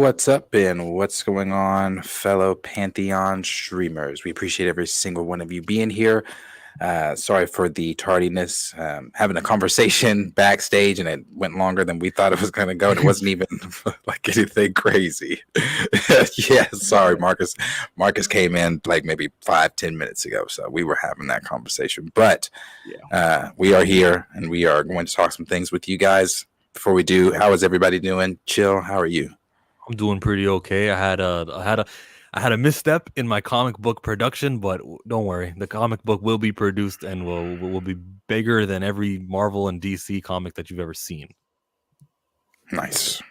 What's up, and what's going on, fellow Pantheon streamers? We appreciate every single one of you being here. Sorry for the tardiness. Having a conversation backstage, and it went longer than we thought it was going to go. And it wasn't even like anything crazy. Yeah, sorry, Marcus. Marcus came in like maybe 5-10 minutes ago, so we were having that conversation. But we are here, and we are going to talk some things with you guys. Before we do, how is everybody doing? Chill. How are you? I'm doing pretty okay. I had a misstep in my comic book production, but don't worry, the comic book will be produced and will be bigger than every Marvel and DC comic that you've ever seen. Nice.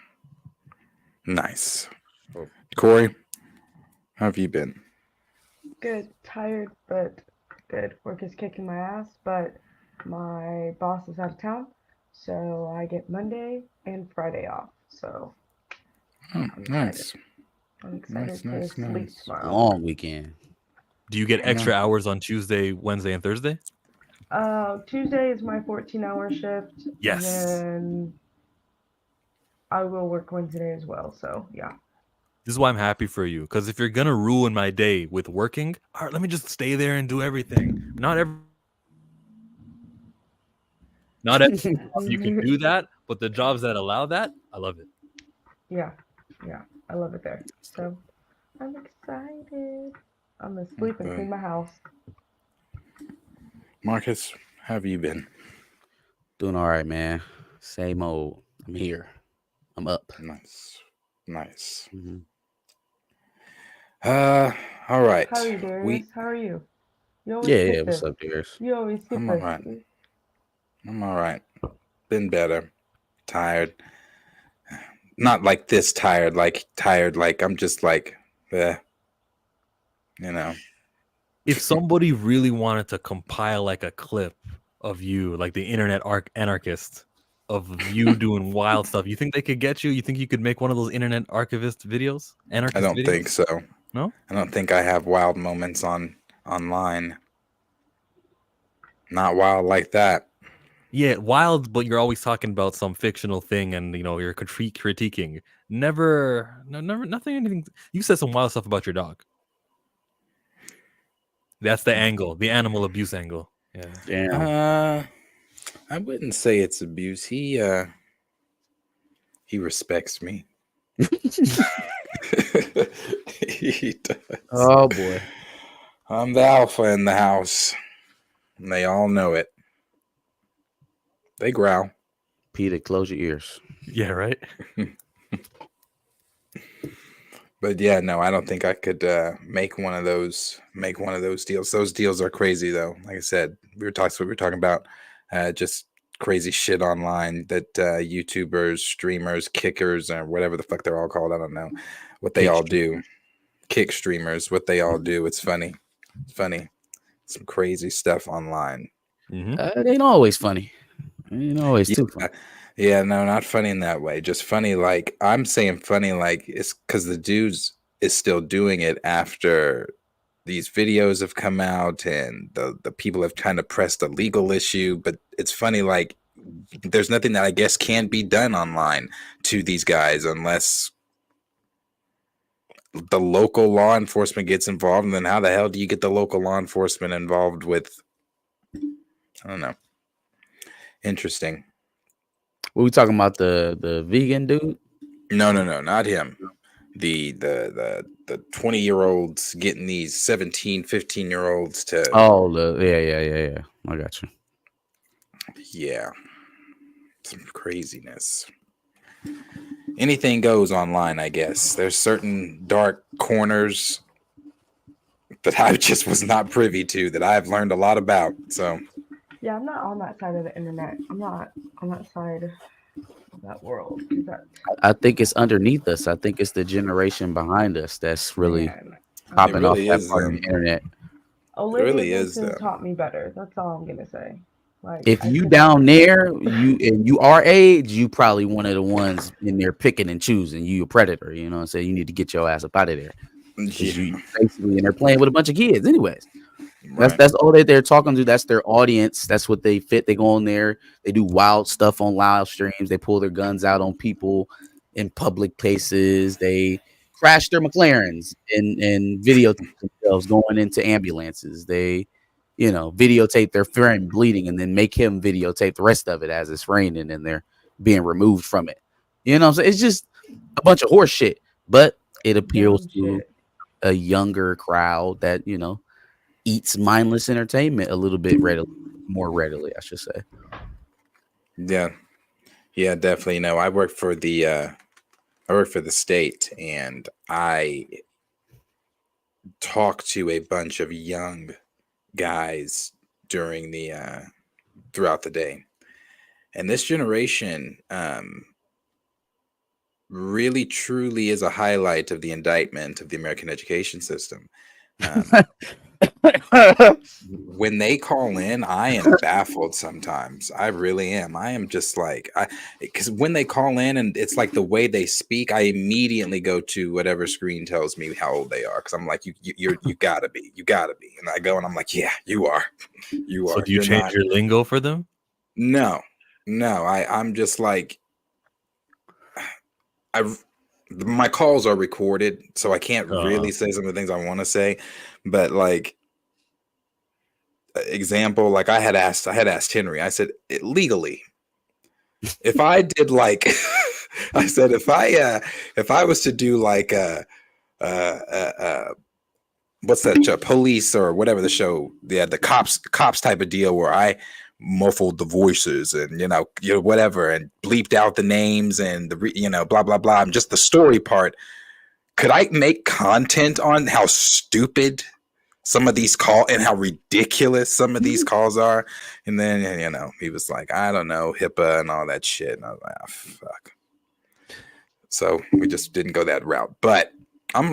Corey, how have you been? Good. Tired, but good. Work is kicking my ass, but my boss is out of town, so I get Monday and Friday off. So Nice. I'm excited to sleep tomorrow. Long weekend. Do you get extra hours on Tuesday, Wednesday, and Thursday? Tuesday is my 14-hour shift. Yes. And I will work Wednesday as well. So yeah. This is why I'm happy for you, because if you're gonna ruin my day with working, all right, let me just stay there and do everything. Not every you can do that, but the jobs that allow that, I love it. Yeah, I love it there. So I'm excited. I'm gonna sleep and clean my house. Marcus, how have you been? Doing all right, man. Same old. I'm here. I'm up. Nice. Mm-hmm. All right. How are you, Darius? How are you? Yeah. What's up, Darius? You always skip I'm this. all right. I'm all right. Been better. Tired. Not like this tired. Like I'm just like, you know. If somebody really wanted to compile like a clip of you, like the internet anarchist, of you doing wild stuff, you think they could get you? You think you could make one of those internet archivist videos? I don't think so. No? I don't think I have wild moments online. Not wild like that. Yeah, wild, but you're always talking about some fictional thing, and you're critiquing. Never, anything. You said some wild stuff about your dog. That's the angle, the animal abuse angle. Yeah. Damn. I wouldn't say it's abuse. He respects me. He does. Oh boy. I'm the alpha in the house, and they all know it. They growl. Peter, close your ears. Yeah, right. But yeah, no, I don't think I could make one of those deals. Those deals are crazy, though. Like I said, we were talking about just crazy shit online that YouTubers, streamers, kickers, or whatever the fuck they're all called. I don't know what they all do. Kick streamers, what they all do. It's funny. Some crazy stuff online. Mm-hmm. It ain't always funny. It ain't always too funny. Yeah, no, not funny in that way. Just funny, like I'm saying funny, like it's because the dudes is still doing it after these videos have come out and the people have kind of pressed a legal issue. But it's funny, like there's nothing that I guess can be done online to these guys unless the local law enforcement gets involved. And then how the hell do you get the local law enforcement involved with? I don't know. Interesting. What we talking about? The vegan dude? No, not him. The 20-year-olds getting these 17, 15-year-olds to. Oh, yeah. I got you. Yeah, some craziness. Anything goes online, I guess. There's certain dark corners that I just was not privy to that I've learned a lot about. So. Yeah, I'm not on that side of the internet. I'm not on that side of that world. I think it's underneath us. I think it's the generation behind us that's really popping really off that part of the internet. Olivia really taught me better. That's all I'm gonna say. Like, if you down there, you our age, you probably one of the ones in there picking and choosing. You a predator, you know what I'm saying? You need to get your ass up out of there. You basically, and they're playing with a bunch of kids, anyways. That's all that they're talking to. That's their audience. That's what they fit. They go on there. They do wild stuff on live streams. They pull their guns out on people. in public places. They crash their McLarens and videotape themselves going into ambulances. They, videotape their friend bleeding and then make him videotape the rest of it as it's raining and they're being removed from it. So it's just a bunch of horse shit, but it appeals to a younger crowd that, eats mindless entertainment a little bit more readily, I should say. Yeah, definitely. I work for the state, and I talk to a bunch of young guys during throughout the day, and this generation really truly is a highlight of the indictment of the American education system. When they call in, I am baffled sometimes. I really am. I am just like, because when they call in and it's like the way they speak, I immediately go to whatever screen tells me how old they are. Because I'm like, you gotta be. And I go and I'm like, yeah, you are. You are. So do you change your lingo for them? No. I'm just like, my calls are recorded, so I can't really say some of the things I want to say. But like, example, like I had asked Henry, I said, legally, if I did like, I said, if I was to do like what's that police or whatever the show, the cops type of deal where I muffled the voices and whatever and bleeped out the names and the blah blah blah, and just the story part, could I make content on how stupid some of these calls and how ridiculous some of these calls are? And then he was like, I don't know, HIPAA and all that shit, and I was like, oh, fuck. So we just didn't go that route. But I'm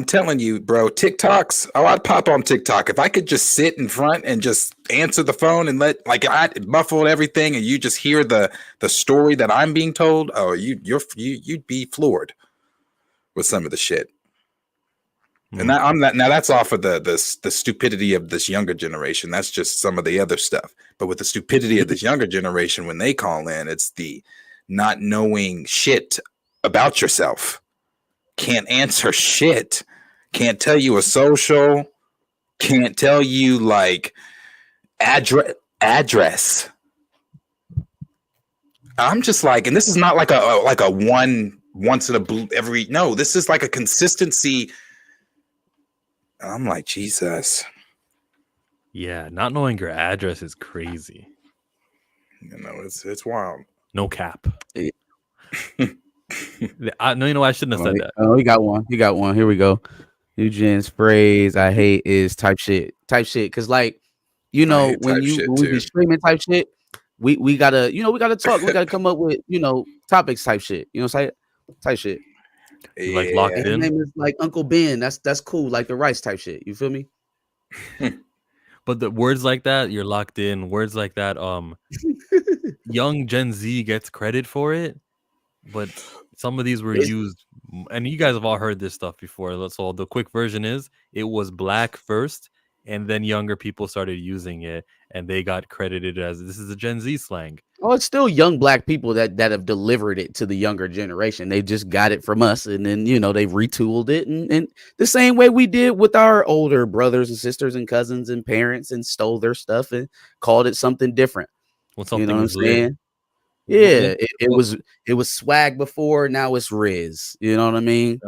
telling you, bro, TikToks. Oh, I'd pop on TikTok if I could just sit in front and just answer the phone and I muffled everything and you just hear the story that I'm being told. Oh, you'd be floored with some of the shit. And now that's off of the stupidity of this younger generation. That's just some of the other stuff. But with the stupidity of this younger generation, when they call in, it's the not knowing shit about yourself. Can't answer shit. Can't tell you a social. Can't tell you like address. I'm just like, and this is not like a once in a blue every. No, this is like a consistency. I'm like, Jesus. Yeah, not knowing your address is crazy. It's wild. No cap. I shouldn't have said that. Oh, he got one. Here we go. Eugene's phrase I hate is type shit. Because when we be streaming type shit, we gotta talk. We gotta come up with topics type shit. Type shit. Yeah. Like locked in. His name is like Uncle Ben. That's cool. Like the rice type shit. You feel me? But the words like that, you're locked in. Words like that, young Gen Z gets credit for it, but some of these were used, and you guys have all heard this stuff before. So the quick version is, it was black first, and then younger people started using it, and they got credited as this is a Gen Z slang. Oh, it's still young black people that have delivered it to the younger generation. They just got it from us, and then they've retooled it, and the same way we did with our older brothers and sisters and cousins and parents, and stole their stuff and called it something different. Well, something what I'm saying? Yeah, it was swag before, now it's Riz. You know what I mean?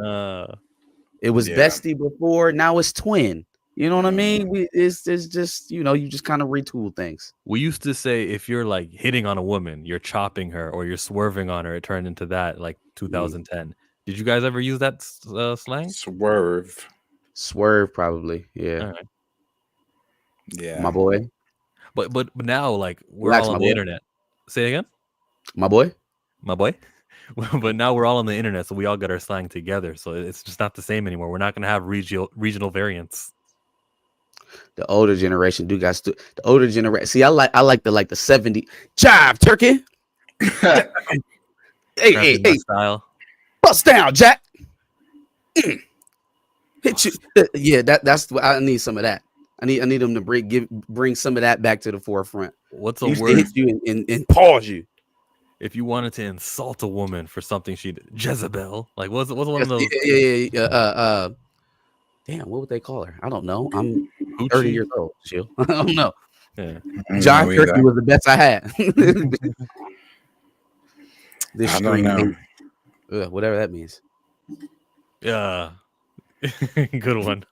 It was bestie before, now it's twin. You know what I mean? It's just you just kind of retool things. We used to say if you're like hitting on a woman, you're chopping her or you're swerving on her. It turned into that like 2010. Did you guys ever use that slang? Swerve, probably. Yeah. Right. Yeah, my boy. But now like we're all on the internet. Say it again. My boy. But now we're all on the internet, so we all got our slang together. So it's just not the same anymore. We're not going to have regional variants. The older generation the older generation. See, I like the 70 jive turkey. hey, style. Bust down, Jack. Hit you. Yeah, that's I need some of that. I need them to bring some of that back to the forefront. What's a used word? to hit you and pause you. if you wanted to insult a woman for something she did, Jezebel. Like, what's one of those? Yeah. Damn, what would they call her? I don't know. I'm 30 Hoochie? years old. Chill. I don't know. Yeah. John No, Turkey either. was the best I had. This I don't know. stream, whatever that means. Yeah. Good one.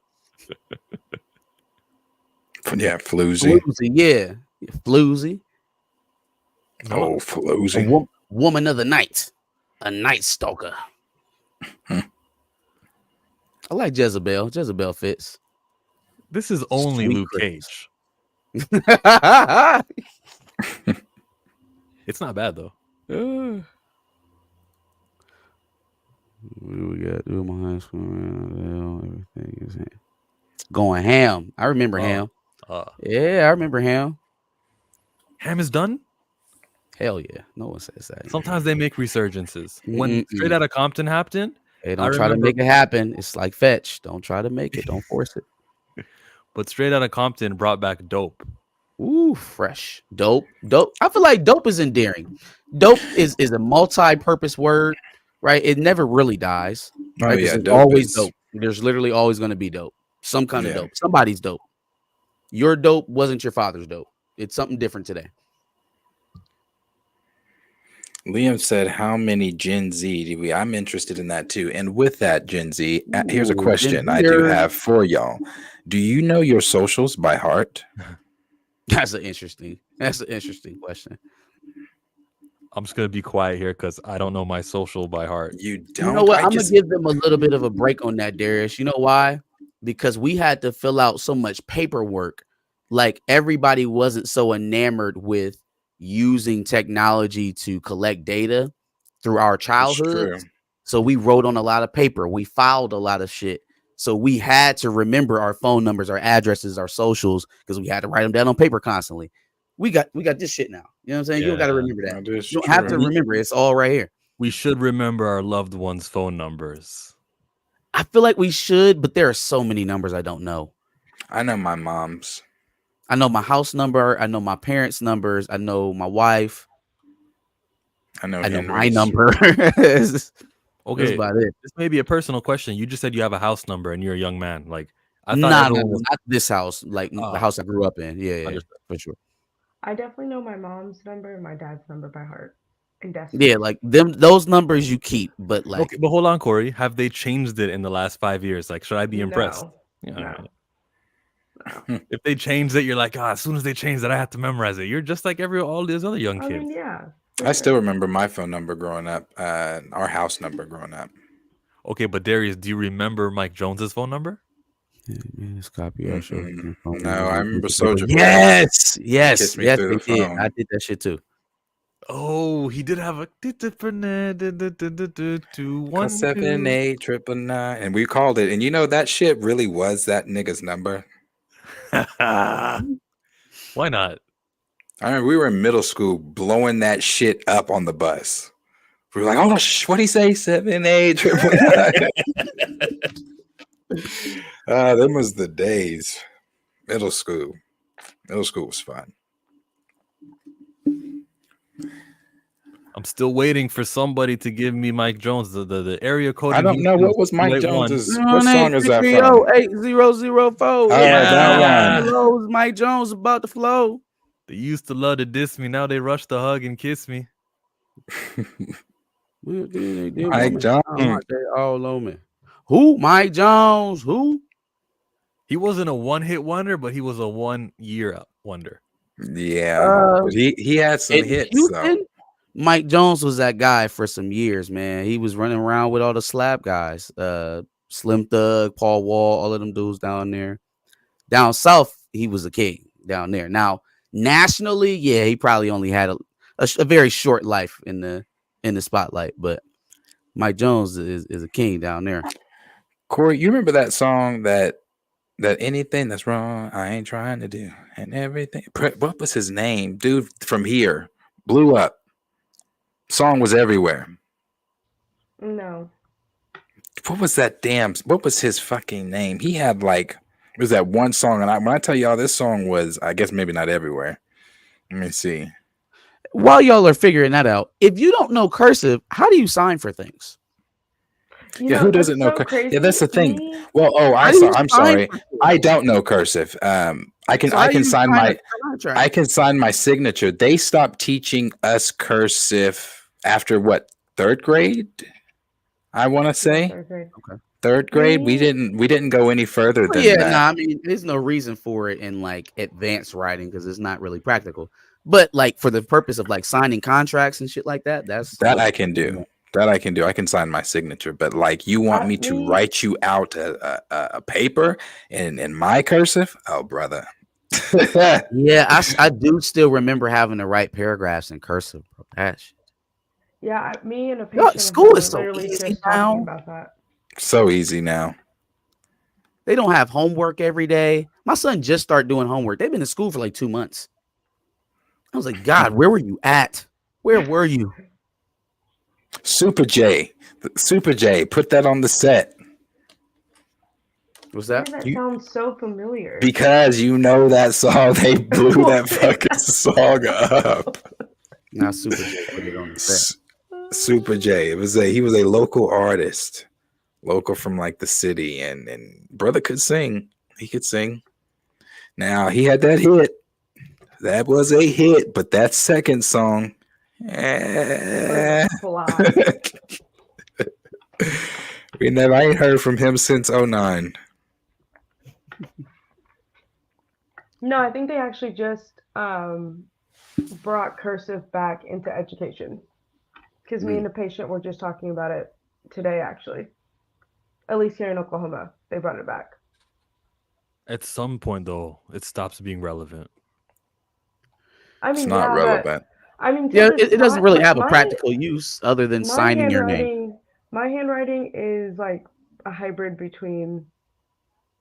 Yeah, floozy. Floozy, yeah. Floozy. Oh, A floozy. woman of the night. A night stalker. I like Jezebel. Jezebel fits. This is only Sweet Luke Christmas. Cage. It's not bad though. What do we got? Do my high school. Everything is going ham. I remember ham. Yeah, I remember ham. Ham is done. Hell yeah. No one says that. Sometimes they make resurgences. When Straight Outta Compton happened, Hey, don't try to make it happen. It's like Fetch. Don't try to make it. Don't force it. but Straight Outta Compton brought back Dope. Ooh, fresh. Dope. I feel like dope is endearing. Dope is a multi-purpose word, right? It never really dies. Oh, Right? yeah, There's dope always is- dope. There's literally always going to be dope. Some kind of Yeah. dope. Somebody's dope. Your dope wasn't your father's dope. It's something different today. Liam said, "How many Gen Z do we?" I'm interested in that too. And with that, Gen Z, here's a Ooh, question Gen I do Zers. have for y'all. Do you know your socials by heart? That's an interesting question. I'm just gonna be quiet here because I don't know my social by heart. You don't. You know what? I I'm just- gonna give them a little bit of a break on that, Darius. You know why? Because we had to fill out so much paperwork. Like everybody wasn't so enamored with using technology to collect data through our It's childhood. true. So we wrote on a lot of paper. We filed a lot of shit. So we had to remember our phone numbers, our addresses, our socials, because we had to write them down on paper constantly. We got this shit now. You know what I'm saying? You don't got to Yeah. remember that. That is You don't have to true. remember. It's all right here. We should remember our loved ones' phone numbers. I feel like we should, but there are so many numbers I don't know. I know my mom's. I know my house number. I know my parents' numbers. I know my wife. I know I know my Henry's. number. That's Okay, about it. this may be a personal question. You just said you have a house number and you're a young man. Like I thought Nah, everyone was not this house. Like the house I grew up in. Yeah, Understood. for sure. I definitely know my mom's number and my dad's number by heart. And Yeah, like those numbers you keep, but like okay, but hold on, Corey. Have they changed it in the last 5 years? Like, should I be impressed? No, Yeah, no. all right. If they change it, you're like, as soon as they change that, I have to memorize it. You're just like all these other young I kids. mean, yeah. for I still sure. remember my phone number growing up, our house number growing up. Okay, but Darius, do you remember Mike Jones's phone number? Yes, copy our show. No, I remember Soldier Boy. Yes, Kissed me they through the did. phone. I did that shit too. Oh, he did have a 1 7 8 999, and we called it. And you know that shit really was that nigga's number. Why not? I remember we were in middle school blowing that shit up on the bus. We were like, "Oh, what'd he say? 7 8 999." Them was the days. Middle school was fun. I'm still waiting for somebody to give me Mike Jones the area code. I in don't know Houston what was Mike 281. Jones's. What song is that from? 8004. All right, that Hello, Mike Jones about to flow. They used to love to diss me. Now they rush to hug and kiss me. Mike Jones. They all on me. Who? Mike Jones. Who? He wasn't a one-hit wonder, but he was a 1 year wonder. Yeah, but he had some In hits Houston, though. Mike Jones was that guy for some years, man. He was running around with all the slap guys, Slim Thug, Paul Wall, all of them dudes down there. Down south, he was a king down there. Now, nationally, yeah, he probably only had a very short life in the spotlight, but Mike Jones is a king down there. Corey, you remember that song that anything that's wrong, I ain't trying to do, and everything. What was his name? Dude from here blew up. Song was everywhere. No. What was that what was his fucking name? He had like, it was that one song, and when I tell y'all this song was, I guess maybe not everywhere. Let me see. while y'all are figuring that out, if you don't know cursive, how do you sign for things? Yeah, who doesn't know? Yeah, that's the thing. Me, Well, How do you I'm sign sorry. for shit? I don't know cursive. I can So how do you sign sign a my contract? signature. They stopped teaching us cursive after what, third grade? I want to yeah, say third grade. third grade. We Me, didn't go any further Well, than yeah, that. I mean, there's no reason for it in like advanced writing because it's not really practical. But like for the purpose of like signing contracts and shit like that, that's That what I can do. That I can do. I can sign my signature. But like, you want me to me, write you out a paper in my cursive? Oh, brother. Yeah, I do still remember having to write paragraphs in cursive, bro. That shit. yeah, me and a Yo, patient of school mine is were so literally easy just talking now. about that. So easy now. They don't have homework every day. My son just started doing homework. They've been in school for like 2 months. I was like, God, where were you at? Where were you? Super J. Super J. Put that on the set. What's Why that? does that You- sound so familiar? Because you know that song. They blew that fucking song up. Now Super J put it on the set. Super J. He was a local artist. Local from like the city, and brother could sing. He could sing. Now he had that hit. That was a hit, but that second song, Was flop. I ain't heard from him since 09. No, I think they actually just brought cursive back into education. Because me and the patient were just talking about it today, actually. At least here in Oklahoma, they brought it back. At some point, though, it stops being relevant. I mean, It's not yeah, relevant. but I mean, Yeah, to it doesn't my- really my- have a my- practical use other than My signing your name. handwriting, my handwriting is like a hybrid between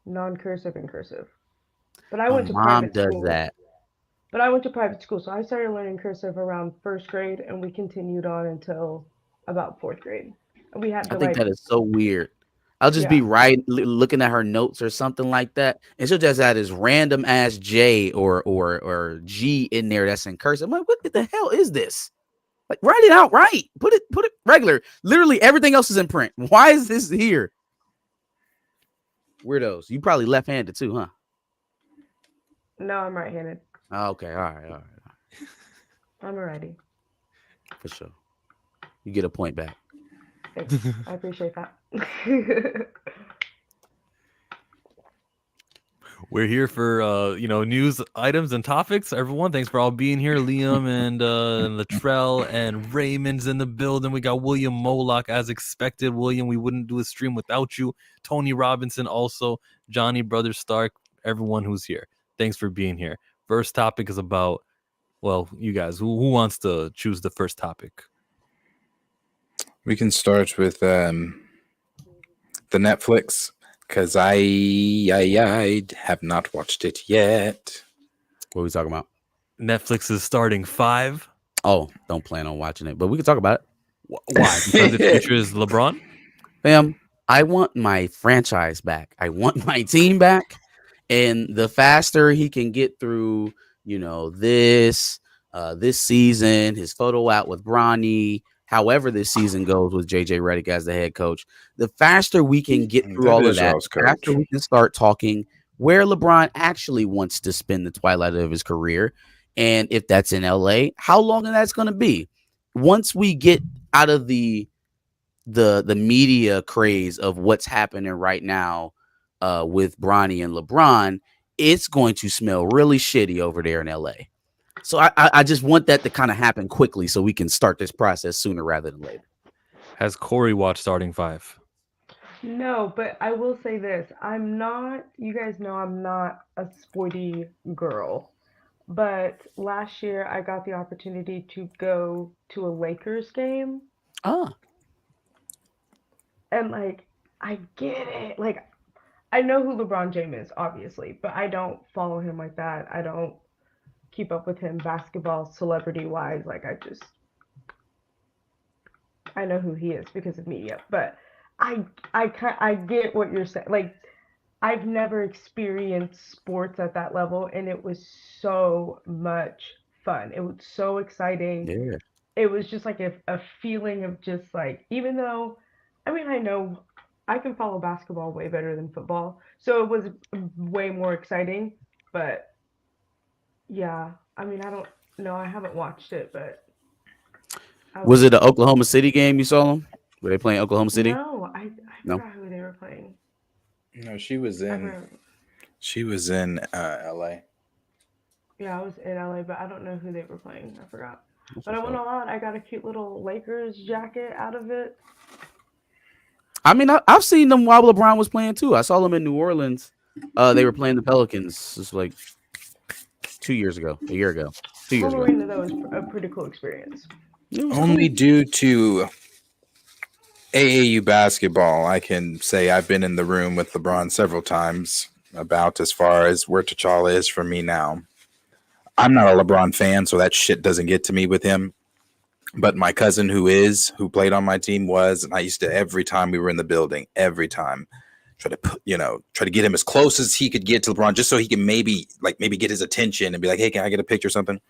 non-cursive and cursive. But I My went to mom private does school. that. But I went to private school, so I started learning cursive around first grade, and we continued on until about fourth grade. And we had I to think like, that is so weird. I'll just be looking at her notes or something like that, and she'll just add this random ass J or G in there that's in cursive. I'm like, what the hell is this? Like, write it out right. Put it regular. Literally everything else is in print. Why is this here? Weirdos. You probably left-handed too, huh? no, I'm right-handed. Oh, okay, all right. I'm a righty. For sure. You get a point back. Thanks. I appreciate that. We're here for news items and topics. Everyone, thanks for all being here. Liam and Latrell and Raymond's in the building. We got William Moloch as expected. William, we wouldn't do a stream without you. Tony Robinson also. Johnny Brother Stark. Everyone who's here. Thanks for being here. First topic is about, well, you guys. Who wants to choose the first topic? We can start with the Netflix, because I have not watched it yet. What are we talking about? Netflix is starting 5. Oh, don't plan on watching it, but we can talk about it. Why? Because it features LeBron? Fam, I want my franchise back. I want my team back. And the faster he can get through, this season, his photo out with Bronny, however this season goes with JJ Redick as the head coach, the faster we can get through all of that, the faster we can start talking where LeBron actually wants to spend the twilight of his career. And if that's in LA, how long that's going to be. Once we get out of the media craze of what's happening right now with Bronny and LeBron, it's going to smell really shitty over there in LA. So I just want that to kind of happen quickly so we can start this process sooner rather than later. Has Corey watched starting 5? No, but I will say this. You guys know I'm not a sporty girl. But last year I got the opportunity to go to a Lakers game. Ah. And like, I get it. Like, I know who LeBron James is, obviously, but I don't follow him like that. I don't keep up with him basketball celebrity wise. Like, I know who he is because of media. But I get what you're saying. Like, I've never experienced sports at that level, and it was so much fun. It was so exciting. Yeah. It was just like a feeling of just like, even though, I mean, I know I can follow basketball way better than football, so it was way more exciting. But yeah, I mean, I don't know. I haven't watched it, but Was it an Oklahoma City game you saw them? Were they playing Oklahoma City? No, I No? forgot who they were playing. No, she was I in forgot. LA. Yeah, I was in LA, but I don't know who they were playing. I forgot. That's But I what's went up. all out. I got a cute little Lakers jacket out of it. I mean, I've seen them while LeBron was playing too. I saw them in New Orleans. They were playing the Pelicans. Just like 2 years ago, a year ago, 2 years ago. Marina, that was a pretty cool experience. It was Only cool. due to AAU basketball, I can say I've been in the room with LeBron several times about as far as where T'Challa is for me now. I'm not a LeBron fan, so that shit doesn't get to me with him. But my cousin who played on my team was, and I used to, every time we were in the building, every time, try to get him as close as he could get to LeBron, just so he can maybe get his attention and be like, hey, can I get a picture or something?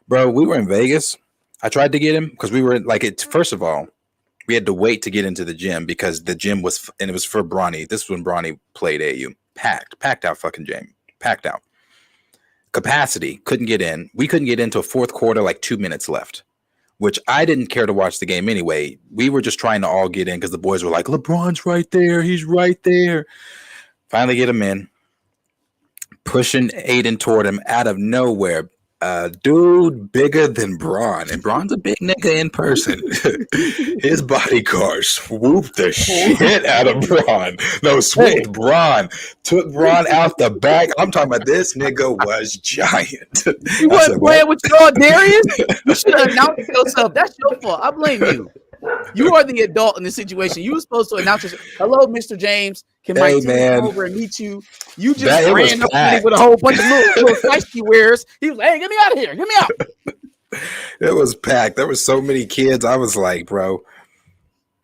Bro, we were in Vegas. I tried to get him because we were first of all, we had to wait to get into the gym because the gym was, and it was for Bronny. This was when Bronny played AU. Packed out fucking gym. Packed out. Capacity, couldn't get in. We couldn't get into a fourth quarter, like 2 minutes left, which I didn't care to watch the game anyway. We were just trying to all get in because the boys were like, LeBron's right there. He's right there. Finally get him in. Pushing Aiden toward him out of nowhere. Dude bigger than Braun, and Braun's a big nigga in person. His bodyguard swooped the shit out of Braun. No, swooped Braun, took Braun out the back. I'm talking about this nigga was giant. You wasn't playing with your Darius. You should have announced yourself. That's your fault. I blame you. You are the adult in this situation. You were supposed to announce yourself. Hello, Mr. James. Can my team come over and meet you? You just ran up with a whole bunch of little feisty wares. He was like, hey, get me out of here. Get me out. It was packed. There were so many kids. I was like, bro.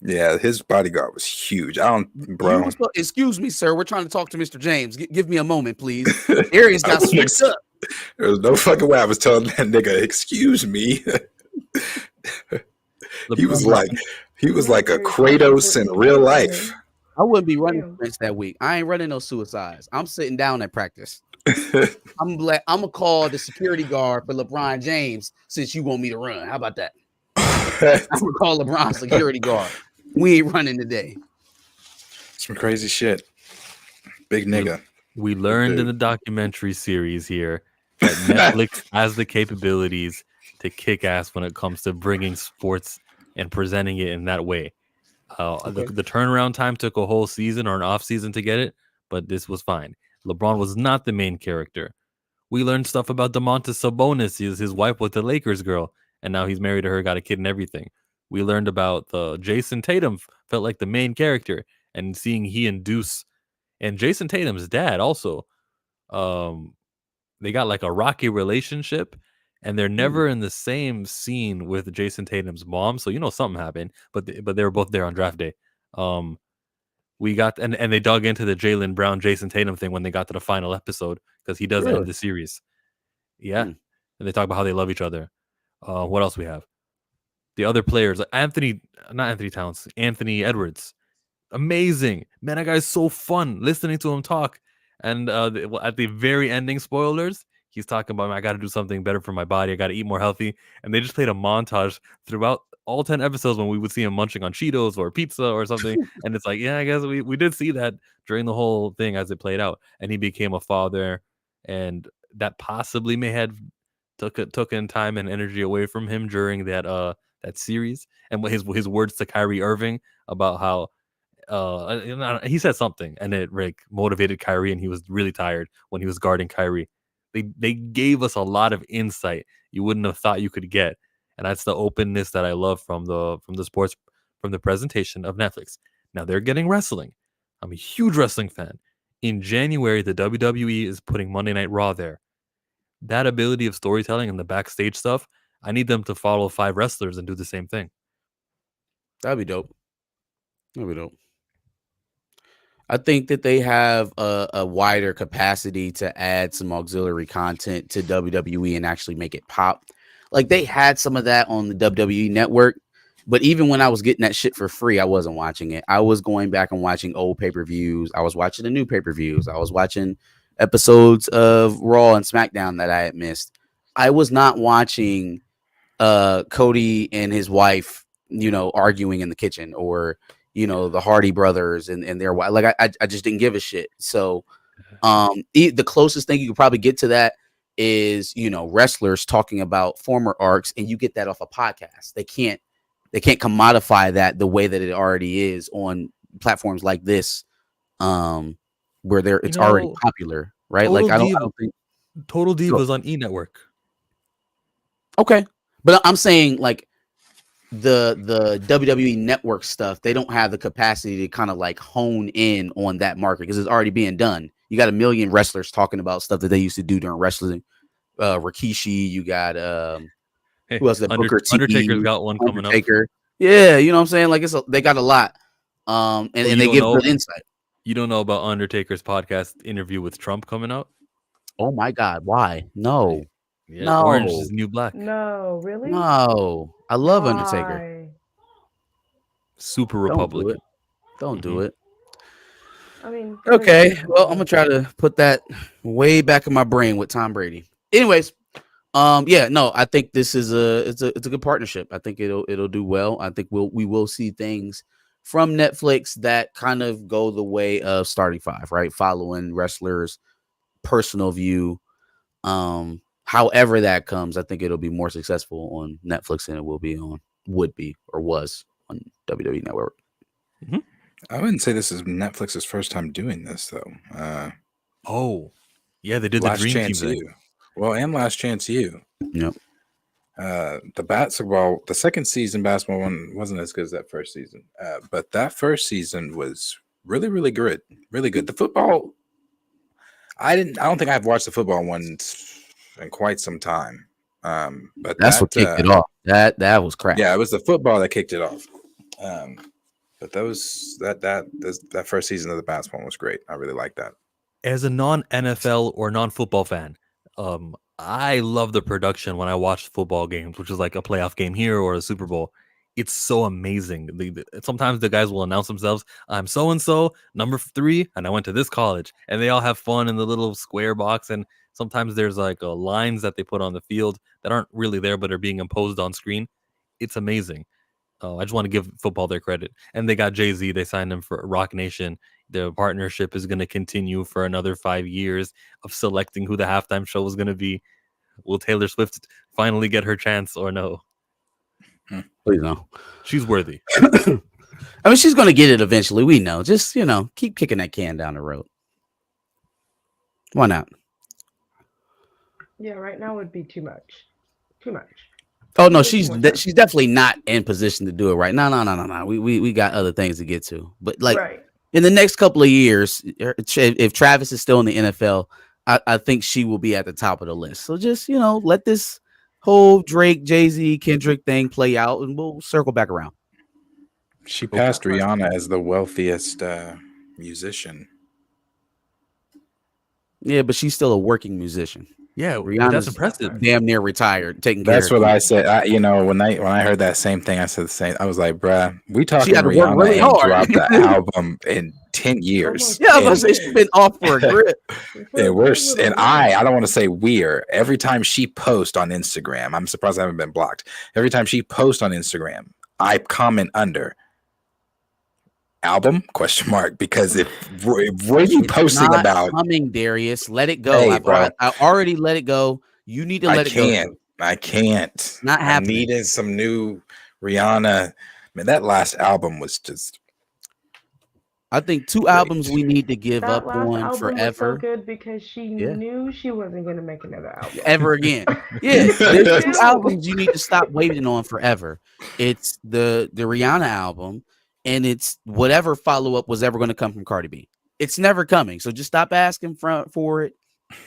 Yeah, his bodyguard was huge. Bro. Excuse me, sir. We're trying to talk to Mr. James. Give me a moment, please. Darius got switched up. There was no fucking way I was telling that nigga, excuse me. He was like a Kratos in real life. I wouldn't be running that week. I ain't running no suicides. I'm sitting down at practice. I'm gonna call the security guard for LeBron James since you want me to run. How about that? I'm gonna call LeBron security guard. We ain't running today. Some crazy shit. Big nigga. We learned in the documentary series here that Netflix has the capabilities to kick ass when it comes to bringing sports and presenting it in that way. The turnaround time took a whole season or an off season to get it, but this was fine. LeBron was not the main character. We learned stuff about Domantas Sabonis. His wife was the Lakers girl, and now he's married to her, got a kid and everything. We learned about Jason Tatum felt like the main character, and seeing he and Deuce and Jason Tatum's dad also, they got like a rocky relationship. And they're never in the same scene with Jason Tatum's mom, so something happened. But they were both there on draft day. We got and they dug into the Jaylen Brown Jason Tatum thing when they got to the final episode because he does end the series. Yeah, and they talk about how they love each other. What else we have? The other players, like Anthony Edwards, amazing man. That guy's so fun listening to him talk. And at the very ending, spoilers. He's talking about, I got to do something better for my body. I got to eat more healthy. And they just played a montage throughout all 10 episodes when we would see him munching on Cheetos or pizza or something. And it's like, yeah, I guess we did see that during the whole thing as it played out. And he became a father. And that possibly may have took in time and energy away from him during that series. And his words to Kyrie Irving about how he said something and it motivated Kyrie, and he was really tired when he was guarding Kyrie. They gave us a lot of insight you wouldn't have thought you could get, and that's the openness that I love from the sports, from the presentation of Netflix. Now they're getting wrestling. I'm a huge wrestling fan. In January, the WWE is putting Monday Night Raw there. That ability of storytelling and the backstage stuff, I need them to follow 5 wrestlers and do the same thing. That'd be dope. I think that they have a wider capacity to add some auxiliary content to WWE and actually make it pop. Like they had some of that on the WWE network, but even when I was getting that shit for free, I wasn't watching it. I was going back and watching old pay-per-views. I was watching the new pay-per-views. I was watching episodes of Raw and SmackDown that I had missed. I was not watching Cody and his wife, arguing in the kitchen, or the Hardy brothers and their wife. Like I just didn't give a shit. So the closest thing you could probably get to that is wrestlers talking about former arcs, and you get that off a podcast. They can't commodify that the way that it already is on platforms like this, where it's already popular, right? Like I don't think Total Divas on E Network. Okay, but I'm saying like the WWE network stuff, they don't have the capacity to kind of like hone in on that market because it's already being done. You got a million wrestlers talking about stuff that they used to do during wrestling. Rikishi, you got who else? Booker T, Undertaker's got one coming up. Yeah, you know what I'm saying? Like they got a lot. And they give good insight. You don't know about Undertaker's podcast interview with Trump coming out? Oh my God, why? No. Yeah, no. Orange is the New Black. No, really? No. I love Undertaker. Super Republican. Don't do it. I mean, okay. Well, I'm gonna try to put that way back in my brain with Tom Brady. Anyways, I think this is it's a good partnership. I think it'll do well. I think we will see things from Netflix that kind of go the way of Starting Five, right? Following wrestlers' personal view. However that comes, I think it'll be more successful on Netflix than it was on WWE Network. Mm-hmm. I wouldn't say this is Netflix's first time doing this, though. Yeah, they did Last the Dream Chance Team thing. U. Well, and Last Chance U. Yep. The basketball, the second season basketball one wasn't as good as that first season, but that first season was really, really good, really good. The football, I don't think I've watched the football one in quite some time. But that's what kicked it off. That was crap. Yeah, it was the football that kicked it off. But that first season of the basketball one was great. I really like that. As a non-NFL or non-football fan, I love the production when I watch football games, which is like a playoff game here or a Super Bowl. It's so amazing. Sometimes the guys will announce themselves, I'm so-and-so, number 3, and I went to this college. And they all have fun in the little square box. And sometimes there's like lines that they put on the field that aren't really there, but are being imposed on screen. It's amazing. I just want to give football their credit. And they got Jay-Z. They signed him for Rock Nation. The partnership is going to continue for another 5 years of selecting who the halftime show is going to be. Will Taylor Swift finally get her chance or no? Please no. She's worthy. I mean, she's going to get it eventually. We know. Just, keep kicking that can down the road. Why not? Yeah, right now would be too much. Too much. Oh no, she's definitely not in position to do it right. No. We got other things to get to. But like in the next couple of years, if Travis is still in the NFL, I think she will be at the top of the list. So just let this whole Drake, Jay-Z, Kendrick thing play out, and we'll circle back around. She passed Rihanna as the wealthiest musician. Yeah, but she's still a working musician. Yeah, Rihanna's that's impressive. Damn near retired, taking care. That's what I said. When I heard that same thing, I said the same. I was like, "Bruh, we talking she had to Rihanna work really hard. Dropped the album in 10 years." Yeah, I was gonna say she's been off for a grip. And worse, and I don't want to say we're. Every time she posts on Instagram, I'm surprised I haven't been blocked. Every time she posts on Instagram, I comment under album ? Because what are you posting not about? Coming, Darius, let it go. Hey, I already let it go. You need to let it go. I can't. Not happening. I needed some new Rihanna. Man, that last album was just. I think 2 albums we need to give that up last on album forever. Was so good because she knew she wasn't going to make another album ever again. Yeah, there's 2 albums you need to stop waiting on forever. It's the Rihanna album, and it's whatever follow-up was ever going to come from Cardi B. It's never coming, so just stop asking for it.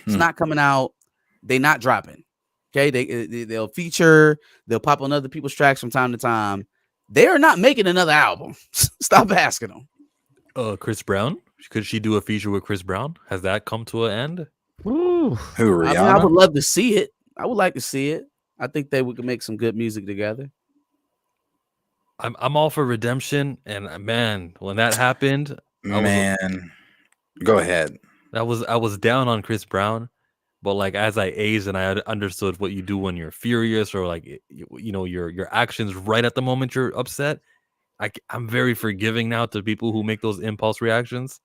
It's not coming out. They're not dropping. Okay, they'll feature. They'll pop on other people's tracks from time to time. They are not making another album. Stop asking them. Chris Brown, could she do a feature with Chris Brown? Has that come to an end? Woo. Who, I mean, I Rihanna? would love to see it. I would like to see it. I think they would make some good music together. I'm all for redemption, and man, when that happened, Man, go ahead. I was down on Chris Brown, but like as I aged and I understood what you do when you're furious or like your actions right at the moment you're upset. I'm very forgiving now to people who make those impulse reactions,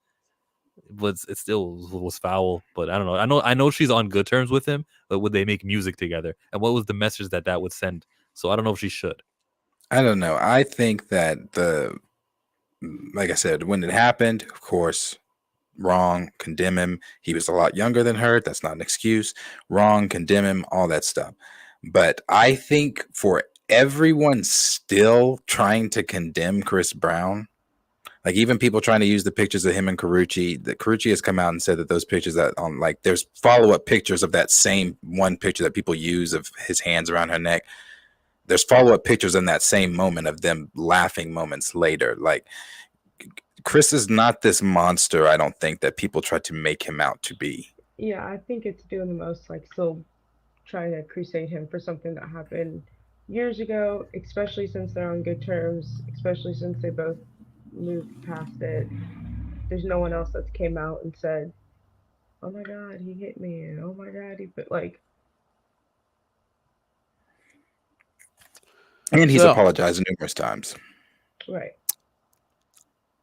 but it still was foul. But I don't know. I know she's on good terms with him, but would they make music together? And what was the message that would send? So I don't know if she should. I don't know. I think that like I said, when it happened, of course, wrong, condemn him. He was a lot younger than her. That's not an excuse. Wrong, condemn him, all that stuff. But I think for everyone still trying to condemn Chris Brown, like even people trying to use the pictures of him and Karuchi, that Karuchi has come out and said that those pictures that on like there's follow-up pictures of that same one picture that people use of his hands around her neck. There's follow-up pictures in that same moment of them laughing moments later. Like Chris is not this monster, I don't think, that people try to make him out to be. Yeah, I think it's doing the most, like, still trying to crusade him for something that happened years ago, especially since they're on good terms, especially since they both moved past it. There's no one else that's came out and said, oh my God, he hit me, and oh my God, but like. And he's apologized numerous times. Right.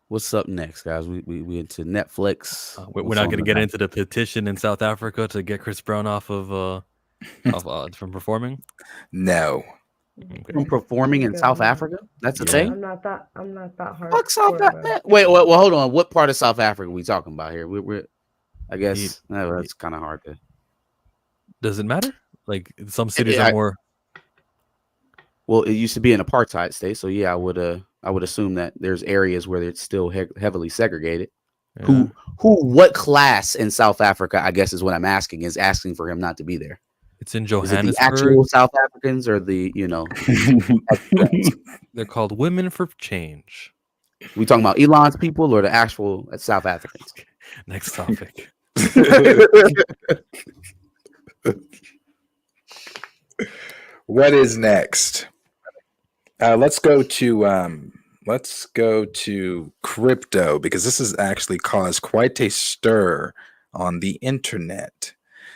What's up next, guys? We into Netflix. We're not going to get into the petition in South Africa to get Chris Brown off of from performing. No. Okay. From performing in South Africa? That's the thing. I'm not that hard. Fuck South Africa. Wait, well, hold on. What part of South Africa are we talking about here? We're I guess that's kind of hard to. Does it matter? Like some cities are more. Well, it used to be an apartheid state, so yeah, I would assume that there's areas where it's still heavily segregated. Yeah. What class in South Africa, I guess is what I'm asking, is asking for him not to be there? It's in Johannesburg. Is it the actual South Africans or the, They're called Women for Change. We talking about Elon's people or the actual South Africans? Next topic. What is next? Let's go to Krypto, because this has actually caused quite a stir on the internet.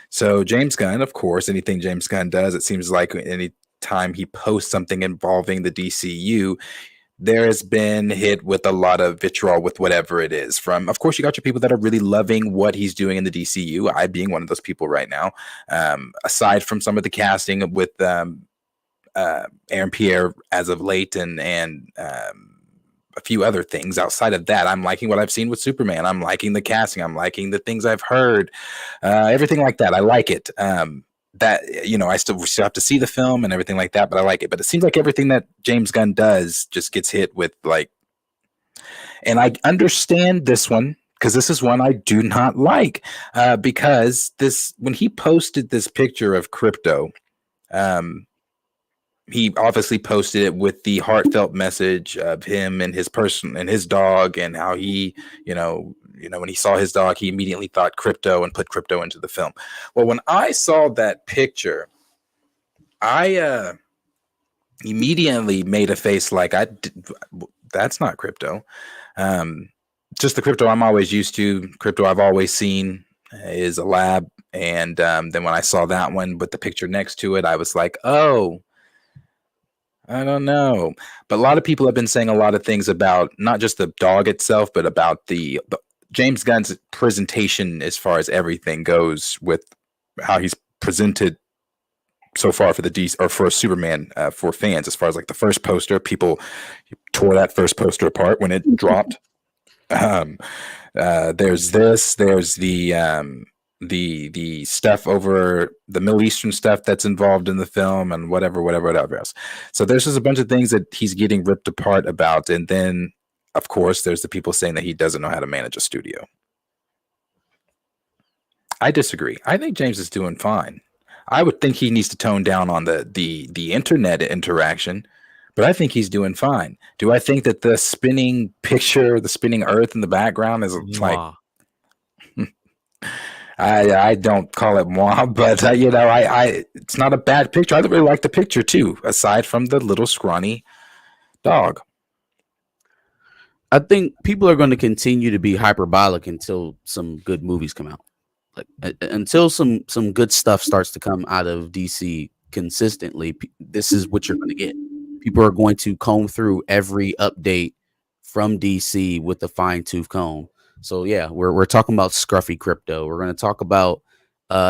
So James Gunn, of course, anything James Gunn does, it seems like any time he posts something involving the DCU, there has been hit with a lot of vitriol with whatever it is. From, of course, you got your people that are really loving what he's doing in the DCU, I being one of those people right now. Aside from some of the casting with Aaron Pierre as of late and a few other things. Outside of that, I'm liking what I've seen with Superman. I'm liking the casting. I'm liking the things I've heard. Everything like that. I like it. That, I still have to see the film and everything like that, but I like it. But it seems like everything that James Gunn does just gets hit with like, and I understand this one, because this is one I do not like, because when he posted this picture of Krypto, he obviously posted it with the heartfelt message of him and his person and his dog, and how he, when he saw his dog, he immediately thought Krypto and put Krypto into the film. Well, when I saw that picture, I immediately made a face like that's not Krypto. Just the Krypto I'm always used to. Krypto I've always seen is a lab, and then when I saw that one with the picture next to it, I was like, oh. I don't know, but a lot of people have been saying a lot of things about not just the dog itself, but about the James Gunn's presentation as far as everything goes, with how he's presented so far for the DC or for Superman for fans. As far as like the first poster, people tore that first poster apart when it dropped. There's this. There's the stuff over the Middle Eastern stuff that's involved in the film, and whatever else. So there's just a bunch of things that he's getting ripped apart about. And then, of course, there's the people saying that he doesn't know how to manage a studio. I disagree. I think James is doing fine. I would think he needs to tone down on the internet interaction, but I think he's doing fine. Do I think that the spinning picture, the spinning Earth in the background is like? Mwah. I don't call it moi, but I it's not a bad picture. I really like the picture too, aside from the little scrawny dog. I think people are going to continue to be hyperbolic until some good movies come out. Like until some good stuff starts to come out of DC consistently, this is what you're going to get. People are going to comb through every update from DC with a fine-tooth comb. So yeah, we're talking about scruffy Krypto. We're going to talk about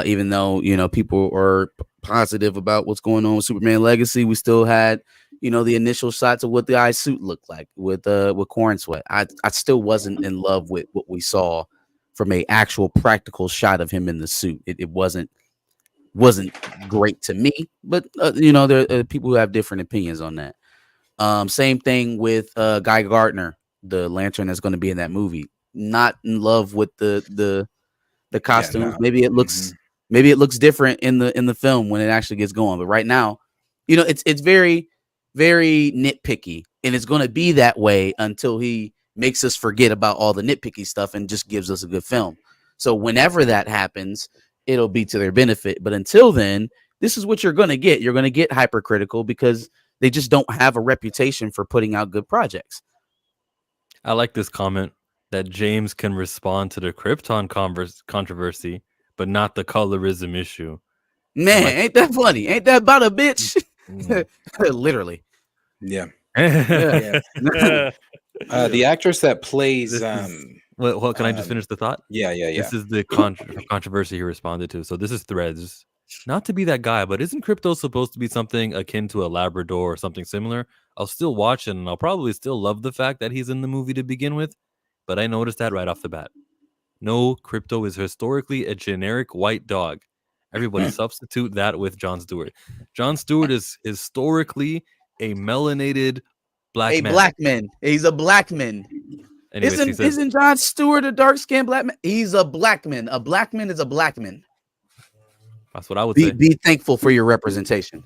even though people are positive about what's going on with Superman Legacy, we still had the initial shots of what the eye suit looked like with Corn Sweat. I still wasn't in love with what we saw from a actual practical shot of him in the suit. It wasn't great to me, but there are people who have different opinions on that. Same thing with Guy Gardner, the Lantern that's going to be in that movie. Not in love with the costumes. Yeah, no. Maybe it looks different in the film when it actually gets going. But right now, it's very, very nitpicky, and it's going to be that way until he makes us forget about all the nitpicky stuff and just gives us a good film. So whenever that happens, it'll be to their benefit. But until then, this is what you're going to get. You're going to get hypercritical because they just don't have a reputation for putting out good projects. I like this comment that James can respond to the Krypton controversy, but not the colorism issue. Man, ain't that funny? Ain't that about a bitch? Literally. Yeah. The actress that plays well, can I just finish the thought? Yeah. This is the controversy he responded to. So this is Threads. Not to be that guy, but isn't Krypto supposed to be something akin to a Labrador or something similar? I'll still watch it, and I'll probably still love the fact that he's in the movie to begin with, but I noticed that right off the bat. No, Krypto is historically a generic white dog. Everybody substitute that with Jon Stewart. Jon Stewart is historically a melanated black man. Black man. He's a black man. Anyways, isn't Jon Stewart a dark-skinned black man? He's a black man. A black man is a black man. That's what I would say. Be thankful for your representation.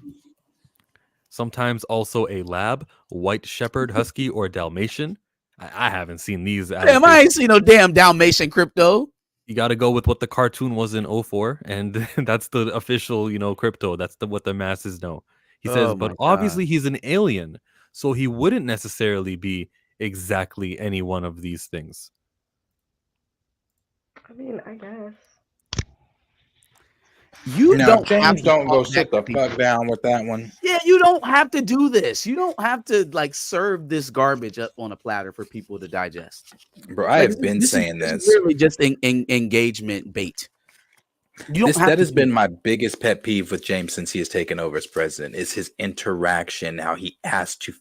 Sometimes also a lab, white shepherd, husky, or Dalmatian. I haven't seen these. Damn, I ain't seen no damn Dalmatian Krypto. You got to go with what the cartoon was in 2004, and that's the official, Krypto. That's what the masses know. He says, but obviously he's an alien, so he wouldn't necessarily be exactly any one of these things. I mean, I guess. James, don't go sit the fuck down with that one. Yeah, you don't have to do this. You don't have to serve this garbage up on a platter for people to digest. Bro, I have been saying this. It's really just engagement bait. That has been my biggest pet peeve with James since he has taken over as president, is his interaction, how he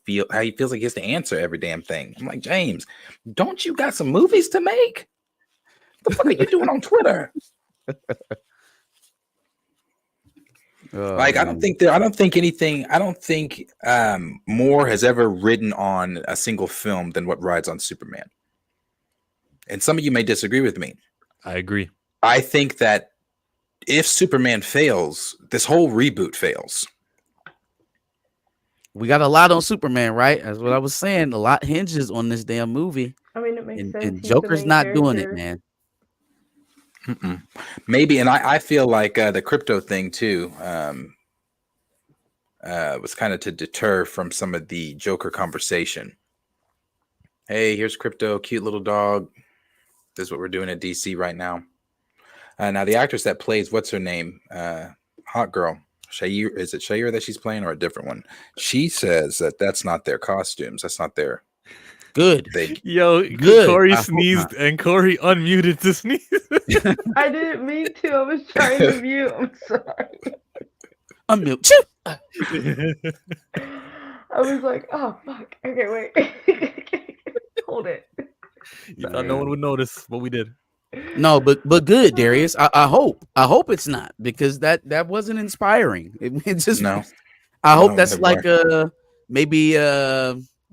feels like he has to answer every damn thing. I'm like, James, don't you got some movies to make? What the fuck are you doing on Twitter? I don't think more has ever ridden on a single film than what rides on Superman. And some of you may disagree with me. I agree. I think that if Superman fails, this whole reboot fails. We got a lot on Superman, right? That's what I was saying. A lot hinges on this damn movie. I mean, it makes sense. And Joker's not doing it, man. Maybe, and I feel like the Krypto thing too was kind of to deter from some of the Joker conversation. Hey, here's Krypto, cute little dog. This is what we're doing at DC right now. Now the actress that plays, what's her name? Hot girl. Shayir, is it Shayir that she's playing or a different one? She says that that's not their costumes. That's not their good. Yo, good. Corey sneezed and Corey unmuted to sneeze. I didn't mean to. I was trying to mute. I'm sorry. Unmute. I was like, oh fuck. Okay, wait. Hold it. You thought no one would notice what we did. No, but good, Darius. I hope it's not, because that wasn't inspiring. It just no. I hope that's like maybe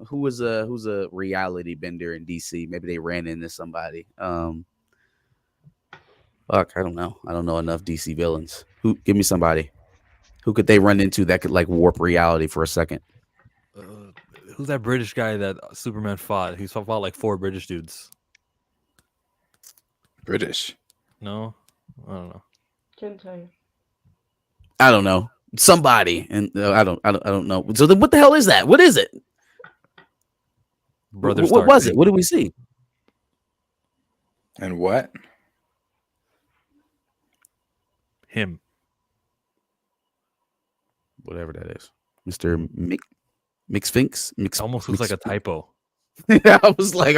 who's a reality bender in DC. Maybe they ran into somebody. Fuck, I don't know. I don't know enough DC villains. Give me somebody. Who could they run into that could like warp reality for a second? who's that British guy that Superman fought? He fought like 4 British dudes. British. No, I don't know. Couldn't tell you. I don't know. Somebody, and I don't know. So then, what the hell is that? What is it? Brother What Stark. was it? What did we see? And what? Him. Whatever that is, Mr. McSphinx. It almost looks like a typo. I was like,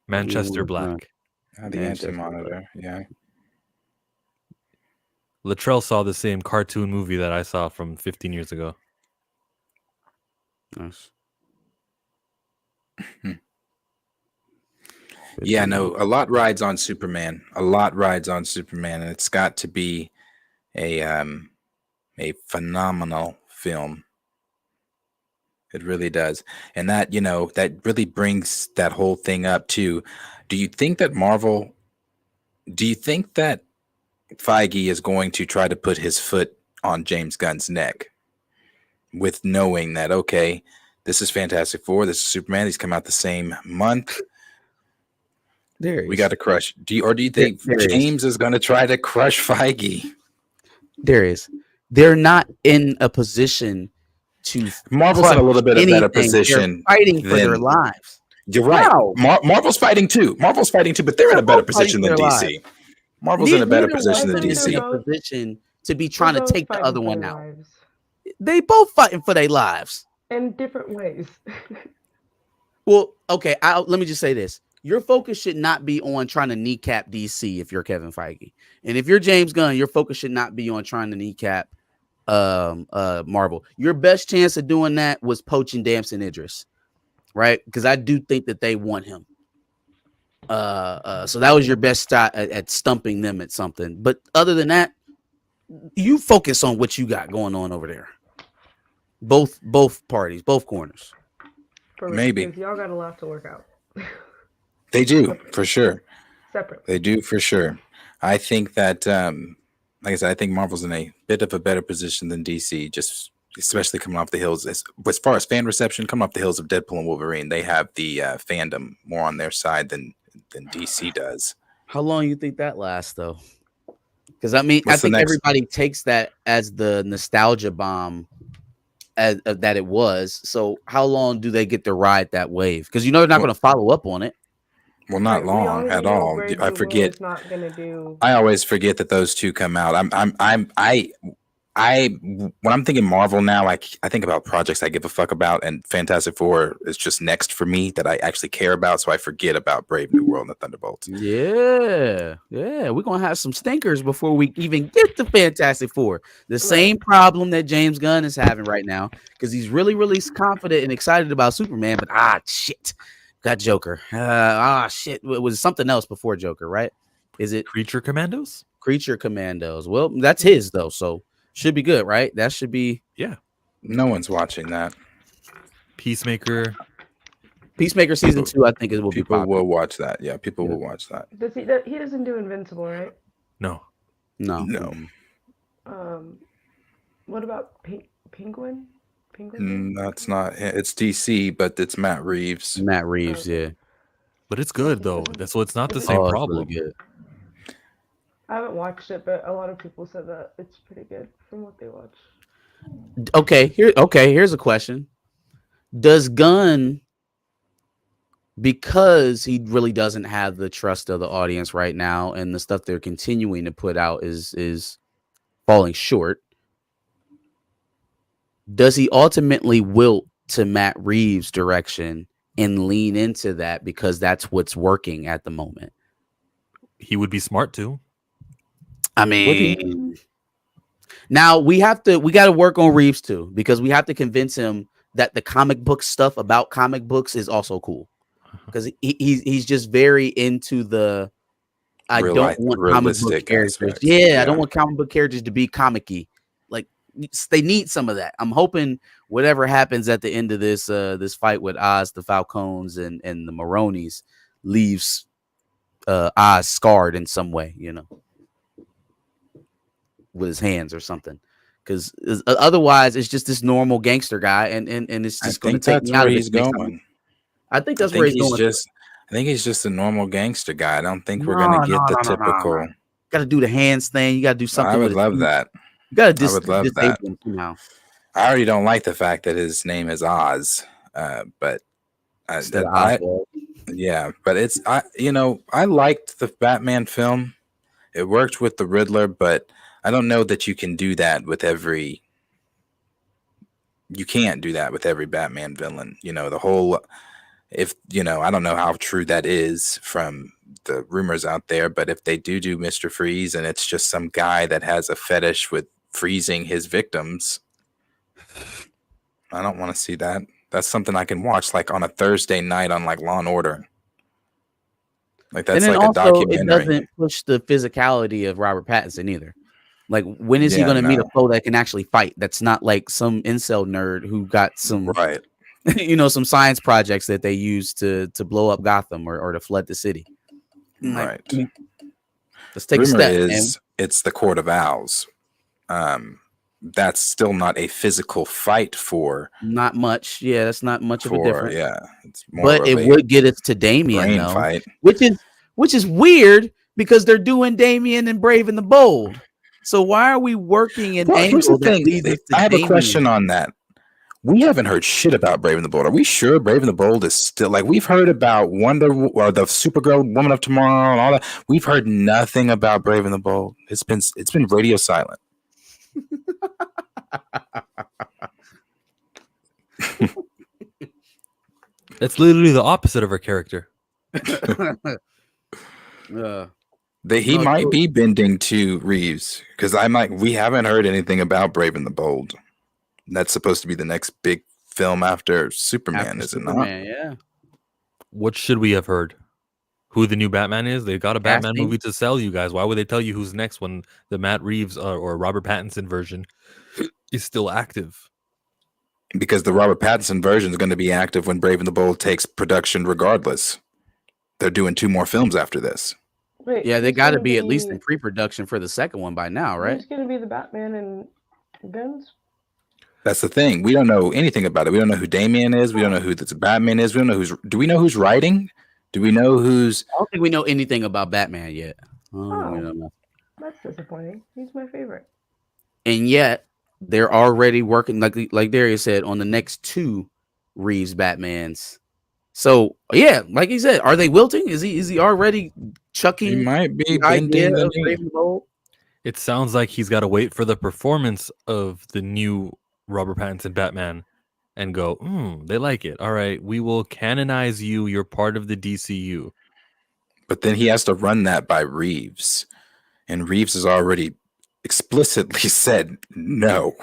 Manchester Ooh, Black. The Manchester anti-monitor. Yeah. Latrell saw the same cartoon movie that I saw from 15 years ago. nice. Yeah, no, a lot rides on Superman. A lot rides on Superman, and it's got to be a phenomenal film. It really does. And that, that really brings that whole thing up too. Do you think that Feige is going to try to put his foot on James Gunn's neck with knowing that, okay, this is Fantastic Four, this is Superman, these come out the same month. We got to crush. Do you think James is going to try to crush Feige? They're not in a position to. Marvel's in a little bit of better position. They're fighting for their lives. You're right. Wow. Marvel's fighting too. But they're in a better position than DC. Marvel's in a better position than DC. In a position to be trying to take the other one out. Lives. They both fighting for their lives in different ways. Well, okay. Let me just say this. Your focus should not be on trying to kneecap DC if you're Kevin Feige. And if you're James Gunn, your focus should not be on trying to kneecap Marvel. Your best chance of doing that was poaching Damson Idris, right? Because I do think that they want him. So that was your best shot at stumping them at something. But other than that, you focus on what you got going on over there. Both parties, both corners. Maybe. Y'all got a lot to work out. They do, for sure. Separate. They do, for sure. I think that, like I said, I think Marvel's in a bit of a better position than DC, just especially coming off the hills. As far as fan reception, coming off the hills of Deadpool and Wolverine, they have the fandom more on their side than DC does. How long you think that lasts, though? Because I think everybody takes that as the nostalgia bomb that it was. So how long do they get to ride that wave? Because they're not going to follow up on it. Well, not long at all. I forget. I always forget that those two come out. When I'm thinking Marvel now, I think about projects I give a fuck about, and Fantastic Four is just next for me that I actually care about. So I forget about Brave New World and the Thunderbolts. Yeah, we're gonna have some stinkers before we even get to Fantastic Four. The same problem that James Gunn is having right now, because he's really, really confident and excited about Superman, but shit. Got Joker. Shit. It was something else before Joker, right? Is it Creature Commandos? Creature Commandos. Well, that's his though, so should be good, right? That should be. Yeah. No one's watching that. Peacemaker season 2. I think it will be. People will watch that. Yeah, people will watch that. He doesn't do Invincible, right? No. What about Penguin? That's not. It's DC, but it's Matt Reeves. Yeah. But it's good though. So it's not the same problem. Really good. I haven't watched it, but a lot of people said that it's pretty good from what they watch. Okay, here's a question. Does Gunn, because he really doesn't have the trust of the audience right now, and the stuff they're continuing to put out is falling short, does he ultimately wilt to Matt Reeves' direction and lean into that because that's what's working at the moment? He would be smart to. I mean, now we got to work on Reeves too, because we have to convince him that the comic book stuff about comic books is also cool, because he's just very into the I don't want comic book characters. Yeah, I don't want comic book characters to be comic-y. Like, they need some of that. I'm hoping whatever happens at the end of this this fight with Oz, the Falcons, and the Maronis leaves Oz scarred in some way, with his hands or something. because otherwise it's just this normal gangster guy, and it's just going to take me out of it. I think that's where he's going. I think he's just a normal gangster guy. I don't think we're going to get the typical. Got to do the hands thing. You got to do something. I would love that. You got to I would love that. Somehow. I already don't like the fact that his name is Oz, but yeah, but I liked the Batman film. It worked with the Riddler, but I don't know that you can do that with every. You can't do that with every Batman villain. The whole. If I don't know how true that is from the rumors out there, but if they do Mr. Freeze and it's just some guy that has a fetish with freezing his victims, I don't want to see that. That's something I can watch like on a Thursday night on like Law and Order. Like that's like a documentary. It doesn't push the physicality of Robert Pattinson either. Like when is he going to meet a foe that can actually fight? That's not like some incel nerd who got some some science projects that they use to blow up Gotham or to flood the city. Right. Let's take a step. It's the Court of Owls. That's still not a physical fight for. Not much. Yeah, that's not much of a difference. Yeah, it's more but it would get us to Damian though, fight. which is weird because they're doing Damian and Brave and the Bold. So why are we working in angle that leads us to I have Damian? A question on that. We haven't heard shit about Brave and the Bold. Are we sure Brave and the Bold is still like we've heard about Wonder or the Supergirl, Woman of Tomorrow, and all that? We've heard nothing about Brave and the Bold. It's been radio silent. It's literally the opposite of her character. He might be bending to Reeves because we haven't heard anything about Brave and the Bold. That's supposed to be the next big film after Superman, is it not? Yeah. What should we have heard? Who the new Batman is? They got a Batman movie to sell you guys. Why would they tell you who's next when the Matt Reeves or Robert Pattinson version is still active? Because the Robert Pattinson version is going to be active when Brave and the Bold takes production regardless. They're doing 2 more films after this. Wait, yeah, they got to be at least in pre-production for the second one by now, right? Who's going to be the Batman and guns? That's the thing. We don't know anything about it. We don't know who Damian is. We don't know who the Batman is. We don't know do we know who's writing? Do we know who's? I don't think we know anything about Batman yet. That's disappointing. He's my favorite. And yet they're already working, like Darius said, on the next 2 Reeves Batmans. So yeah, like he said, are they wilting? Is he already chucking? He might be bending the knee. It sounds like he's got to wait for the performance of the new Robert Pattinson Batman and go, they like it. All right, we will canonize you. You're part of the DCU. But then he has to run that by Reeves. And Reeves has already explicitly said, no,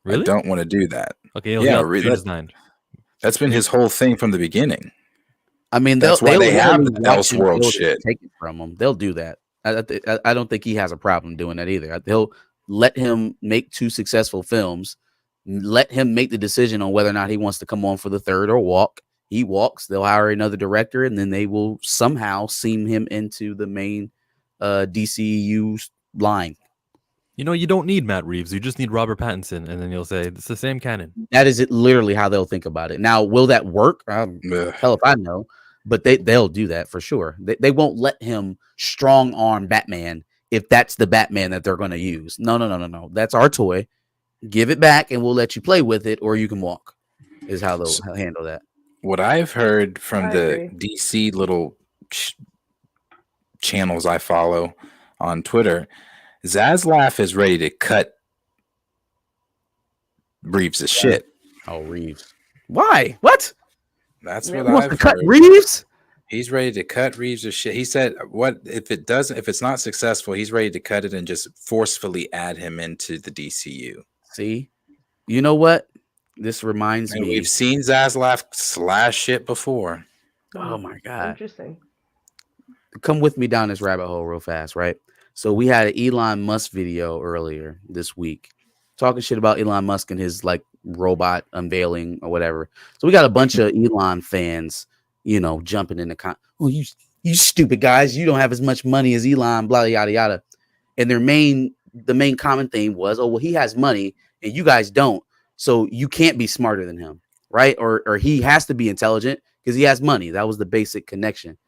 really? I don't want to do that. Okay, that's been his whole thing from the beginning. I mean, that's why they have the Elseworld shit. Take it from him. They'll do that. I don't think he has a problem doing that either. They'll let him make 2 successful films. Let him make the decision on whether or not he wants to come on for the 3rd or walk. He walks, they'll hire another director, and then they will somehow seam him into the main DCU line. You don't need Matt Reeves. You just need Robert Pattinson, and then you'll say it's the same canon. That is literally how they'll think about it. Now, will that work? Hell if I know. But they'll do that for sure. They won't let him strong arm Batman if that's the Batman that they're going to use. No. That's our toy. Give it back and we'll let you play with it, or you can walk, is how they'll handle that. What I've heard from the DC little channels I follow on Twitter, Zaslav is ready to cut Reeves' shit. Oh, Reeves. Why? What? That's what I've heard. Cut Reeves? He's ready to cut Reeves' shit. He said, "What if it's not successful? He's ready to cut it and just forcefully add him into the DCU." See, you know what? This reminds me. We've seen Zaslav slash shit before. Oh my god! Interesting. Come with me down this rabbit hole real fast, right? So we had an Elon Musk video earlier this week, talking shit about Elon Musk and his robot unveiling or whatever. So we got a bunch of Elon fans, jumping in the oh, you stupid guys, you don't have as much money as Elon, blah yada yada. And their main the main common theme was, oh, well, he has money and you guys don't, so you can't be smarter than him, right? Or he has to be intelligent because he has money. That was the basic connection.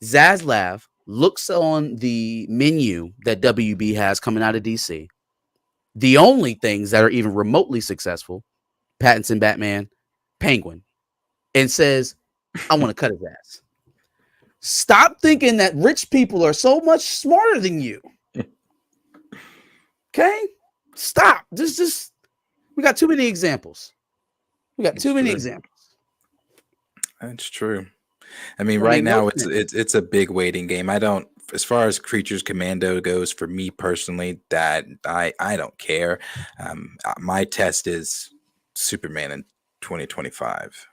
Zaslav looks on the menu that WB has coming out of DC. The only things that are even remotely successful, Pattinson, Batman, Penguin, and says, I want to cut his ass. Stop thinking that rich people are so much smarter than you. Okay? Stop. Just we got too many examples. That's true. I mean, right now it's a big waiting game. I don't, as far as Creatures Commando goes, for me personally, that I don't care. My test is Superman in 2025.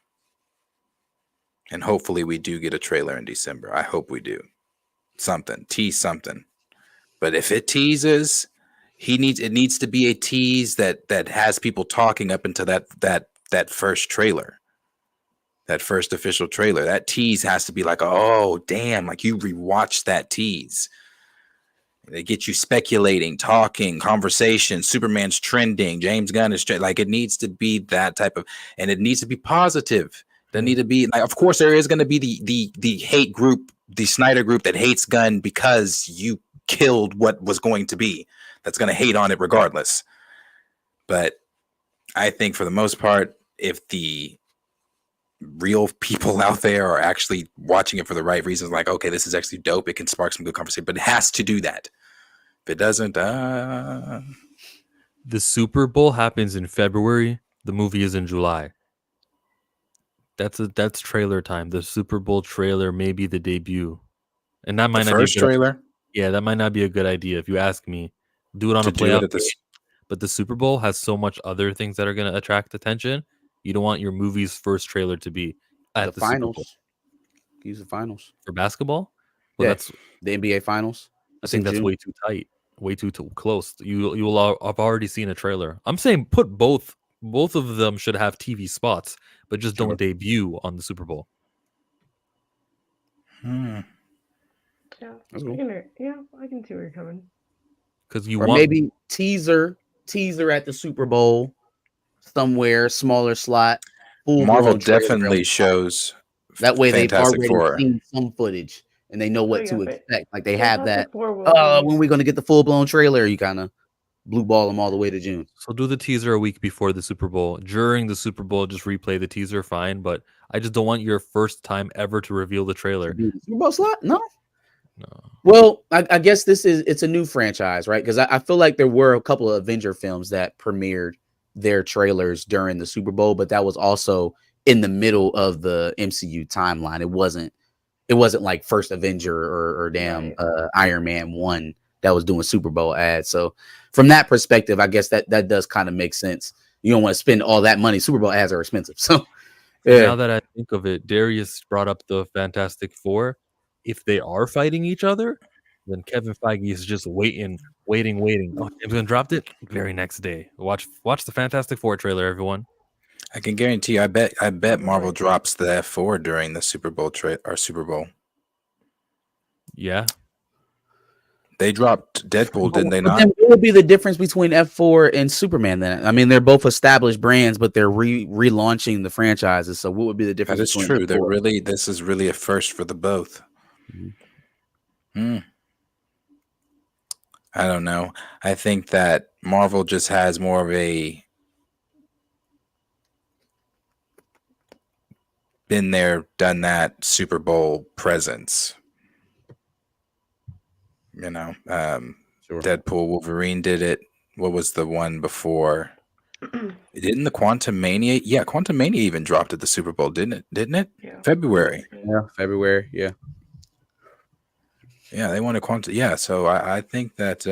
And hopefully we do get a trailer in December. I hope we do. Tease something. But if it teases, it needs to be a tease that has people talking up into that first trailer. That first official trailer. That tease has to be like, oh damn, like you rewatched that tease. They get you speculating, talking, conversation. Superman's trending. James Gunn is like, it needs to be that type of, and it needs to be positive. There need to be, like, of course, there is going to be the hate group, the Snyder group that hates Gunn because you killed what was going to be. That's going to hate on it regardless. But I think for the most part, if the real people out there are actually watching it for the right reasons, like, okay, this is actually dope, it can spark some good conversation, but it has to do that. If it doesn't, the Super Bowl happens in February. The movie is in July. That's trailer time. The Super Bowl trailer may be the debut, and that might not be a trailer. Yeah, that might not be a good idea if you ask me. Do it on a playoff game. But the Super Bowl has so much other things that are going to attract attention. You don't want your movie's first trailer to be at the finals. Super Bowl. Use the finals For basketball. Well, that's the NBA finals. I think that's way too tight, way too close. You will have already seen a trailer. I'm saying put both of them should have TV spots, but just don't debut on the Super Bowl. Yeah, I can see where you're coming. Because maybe teaser at the Super Bowl somewhere, smaller slot. Marvel definitely shows that way. Fantastic they've already seen some footage and they know what to expect. Like they have that. When we're gonna get the full blown trailer, you kind of blue ball them all the way to June. So do the teaser a week before the Super Bowl. During the Super Bowl, just replay the teaser, fine. But I just don't want your first time ever to reveal the trailer. Super Bowl slot? No. Well, I guess it's a new franchise, right? Because I feel like there were a couple of Avenger films that premiered their trailers during the Super Bowl, but that was also in the middle of the MCU timeline. It wasn't like first Avenger or Iron Man 1 that was doing Super Bowl ads. So from that perspective, I guess that does kind of make sense. You don't want to spend all that money. Super Bowl ads are expensive. So now that I think of it, Darius brought up the Fantastic Four. If they are fighting each other, then Kevin Feige is just waiting. Oh, James Gunn dropped it very next day. Watch the Fantastic Four trailer, everyone. I can guarantee you, I bet Marvel drops the F4 during the Super Bowl Super Bowl. Yeah. They dropped Deadpool, didn't they not? Then what would be the difference between F4 and Superman then? I mean, they're both established brands, but they're relaunching the franchises. So what would be the difference? That is true. This is really a first for the both. I don't know. I think that Marvel just has more of a been there, done that Super Bowl presence. You know, Sure. Deadpool, Wolverine did it. What was the one before? Didn't the Quantum Mania? Yeah, Quantum Mania even dropped at the Super Bowl, didn't it? Yeah. February. Yeah, February. Yeah. Yeah, they wanted Quantum. Yeah, so I think that.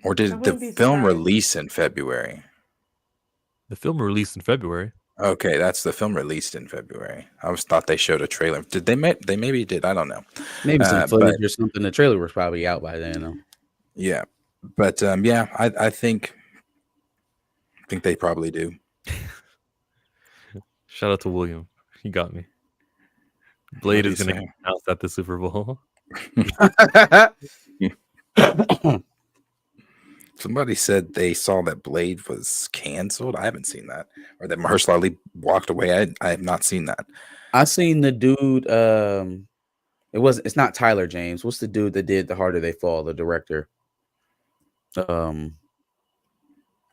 Or did the film release in February? The film released in February. Okay, that's the film released in February. I always thought they showed a trailer. Did they? They maybe did. I don't know. Maybe some footage or something. The trailer was probably out by then, though. Yeah, but I think they probably do. Shout out to William. He got me. Blade is going to get announced at the Super Bowl. Somebody said they saw that Blade was canceled. I haven't seen that, or that Mahershala Ali walked away. I have not seen that. I seen the dude. It's not Tyler James. What's the dude that did The Harder They Fall? The director.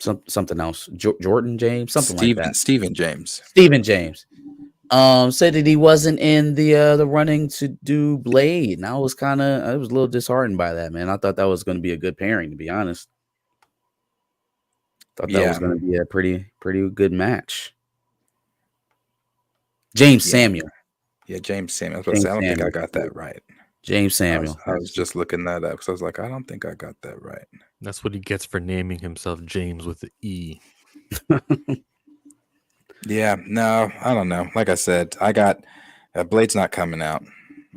Something else. Jordan James, something like that. Stephen James. Stephen James. Said that he wasn't in the running to do Blade, and I was a little disheartened by that, man. I thought that was going to be a good pairing, to be honest. Thought that was going to be a pretty good match. James Samuel. Yeah, James Samuel. I don't think I got that right. James Samuel. I was just looking that up because I was like, I don't think I got that right. That's what he gets for naming himself James with the E. Yeah, no, I don't know. Like I said, I got Blade's not coming out.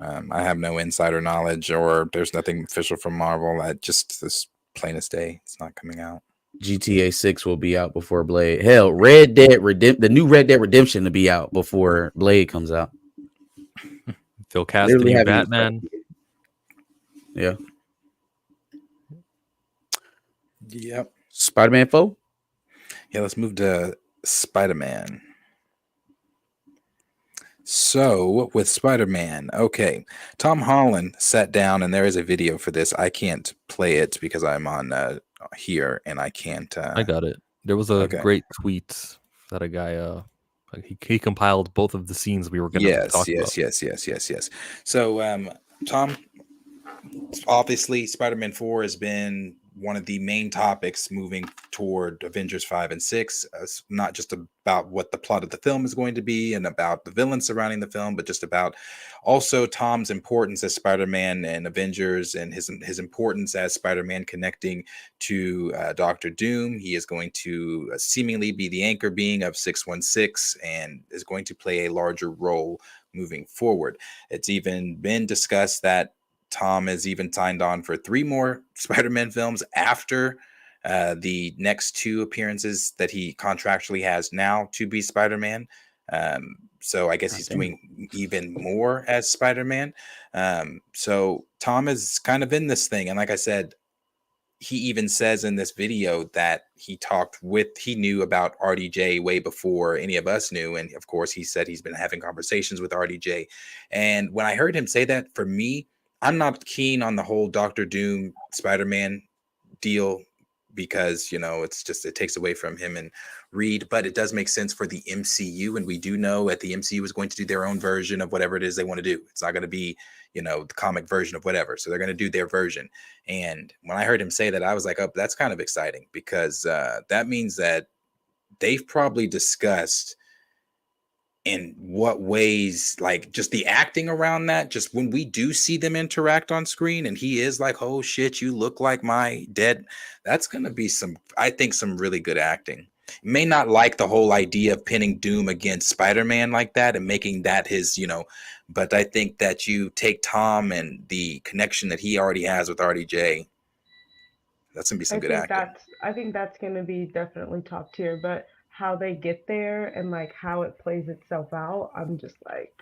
I have no insider knowledge, or there's nothing official from Marvel. This plainest day, it's not coming out. GTA 6 will be out before Blade. Hell, the new Red Dead Redemption to be out before Blade comes out. They'll cast a new Batman. Yeah. Yep. Spider-Man 4? Yeah, let's move to Spider-Man. So, with Spider-Man, okay. Tom Holland sat down, and there is a video for this. I can't play it because I'm on here, and I can't. I got it. There was a great tweet that a guy he compiled both of the scenes we were going to talk about. Yes. So, Tom, obviously, Spider-Man 4 has been one of the main topics moving toward Avengers 5 and 6. It's not just about what the plot of the film is going to be and about the villains surrounding the film, but just about also Tom's importance as Spider-Man and Avengers, and his importance as Spider-Man connecting to Dr. Doom. He is going to seemingly be the anchor being of 616 and is going to play a larger role moving forward. It's even been discussed that Tom has even signed on for 3 more Spider-Man films after the next 2 appearances that he contractually has now to be Spider-Man. So I guess he's doing even more as Spider-Man. So Tom is kind of in this thing. And like I said, he even says in this video that he knew about RDJ way before any of us knew. And of course, he said he's been having conversations with RDJ. And when I heard him say that, for me, I'm not keen on the whole Dr. Doom Spider-Man deal because, it takes away from him and Reed, but it does make sense for the MCU. And we do know that the MCU is going to do their own version of whatever it is they want to do. It's not going to be, the comic version of whatever. So they're going to do their version. And when I heard him say that, I was like, oh, that's kind of exciting because that means that they've probably discussed in what ways, like just the acting around that, just when we do see them interact on screen and he is like, oh shit, you look like my dad. That's going to be some really good acting. You may not like the whole idea of pinning Doom against Spider-Man like that and making that his, but I think that you take Tom and the connection that he already has with RDJ. That's going to be some good acting. I think that's going to be definitely top tier, but how they get there and like how it plays itself out, I'm just like,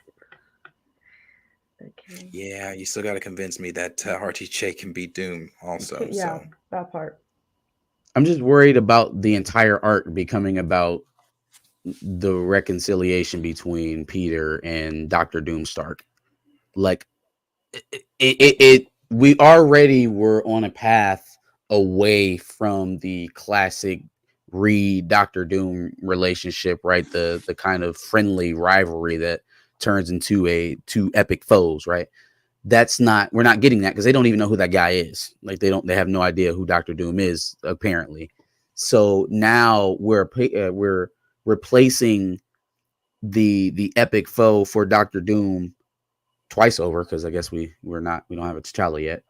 okay. Yeah, you still got to convince me that RTJ can beat Doom also. Yeah, so that part. I'm just worried about the entire arc becoming about the reconciliation between Peter and Dr. Doom Stark. Like we already were on a path away from the classic Reed Dr. Doom relationship, right? The kind of friendly rivalry that turns into 2 epic foes, right? We're not getting that because they don't even know who that guy is. Like they have no idea who Dr. Doom is, apparently. So now we're replacing the epic foe for Dr. Doom twice over, because I guess we don't have a T'Challa yet.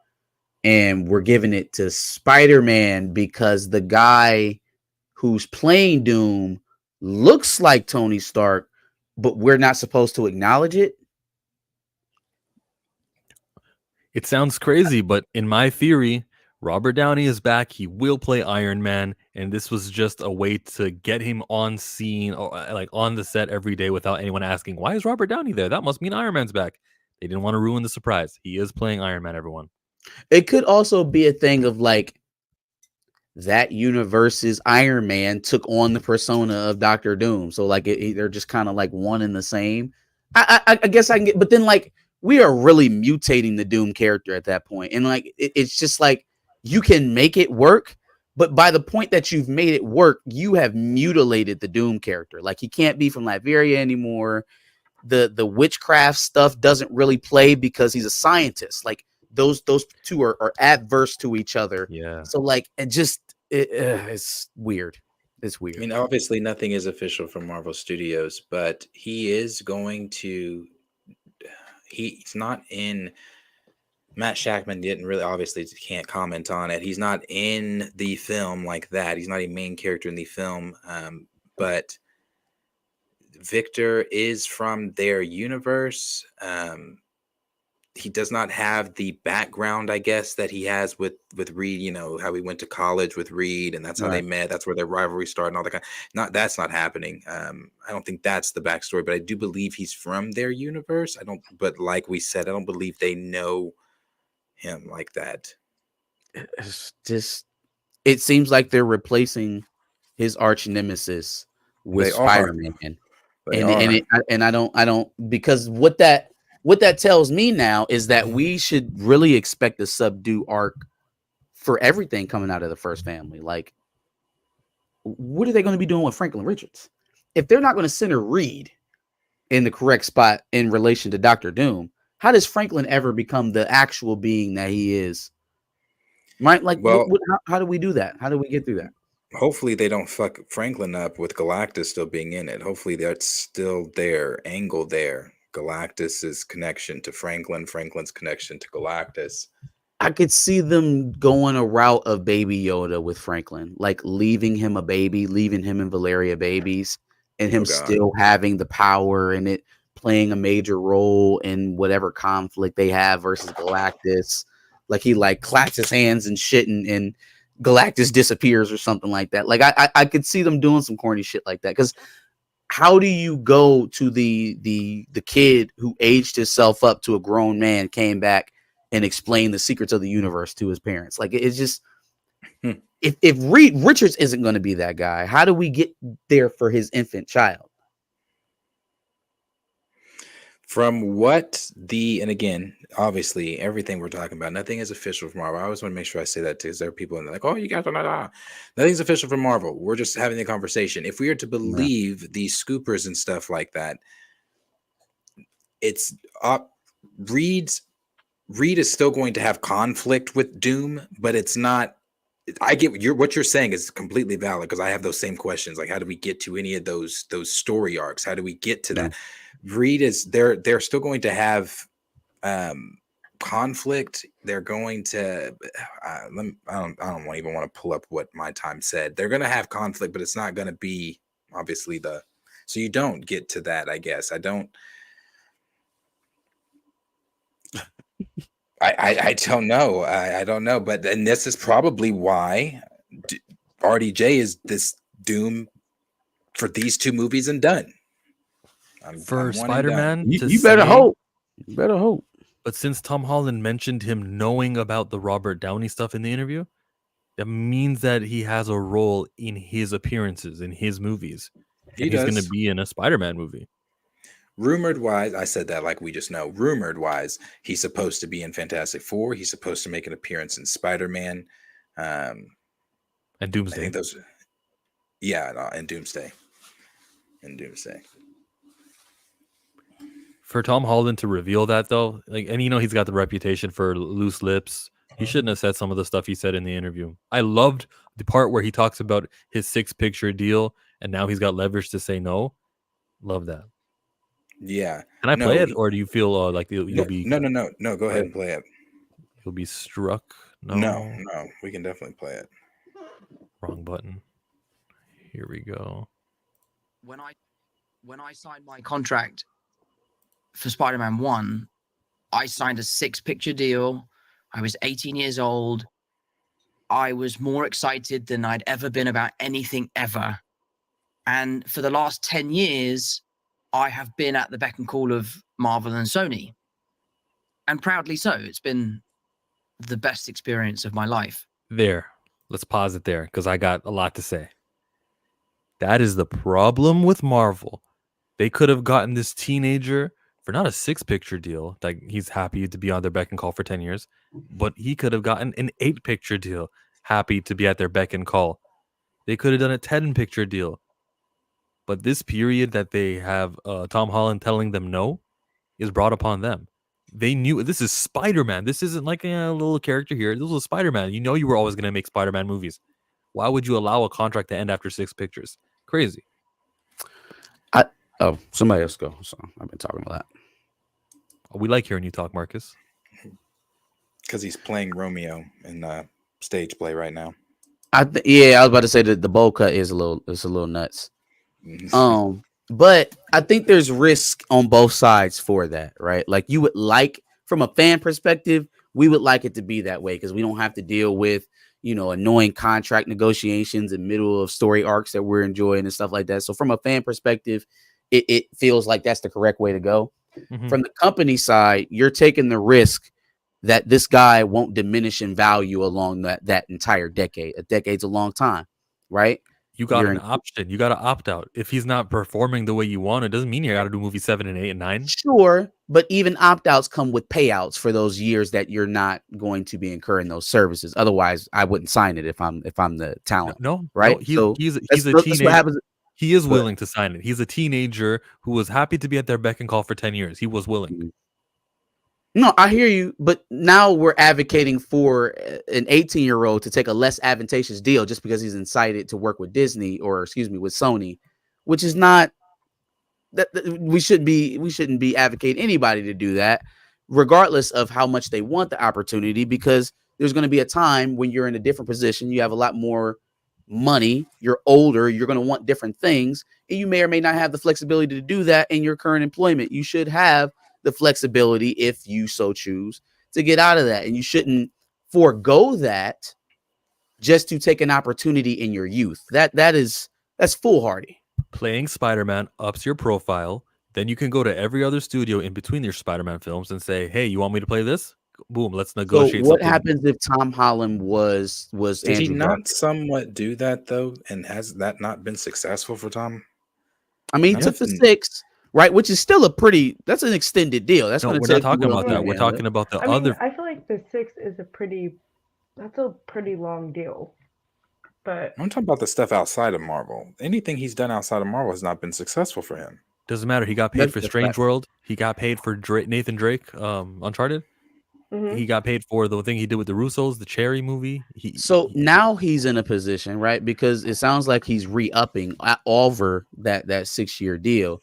And we're giving it to Spider-Man because the guy who's playing Doom looks like Tony Stark, but we're not supposed to acknowledge it. It sounds crazy, but in my theory, Robert Downey is back. He will play Iron Man, and this was just a way to get him on scene or like on the set every day without anyone asking, why is Robert Downey there? That must mean Iron Man's back. They didn't want to ruin the surprise. He is playing Iron Man, everyone. It could also be a thing of like that universe's Iron Man took on the persona of Doctor Doom. So like they're just kind of like one and the same. I guess I can get, but then like we are really mutating the Doom character at that point. And like it's just like you can make it work, but by the point that you've made it work, you have mutilated the Doom character. Like he can't be from Latveria anymore. The witchcraft stuff doesn't really play because he's a scientist. Like those two are adverse to each other. Yeah. So like it's weird. It's weird. I mean, obviously nothing is official from Marvel Studios, but he is going to. He's not in. Matt Shackman didn't really, obviously can't comment on it. He's not in the film like that. He's not a main character in the film, but Victor is from their universe. He does not have the background, I guess, that he has with Reed. You know how he went to college with Reed, and that's how they met. That's where their rivalry started, and all that kind. That's not happening. I don't think that's the backstory, but I do believe he's from their universe. But like we said, I don't believe they know him like that. It's just, it seems like they're replacing his arch nemesis with Spider-Man. And I don't because what that tells me now is that we should really expect a subdue arc for everything coming out of the first family. Like, what are they going to be doing with Franklin Richards? If they're not going to center Reed in the correct spot in relation to Dr. Doom, how does Franklin ever become the actual being that he is? Right? Like, well, how do we do that? How do we get through that? Hopefully they don't fuck Franklin up with Galactus still being in it. Hopefully that's still their angle there. Galactus's connection to Franklin, Franklin's connection to Galactus. I could see them going a route of Baby Yoda with Franklin, like leaving him a baby, leaving him and Valeria babies, and him still having the power and it playing a major role in whatever conflict they have versus Galactus. Like he like claps his hands and shit and Galactus disappears or something like that. Like I could see them doing some corny shit like that. Because how do you go to the kid who aged himself up to a grown man, came back and explained the secrets of the universe to his parents? Like it's just if Reed Richards isn't going to be that guy, how do we get there for his infant child? From what and again, obviously, everything we're talking about, nothing is official from Marvel. I always want to make sure I say that too, because there are people in there like, oh, you got to nothing's official from Marvel. We're just having the conversation. If we are to believe these scoopers and stuff like that, it's Reed is still going to have conflict with Doom, but it's not. I get what you're saying is completely valid, because I have those same questions. Like, how do we get to any of those story arcs? How do we get to that? Reed is they're still going to have conflict. They're going to I don't even want to pull up what my time said. They're going to have conflict, but it's not going to be obviously so you don't get to that. I guess I don't know. I don't know, but and this is probably why RDJ is this Doom for these two movies and done. For Spider-Man, you better hope. You better hope. But since Tom Holland mentioned him knowing about the Robert Downey stuff in the interview, that means that he has a role in his appearances in his movies. He's going to be in a Spider-Man movie. Rumored wise, I said that like we just know. Rumored wise, he's supposed to be in Fantastic Four. He's supposed to make an appearance in Spider-Man, and Doomsday. I think those, and Doomsday, For Tom Holland to reveal that though, like, and he's got the reputation for loose lips. He shouldn't have said some of the stuff he said in the interview. I loved the part where he talks about his 6-picture deal, and now he's got leverage to say no. Love that. Yeah. Can I play it, or do you feel like you'll be? No. Go ahead and play it. You'll be struck. No. We can definitely play it. Wrong button. Here we go. When I signed my contract for Spider-Man 1, I signed a 6-picture deal. I was 18 years old. I was more excited than I'd ever been about anything ever. And for the last 10 years, I have been at the beck and call of Marvel and Sony. and proudly so. It's been the best experience of my life. There. Let's pause it there because I got a lot to say. That is the problem with Marvel. They could have gotten this teenager for not a 6-picture deal. Like, he's happy to be on their beck and call for 10 years, but he could have gotten an 8-picture deal, happy to be at their beck and call. They could have done a 10-picture deal. But this period that they have Tom Holland telling them no is brought upon them. They knew this is Spider-Man. This isn't like a little character here. This was Spider-Man. You know you were always going to make Spider-Man movies. Why would you allow a contract to end after 6 pictures? Crazy. Oh, somebody else go. So I've been talking a lot. We like hearing you talk, Marcus. Because he's playing Romeo in stage play right now. Yeah, I was about to say that the bowl cut is a little nuts. But I think there's risk on both sides for that, right? Like, you would like, from a fan perspective, we would like it to be that way because we don't have to deal with, annoying contract negotiations in middle of story arcs that we're enjoying and stuff like that. So from a fan perspective, it feels like that's the correct way to go. Mm-hmm. From the company side, you're taking the risk that this guy won't diminish in value along that entire decade. A decade's a long time, right? You got an option. You got to opt out. If he's not performing the way you want, it doesn't mean you got to do movie 7 and 8 and 9. Sure, but even opt-outs come with payouts for those years that you're not going to be incurring those services. Otherwise, I wouldn't sign it if I'm the talent. No, right? He's a teenager. He is willing to sign it. He's a teenager who was happy to be at their beck and call for 10 years. He was willing. No, I hear you, but now we're advocating for an 18-year-old to take a less advantageous deal just because he's incited to work with Disney with Sony, which is not that we shouldn't be advocating anybody to do that, regardless of how much they want the opportunity, because there's going to be a time when you're in a different position, you have a lot more money, you're older, you're going to want different things, and you may or may not have the flexibility to do that in your current employment. You should have the flexibility, if you so choose, to get out of that. And you shouldn't forego that just to take an opportunity in your youth. That's foolhardy. Playing Spider-Man ups your profile. Then you can go to every other studio in between your Spider-Man films and say, hey, you want me to play this? Boom, let's negotiate. So what happens if Tom Holland was Did Andrew he not Garfield? somewhat do that, though? And has that not been successful for Tom? I mean, he took the 6, right? Which is still that's an extended deal. That's no, we're not talking about that. We're talking about the other. I feel like the 6 is a pretty long deal. But I'm talking about the stuff outside of Marvel. Anything he's done outside of Marvel has not been successful for him. Doesn't matter. He got paid for Strange World. He got paid for Nathan Drake, Uncharted. mm-hmm. He got paid for the thing he did with the Russos, the Cherry movie. Now he's in a position, right? Because it sounds like he's re-upping over that 6-year deal.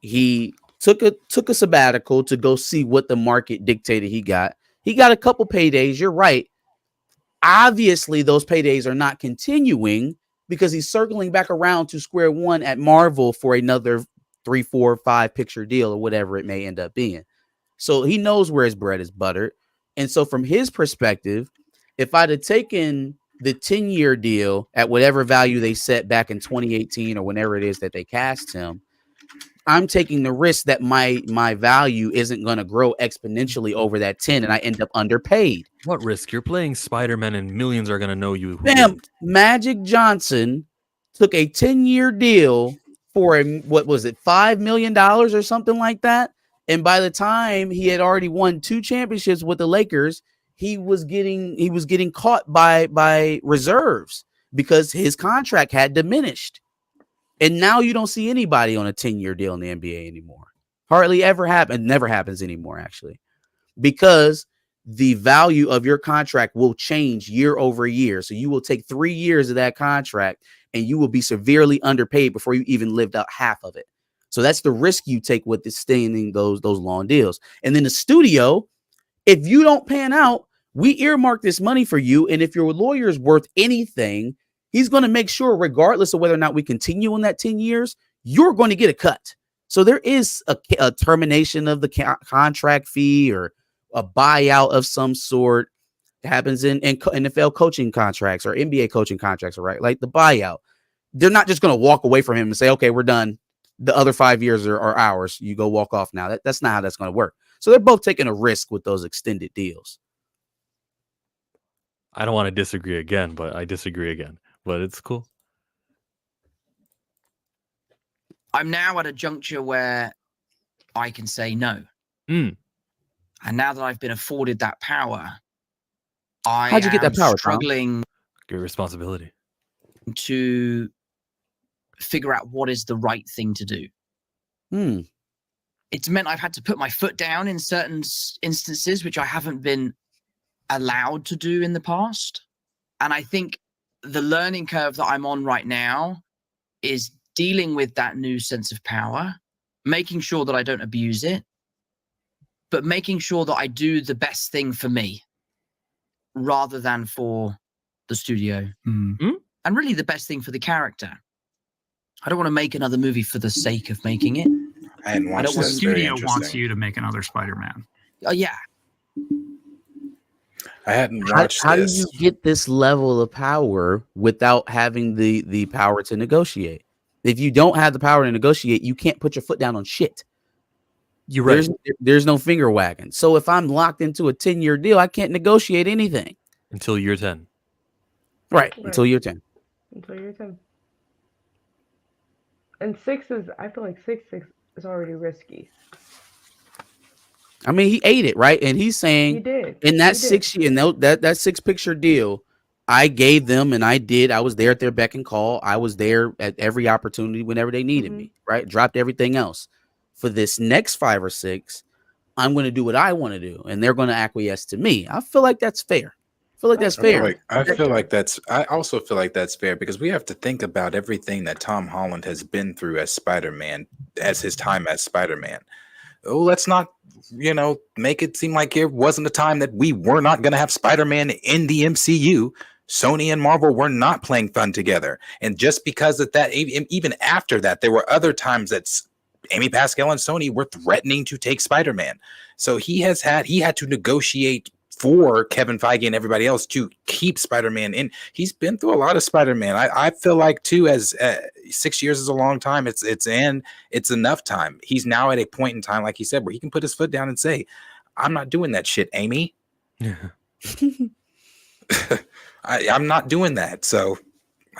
He took a sabbatical to go see what the market dictated he got. He got a couple paydays. You're right. Obviously, those paydays are not continuing because he's circling back around to square one at Marvel for another 3, 4, 5 picture deal or whatever it may end up being. So he knows where his bread is buttered. And so from his perspective, if I'd have taken the 10-year deal at whatever value they set back in 2018 or whenever it is that they cast him, I'm taking the risk that my value isn't going to grow exponentially over that 10 and I end up underpaid. What risk? You're playing Spider-Man and millions are going to know you. Bam, Magic Johnson took a 10-year deal for what was it, $5 million or something like that. And by the time he had already won 2 championships with the Lakers, he was getting caught by reserves because his contract had diminished. And now you don't see anybody on a 10-year deal in the NBA anymore. Hardly ever happens. Never happens anymore, actually, because the value of your contract will change year over year. So you will take 3 years of that contract and you will be severely underpaid before you even lived out half of it. So that's the risk you take with extending those long deals. And then the studio, if you don't pan out, we earmark this money for you. And if your lawyer is worth anything, he's going to make sure, regardless of whether or not we continue in that 10 years, you're going to get a cut. So there is a termination of the contract fee or a buyout of some sort. It happens in NFL coaching contracts or NBA coaching contracts, right? Like the buyout. They're not just going to walk away from him and say, okay, we're done. The other 5 years are ours. You go walk off now. That's not how that's going to work. So they're both taking a risk with those extended deals. I don't want to disagree again, but I disagree again. But it's cool. I'm now at a juncture where I can say no. Mm. And now that I've been afforded that power, I How'd you get that power, Tom? struggling Great responsibility. to figure out what is the right thing to do. It's meant I've had to put my foot down in certain instances, which I haven't been allowed to do in the past. And I think the learning curve that I'm on right now is dealing with that new sense of power, making sure that I don't abuse it, but making sure that I do the best thing for me rather than for the studio. Mm. And really the best thing for the character. I don't want to make another movie for the sake of making it. I hadn't watched The this. Very studio wants interesting. you to make another Spider-Man. Oh, yeah. I hadn't watched How do this. you get this level of power without having the power to negotiate? If you don't have the power to negotiate, you can't put your foot down on shit. You're right. There's no finger wagging. So if I'm locked into a 10-year deal, I can't negotiate anything. Until year 10. Right. Right. Until year 10. Until you're 10. And 6 is, I feel like 6 is already risky. I mean, he ate it, right? And he's saying He did. in that He did. 6 year, that 6-picture deal, I gave them and I was there at their beck and call. I was there at every opportunity whenever they needed me, right? Dropped everything else. For this next 5 or 6, I'm going to do what I want to do, and they're going to acquiesce to me. I feel like that's fair. I also feel like that's fair because we have to think about everything that Tom Holland has been through as Spider-Man, as his time as Spider-Man. Oh, let's not, make it seem like it wasn't a time that we were not going to have Spider-Man in the MCU. Sony and Marvel were not playing fun together. And just because of that, even after that, there were other times that Amy Pascal and Sony were threatening to take Spider-Man. So he had to negotiate for Kevin Feige and everybody else to keep Spider-Man in. He's been through a lot of Spider-Man. I feel like too, as 6 years is a long time. It's enough time. He's now at a point in time, like he said, where he can put his foot down and say, I'm not doing that shit, Amy. I'm not doing that. So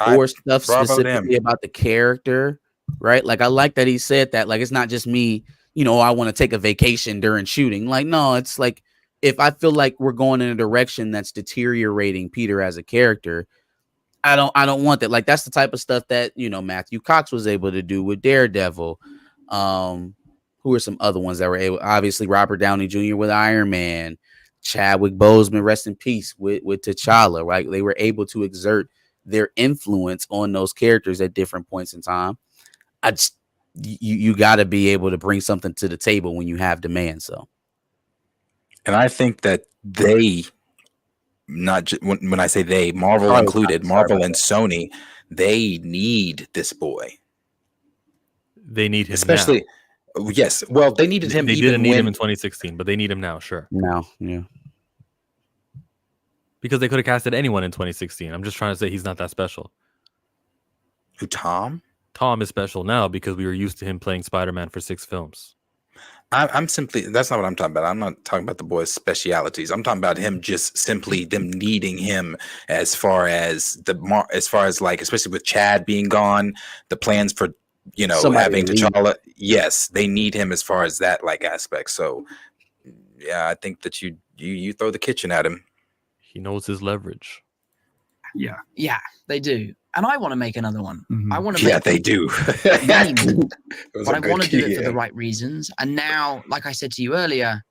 or stuff bravo specifically about the character, right? Like I like that he said that. Like it's not just me, I want to take a vacation during shooting. Like, no, it's like if I feel like we're going in a direction that's deteriorating Peter as a character, I don't want that. Like that's the type of stuff that, Matthew Cox was able to do with Daredevil. Who are some other ones that were able? Obviously, Robert Downey Jr. with Iron Man, Chadwick Boseman, rest in peace, with T'Challa. Right, they were able to exert their influence on those characters at different points in time. You got to be able to bring something to the table when you have demand. So, and I think that they, not just, when I say they, Marvel included, Marvel and Sony, they need this boy. They need him, especially. Now. Yes, well, they needed him. They didn't need him in 2016, but they need him now. Sure. Now, yeah. Because they could have casted anyone in 2016. I'm just trying to say he's not that special. Who, Tom? Tom is special now because we were used to him playing Spider-Man for 6 films. I'm simply, that's not what I'm talking about. I'm not talking about the boy's specialities. I'm talking about him just simply them needing him as far as like, especially with Chad being gone, the plans for, having T'Challa. Yes, they need him as far as that like aspect. So yeah, I think that you throw the kitchen at him. He knows his leverage. Yeah. Yeah, they do. And I want to make another one. Mm-hmm. I want to make they do. but I want to do it for the right reasons. And now, like I said to you earlier,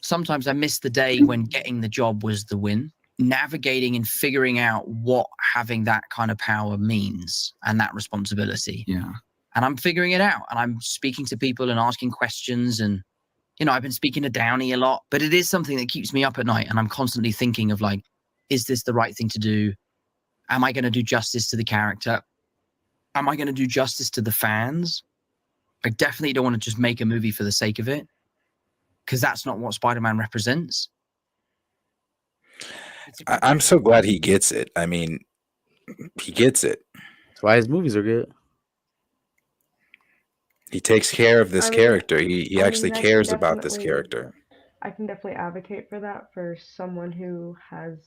sometimes I miss the day when getting the job was the win. Navigating and figuring out what having that kind of power means and that responsibility. Yeah. And I'm figuring it out. And I'm speaking to people and asking questions. And, I've been speaking to Downey a lot, but it is something that keeps me up at night. And I'm constantly thinking of like, is this the right thing to do? Am I going to do justice to the character? Am I going to do justice to the fans? I definitely don't want to just make a movie for the sake of it, because that's not what Spider-Man represents. I'm so glad he gets it. I mean, he gets it. That's why his movies are good. He takes care of this character. He actually cares about this definitely- character. I can definitely advocate for that for someone who has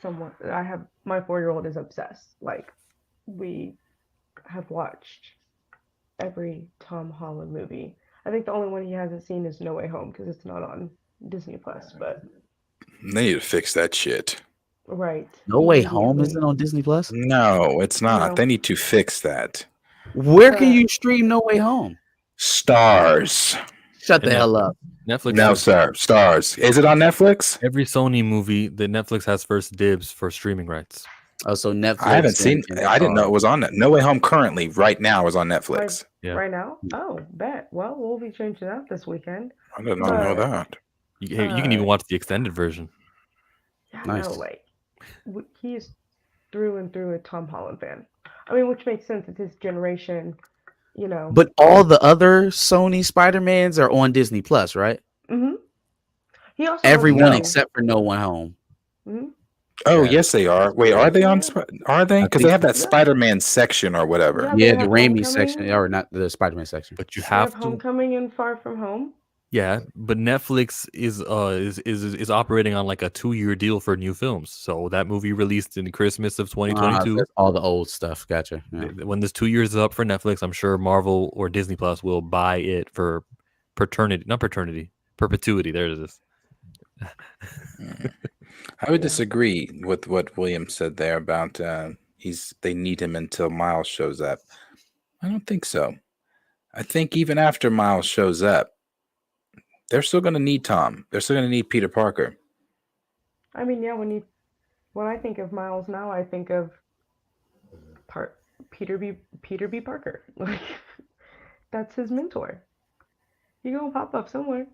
someone. I have my 4-year-old is obsessed. Like, we have watched every Tom Holland movie. I think the only one he hasn't seen is No Way Home because it's not on Disney Plus. But They need to fix that shit. right, No Way Home immediately. isn't on Disney Plus. No, it's not. No. They need to fix that. Where can Uh, you stream No Way Home? Stars. Shut the And hell up. Netflix. No, has- sir. Stars. Is it on Netflix? Every Sony movie, the Netflix has first dibs for streaming rights. Oh, so Netflix. I haven't seen. I didn't know it was on. No Way Home currently, right now, is on Netflix. Yeah. Right now? Oh, bet. Well, we'll be changing that this weekend. I did not know But- that. You can even watch the extended version. Yeah, Nice. no, like he is through and through a Tom Holland fan. I mean, which makes sense. It's his generation, you know. But all the other Sony Spider-Mans are on Disney Plus, right? hmm He also Everyone knows- except for No One Home. Mhm. Oh, Yeah. yes, they are. Wait, are they on? Are they? I Because think they have that so. Yeah. Spider-Man section or whatever. Yeah. Yeah, they the have Raimi Homecoming. section, or not the Spider-Man section. But you They have have to. Homecoming and Far From Home. Yeah, but Netflix is operating on like a 2-year deal for new films. So that movie released in Christmas of 2022. That's all the old stuff. Gotcha. Yeah. When this 2 years is up for Netflix, I'm sure Marvel or Disney Plus will buy it for perpetuity. There it is. I would disagree with what William said there about they need him until Miles shows up. I don't think so. I think even after Miles shows up, they're still going to need Tom. They're still going to need Peter Parker. I mean, yeah. When I think of Miles now, I think of Peter B. Parker. Like, that's his mentor. He gonna pop up somewhere.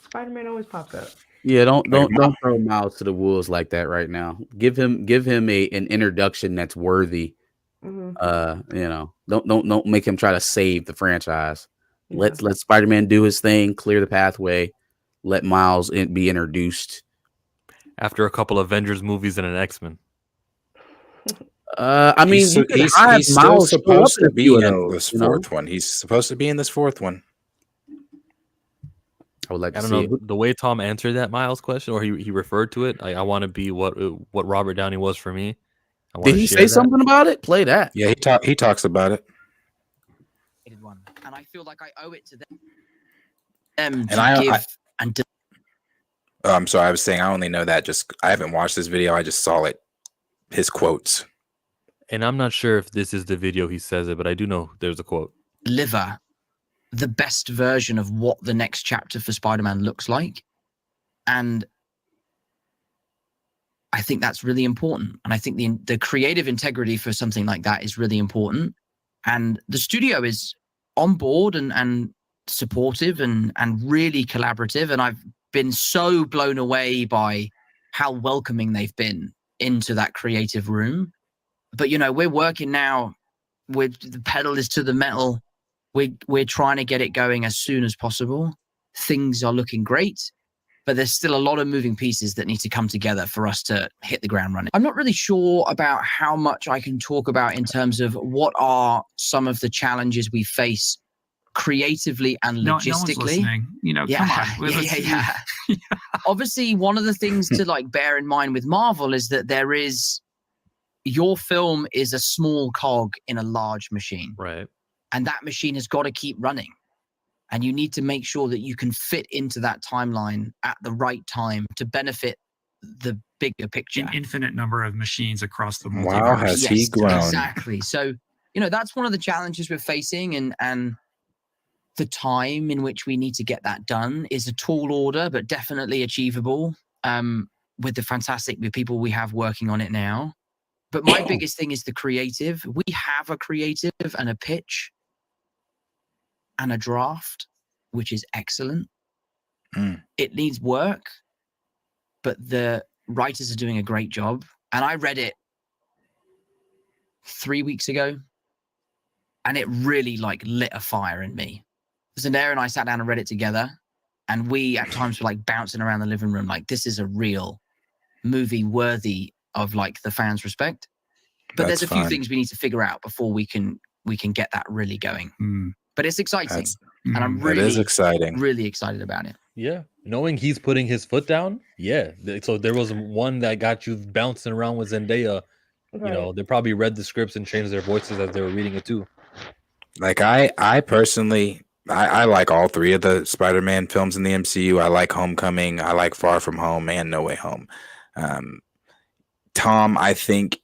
Spider-Man always pops up. Yeah, don't throw Miles to the wolves like that right now. Give him an introduction that's worthy. hmm Don't make him try to save the franchise. Yeah. Let Spider-Man do his thing, clear the pathway. Let Miles be introduced. After a couple Avengers movies and an X-Men. I mean, he's you could still have Miles show up supposed in to a be few of in those, this you know? fourth one. He's supposed to be in this fourth one. I would like to I don't see know it. the way Tom answered that Miles question, or he referred to it. I want to be what Robert Downey was for me. I Did wanna he share say that. something about it? Play that. Yeah, he talks about it. One, and I feel like I owe it to them to And give I- and to Oh, I'm sorry. I was saying I only know that. I haven't watched this video. I just saw it. His quotes. And I'm not sure if this is the video he says it, but I do know there's a quote. deliver the best version of what the next chapter for Spider-Man looks like. And I think that's really important. And I think the creative integrity for something like that is really important. And the studio is on board and supportive and really collaborative. And I've been so blown away by how welcoming they've been into that creative room. But, we're working now with the pedal is to the metal. We're trying to get it going as soon as possible. Things are looking great, but there's still a lot of moving pieces that need to come together for us to hit the ground running. I'm not really sure about how much I can talk about in terms of what are some of the challenges we face creatively and No one's logistically. listening. Yeah, come on. yeah. Obviously, one of the things to bear in mind with Marvel is that your film is a small cog in a large machine. Right. And that machine has got to keep running. And you need to make sure that you can fit into that timeline at the right time to benefit the bigger picture. An infinite number of machines across the multiverse. Wow, has he grown? Exactly. So, that's one of the challenges we're facing. And the time in which we need to get that done is a tall order, but definitely achievable with the fantastic people we have working on it now. But my biggest thing is the creative. We have a creative and a pitch and a draft, which is excellent. It needs work, but the writers are doing a great job. And I read it 3 weeks ago, and it really lit a fire in me. Zendaya and I sat down and read it together, and we at times were bouncing around the living room this is a real movie worthy of the fans' respect. But That's there's a few fine. things we need to figure out before we can get that really going. but it's exciting, That's- and I'm That is really, exciting. really excited about it. Yeah, knowing he's putting his foot down. Yeah, so there was one that got you bouncing around with Zendaya. Right. You know, they probably read the scripts and changed their voices as they were reading it too. Like I personally, I like all three of the Spider-Man films in the MCU. I like Homecoming. I like Far From Home and No Way Home. Tom, I think,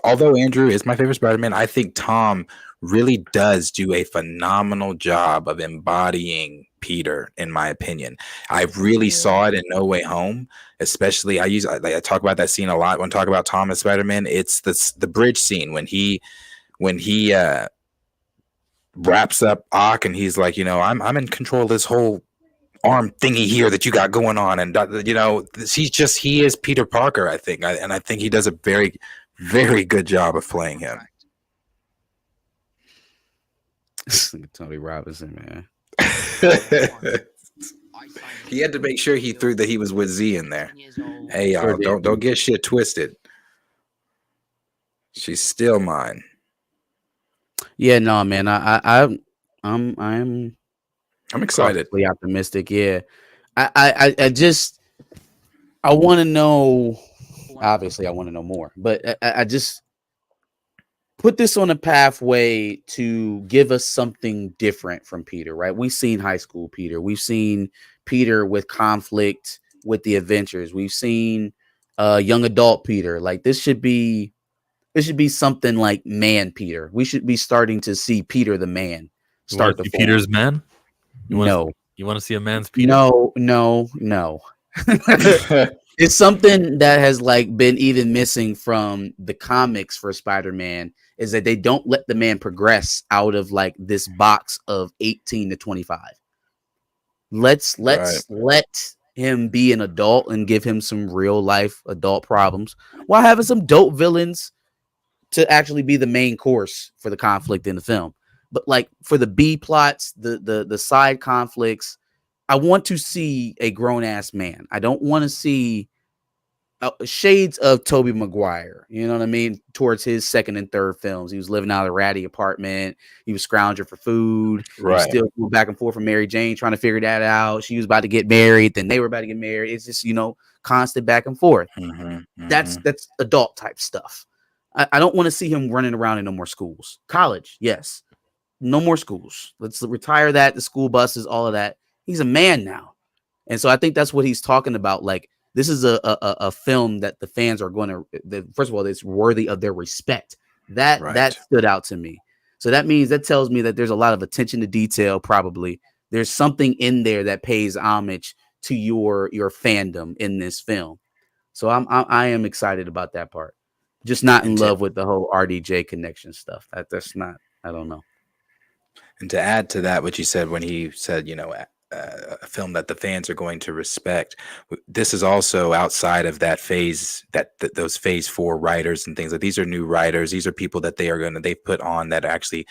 although Andrew is my favorite Spider-Man, I think Tom really does do a phenomenal job of embodying Peter, in my opinion. I really saw it in No Way Home, especially I talk about that scene a lot when I talk about Tom as Spider-Man. It's the bridge scene when he wraps up Ock and he's like, I'm in control of this whole arm thingy here that you got going on, and he is Peter Parker, I think, and I think he does a very, very good job of playing him. Tony Robinson, man. He had to make sure he threw that he was with Z in there. Hey, y'all, Sure don't get shit twisted. She's still mine. Yeah, no, man. I'm excited. cautiously optimistic. Yeah, I want to know. Obviously, I want to know more, but I just put this on a pathway to give us something different from Peter. Right? We've seen high school Peter. We've seen Peter with conflict with the adventures. We've seen young adult Peter. Like this should be something like man Peter. We should be starting to see Peter the man start to form. Peter's man. You want to see a man's Peter? No. It's something that has been even missing from the comics for Spider-Man is that they don't let the man progress out of this box of 18 to 25. Let's let him be an adult and give him some real life adult problems while having some dope villains to actually be the main course for the conflict in the film. But for the B plots, the side conflicts, I want to see a grown ass man. I don't want to see shades of Tobey Maguire. You know what I mean? Towards his second and third films, he was living out of a ratty apartment. He was scrounging for food. Right. He was still going back and forth from Mary Jane, trying to figure that out. She was about to get married. Then they were about to get married. It's just, constant back and forth. That's adult type stuff. I don't want to see him running around in no more schools. College, yes. No more schools. Let's retire that. The school buses, all of that. He's a man now. And so I think that's what he's talking about. This is a film that the fans are going to, first of all, it's worthy of their respect. That stood out to me. So that tells me that there's a lot of attention to detail. Probably there's something in there that pays homage to your fandom in this film. So I am excited about that part. Just not in love with the whole RDJ connection stuff. That's not, I don't know. And to add to that, what you said when he said, a film that the fans are going to respect. This is also outside of that phase, those phase 4 writers and things like these are new writers. These are people that they've put on that actually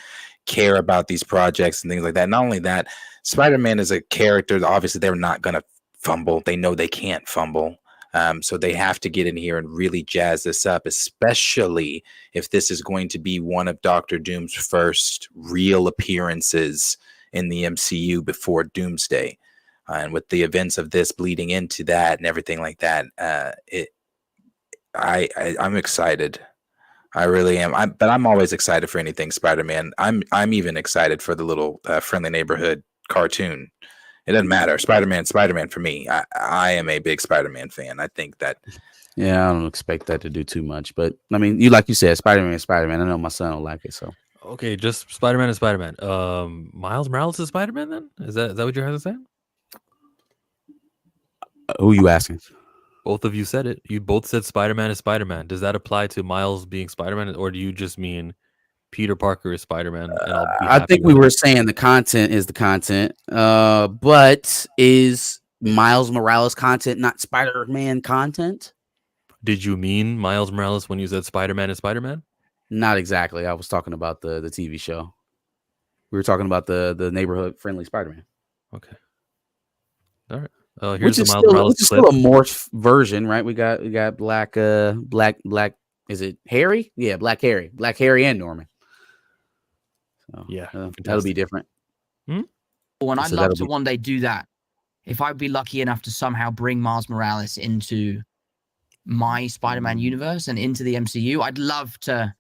care about these projects and things like that. Not only that, Spider-Man is a character. Obviously, they're not going to fumble. They know they can't fumble. So they have to get in here and really jazz this up, especially if this is going to be one of Dr. Doom's first real appearances in the MCU before Doomsday. And with the events of this bleeding into that and everything like that, I'm excited. I really am. But I'm always excited for anything Spider-Man. I'm even excited for the little Friendly Neighborhood cartoon. It doesn't matter. Spider-Man for me. I am a big Spider-Man fan. I think that. Yeah, I don't expect that to do too much. But I mean, like you said, Spider-Man. I know my son don't like it. So okay, just Spider-Man and Spider-Man. Miles Morales is Spider-Man then? Is that what you're guys saying? Who you asking? Both of you said it. You both said Spider-Man is Spider-Man. Does that apply to Miles being Spider-Man, or do you just mean Peter Parker is Spider-Man? I think we were saying the content is the content. But is Miles Morales content not Spider-Man content? Did you mean Miles Morales when you said Spider-Man is Spider-Man? Not exactly. I was talking about the TV show. We were talking about the neighborhood friendly Spider-Man. Okay. All right. Here's the Miles Morales which is still a morph version, right? We got black. Is it Harry? Yeah, Black Harry and Norman. So, Yeah, that'll be fantastic. different. And So I'd love that'll to be- one day do that. If I'd be lucky enough to somehow bring Miles Morales into my Spider-Man universe and into the MCU, I'd love to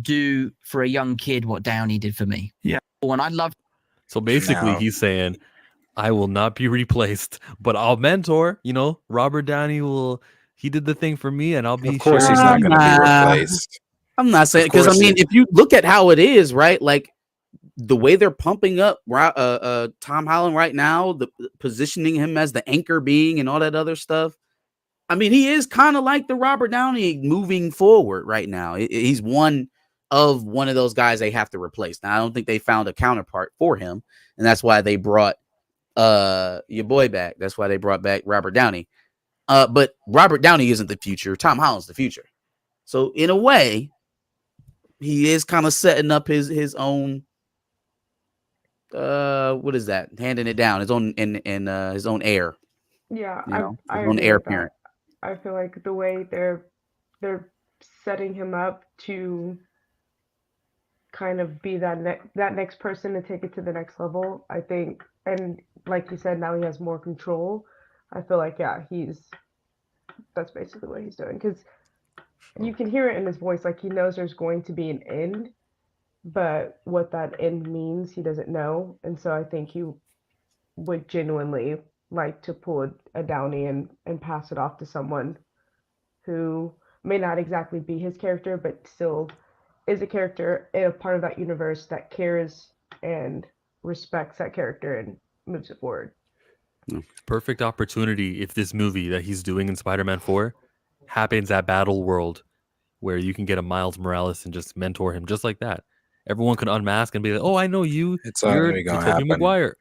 do for a young kid what Downey did for me. Yeah. And I'd love. So basically, No. he's saying, I will not be replaced, but I'll mentor. Robert Downey will. He did the thing for me, and I'll be. Of course, he's sharing not it. going to be Nah. replaced. I'm not saying, Of because I course mean, it- if you look at how it is, right? Like the way they're pumping up Tom Holland right now, the positioning him as the anchor being and all that other stuff. I mean, he is kind of like the Robert Downey moving forward right now. He's one of those guys they have to replace. Now, I don't think they found a counterpart for him, and that's why they brought your boy back. That's why they brought back Robert Downey. But Robert Downey isn't the future. Tom Holland's the future. So in a way, he is kind of setting up his own. What is that? Handing it down, his own in his own heir. Yeah, You know, I his own agree heir with that. apparent. I feel like the way they're setting him up to kind of be that next person to take it to the next level, I think, and like you said, now he has more control. I feel like that's basically what he's doing, because you can hear it in his voice, like he knows there's going to be an end, but what that end means, he doesn't know, and so I think he would genuinely like to pull a Downey and pass it off to someone who may not exactly be his character, but still is a character in a part of that universe that cares and respects that character and moves it forward. Perfect opportunity if this movie that he's doing in Spider-Man 4 happens at Battle World, where you can get a Miles Morales and just mentor him just like that. Everyone can unmask and be like, "Oh, I know you. It's You're already the gonna Tobey happen. Maguire."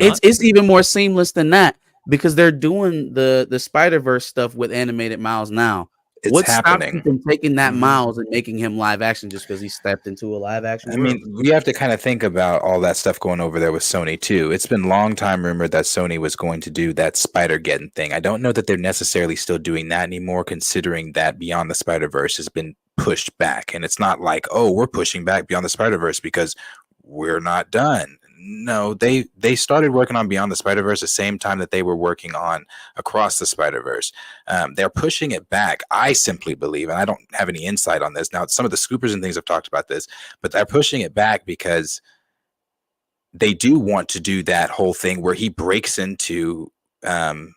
It's It's even more seamless than that, because they're doing the Spider-Verse stuff with animated Miles now. It's What stops happening. you from taking that Mhm. Miles and making him live action just because he stepped into a live action? I mean, we have to kind of think about all that stuff going over there with Sony too. It's been long time rumored that Sony was going to do that Spider-Geddon thing. I don't know that they're necessarily still doing that anymore, considering that Beyond the Spider-Verse has been pushed back. And it's not like, oh, we're pushing back Beyond the Spider-Verse because we're not done. No, they started working on Beyond the Spider-Verse the same time that they were working on Across the Spider-Verse. They're pushing it back. I simply believe, and I don't have any insight on this. Now, some of the scoopers and things have talked about this, but they're pushing it back because they do want to do that whole thing where he breaks into the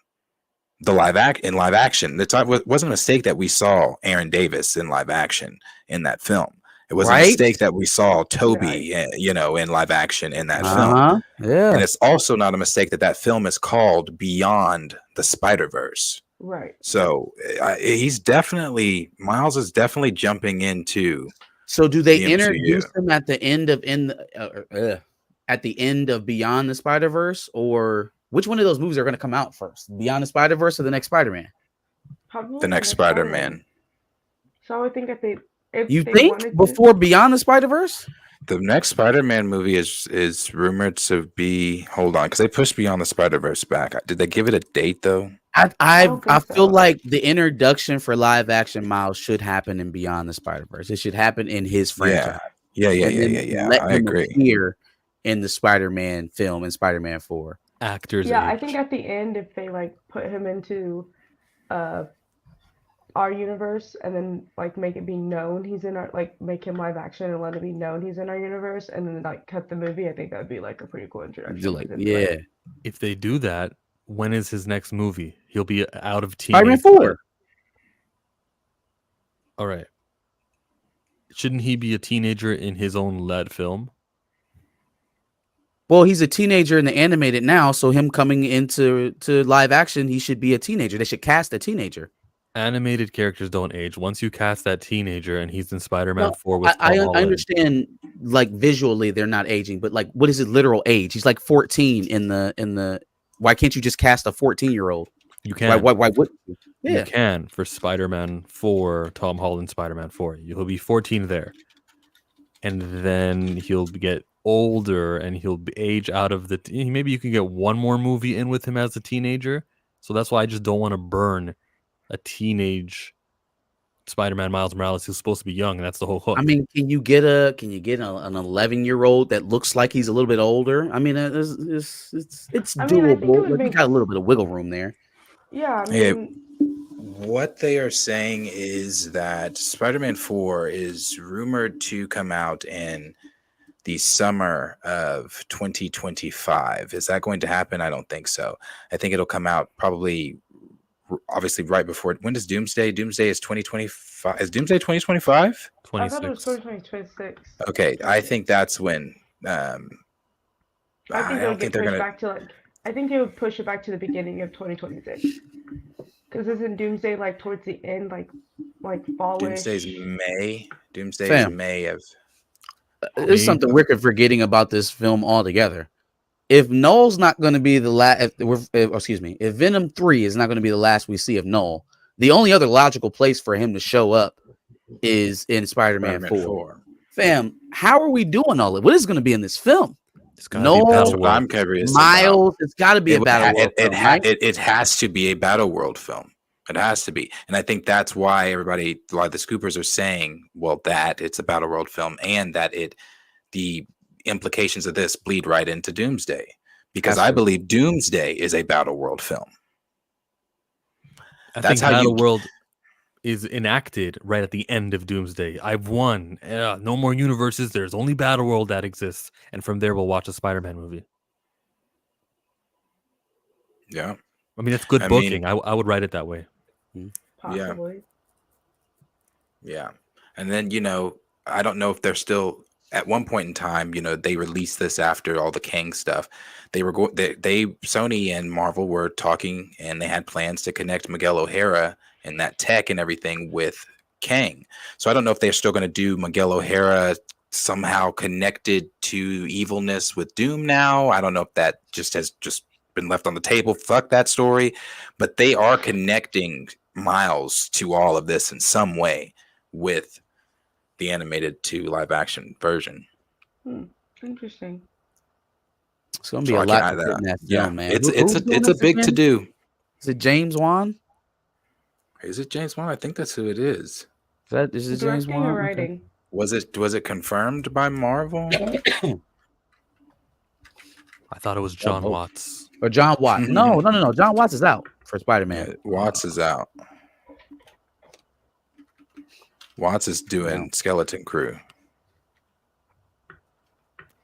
live action. It wasn't a mistake that we saw Aaron Davis in live action in that film. It was a mistake that we saw Toby, in live action in that film. Yeah. And it's also not a mistake that film is called Beyond the Spider-Verse. Right. So Miles is definitely jumping into. So do they the introduce MCU. him at the end of Beyond the Spider-Verse, or which one of those movies are going to come out first? Beyond the Spider-Verse or the next Spider-Man? Probably The next Spider-Man. So I think if You they think wanted to- before Beyond the Spider-Verse? The next Spider-Man movie is rumored to be. Hold on, because they pushed Beyond the Spider-Verse back. Did they give it a date though? I don't think feel so. like the introduction for live action Miles should happen in Beyond the Spider-Verse. It should happen in his franchise. Yeah. And then let I him agree. appear in the Spider-Man film in Spider-Man 4. actors. Yeah, I age. think at the end, if they like put him into our universe and then like make it be known he's in our, like make him live action and let it be known he's in our universe, and then like cut the movie, I think that would be like a pretty cool introduction. Like, 'cause it's, like, If they do that, when is his next movie? He'll be out of Spider-Man teenage. 4. All right. Shouldn't he be a teenager in his own led film? Well, he's a teenager in the animated now, so him coming into live action, he should be a teenager. They should cast a teenager. Animated characters don't age. Once you cast that teenager and he's in Spider-Man No, 4 with I Tom Holland, understand, like visually they're not aging, but like, what is his literal age? He's like 14 in the. Why can't you just cast a 14-year-old? you can. Why would you? You can for Spider-Man 4, Tom Holland Spider-Man 4. He'll be 14 there. And then he'll get older and he'll age out of the... Maybe you can get one more movie in with him as a teenager. So that's why I just don't want to burn a teenage Spider-Man Miles Morales is supposed to be young, and that's the whole hook. I mean, can you get an 11-year-old that looks like he's a little bit older? I mean, it's I mean, I think it doable. would Like, you make got a little bit of wiggle room there. yeah, I Yeah. mean, What they are saying is that Spider-Man 4 is rumored to come out in the summer of 2025. Is that going to happen? I don't think so. I think it'll come out probably, obviously, right before. When does Doomsday? Doomsday is 2025. Is Doomsday 2025? I thought it was 26. 2026. Okay, I think that's when. I think I they don't would think get they're pushed gonna. back to like. I think they would push it back to the beginning of 2026. Because isn't Doomsday like towards the end, like fallish? Doomsday's May. Doomsday is Fam. May of. There's Me- something we're forgetting about this film altogether. If Noel's not going to be the last, if Venom 3 is not going to be the last we see of Noel, the only other logical place for him to show up is in Spider-Man 4. Fam, how are we doing all of it? What is going to be in this film? It's gotta No, be That's Battle what I'm World. curious about. Miles, it's got to be a would battle ha- world film, right? it has to be a battle world film. It has to be, and I think that's why a lot of the scoopers are saying, well, that it's a battle world film, and that the implications of this bleed right into Doomsday, because That's I true. believe Doomsday is a battle world film. I That's think how you- Battle World is enacted right at the end of Doomsday. I've won. No more universes. There's only Battle World that exists, and from there we'll watch a Spider-Man movie. Yeah, I mean, that's good I mean- booking. I would write it that way. Possibly. yeah, and then I don't know if they're still. At one point in time, they released this after all the Kang stuff. They were Sony and Marvel were talking, and they had plans to connect Miguel O'Hara and that tech and everything with Kang. So I don't know if they're still going to do Miguel O'Hara somehow connected to evilness with Doom now. I don't know if that has been left on the table. Fuck that story. But they are connecting Miles to all of this in some way with the animated to live action version. Interesting. It's going to be So a I lot can't- to fit in that Yeah, film, man. it's Who's a doing it's a this big again? to do. Is it James Wan? Is it James Wan? I think that's who it is. Is it James Directing Wan? or Okay. writing? Was it confirmed by Marvel? I thought it was John both. Watts. Or John Watts? No. John Watts is out for Spider-Man. Yeah, Watts is out. Watts is doing Skeleton Crew.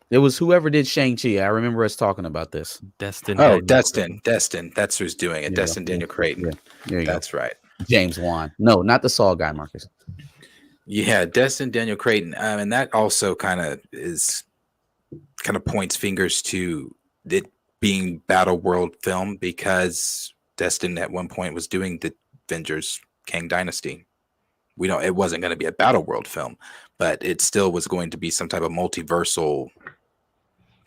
It was whoever did Shang-Chi. I remember us talking about this. Destin. Oh, Daniel. Destin. That's who's doing it. Yeah. Destin Daniel Creighton. Yeah. There you That's right. go. James Wan. No, not the Saw guy, Marcus. Yeah, Destin Daniel Creighton. And that also kind of points fingers to it being Battle World film, because Destin at one point was doing the Avengers Kang Dynasty. It wasn't going to be a Battle World film, but it still was going to be some type of multiversal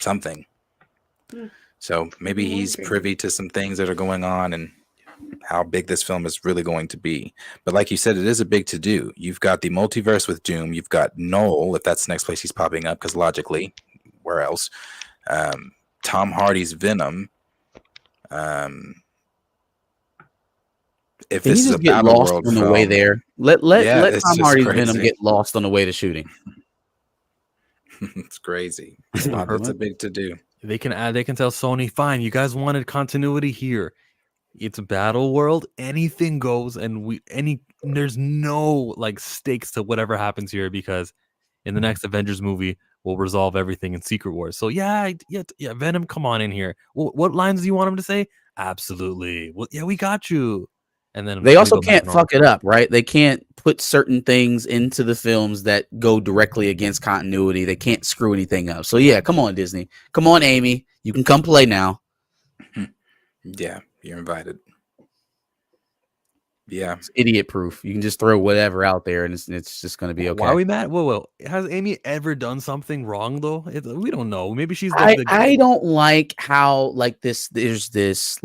something. So maybe he's privy to some things that are going on and how big this film is really going to be. But like you said, it is a big to do. You've got the multiverse with Doom. You've got Noel, if that's the next place he's popping up, because logically, where else? Tom Hardy's Venom. If Can this you is a just get Battle lost World on the film, way there? Let it's Tom just Hardy's crazy. Venom get lost on the way to shooting. It's crazy. It's a big to do. They can tell Sony, fine, you guys wanted continuity here. It's Battle World, anything goes, and there's no stakes to whatever happens here, because in the next Avengers movie we'll resolve everything in Secret Wars. So yeah, Venom, come on in here. What lines do you want him to say? Absolutely. Well, yeah, we got you. And then They also can't fuck it up, right? They can't put certain things into the films that go directly against continuity. They can't screw anything up. So yeah, come on, Disney. Come on, Amy. You can come play now. Yeah, you're invited. Yeah. It's idiot proof. You can just throw whatever out there and it's just going to be okay. Why are we mad? Whoa. Has Amy ever done something wrong though? We don't know. Maybe she's I don't like how there's this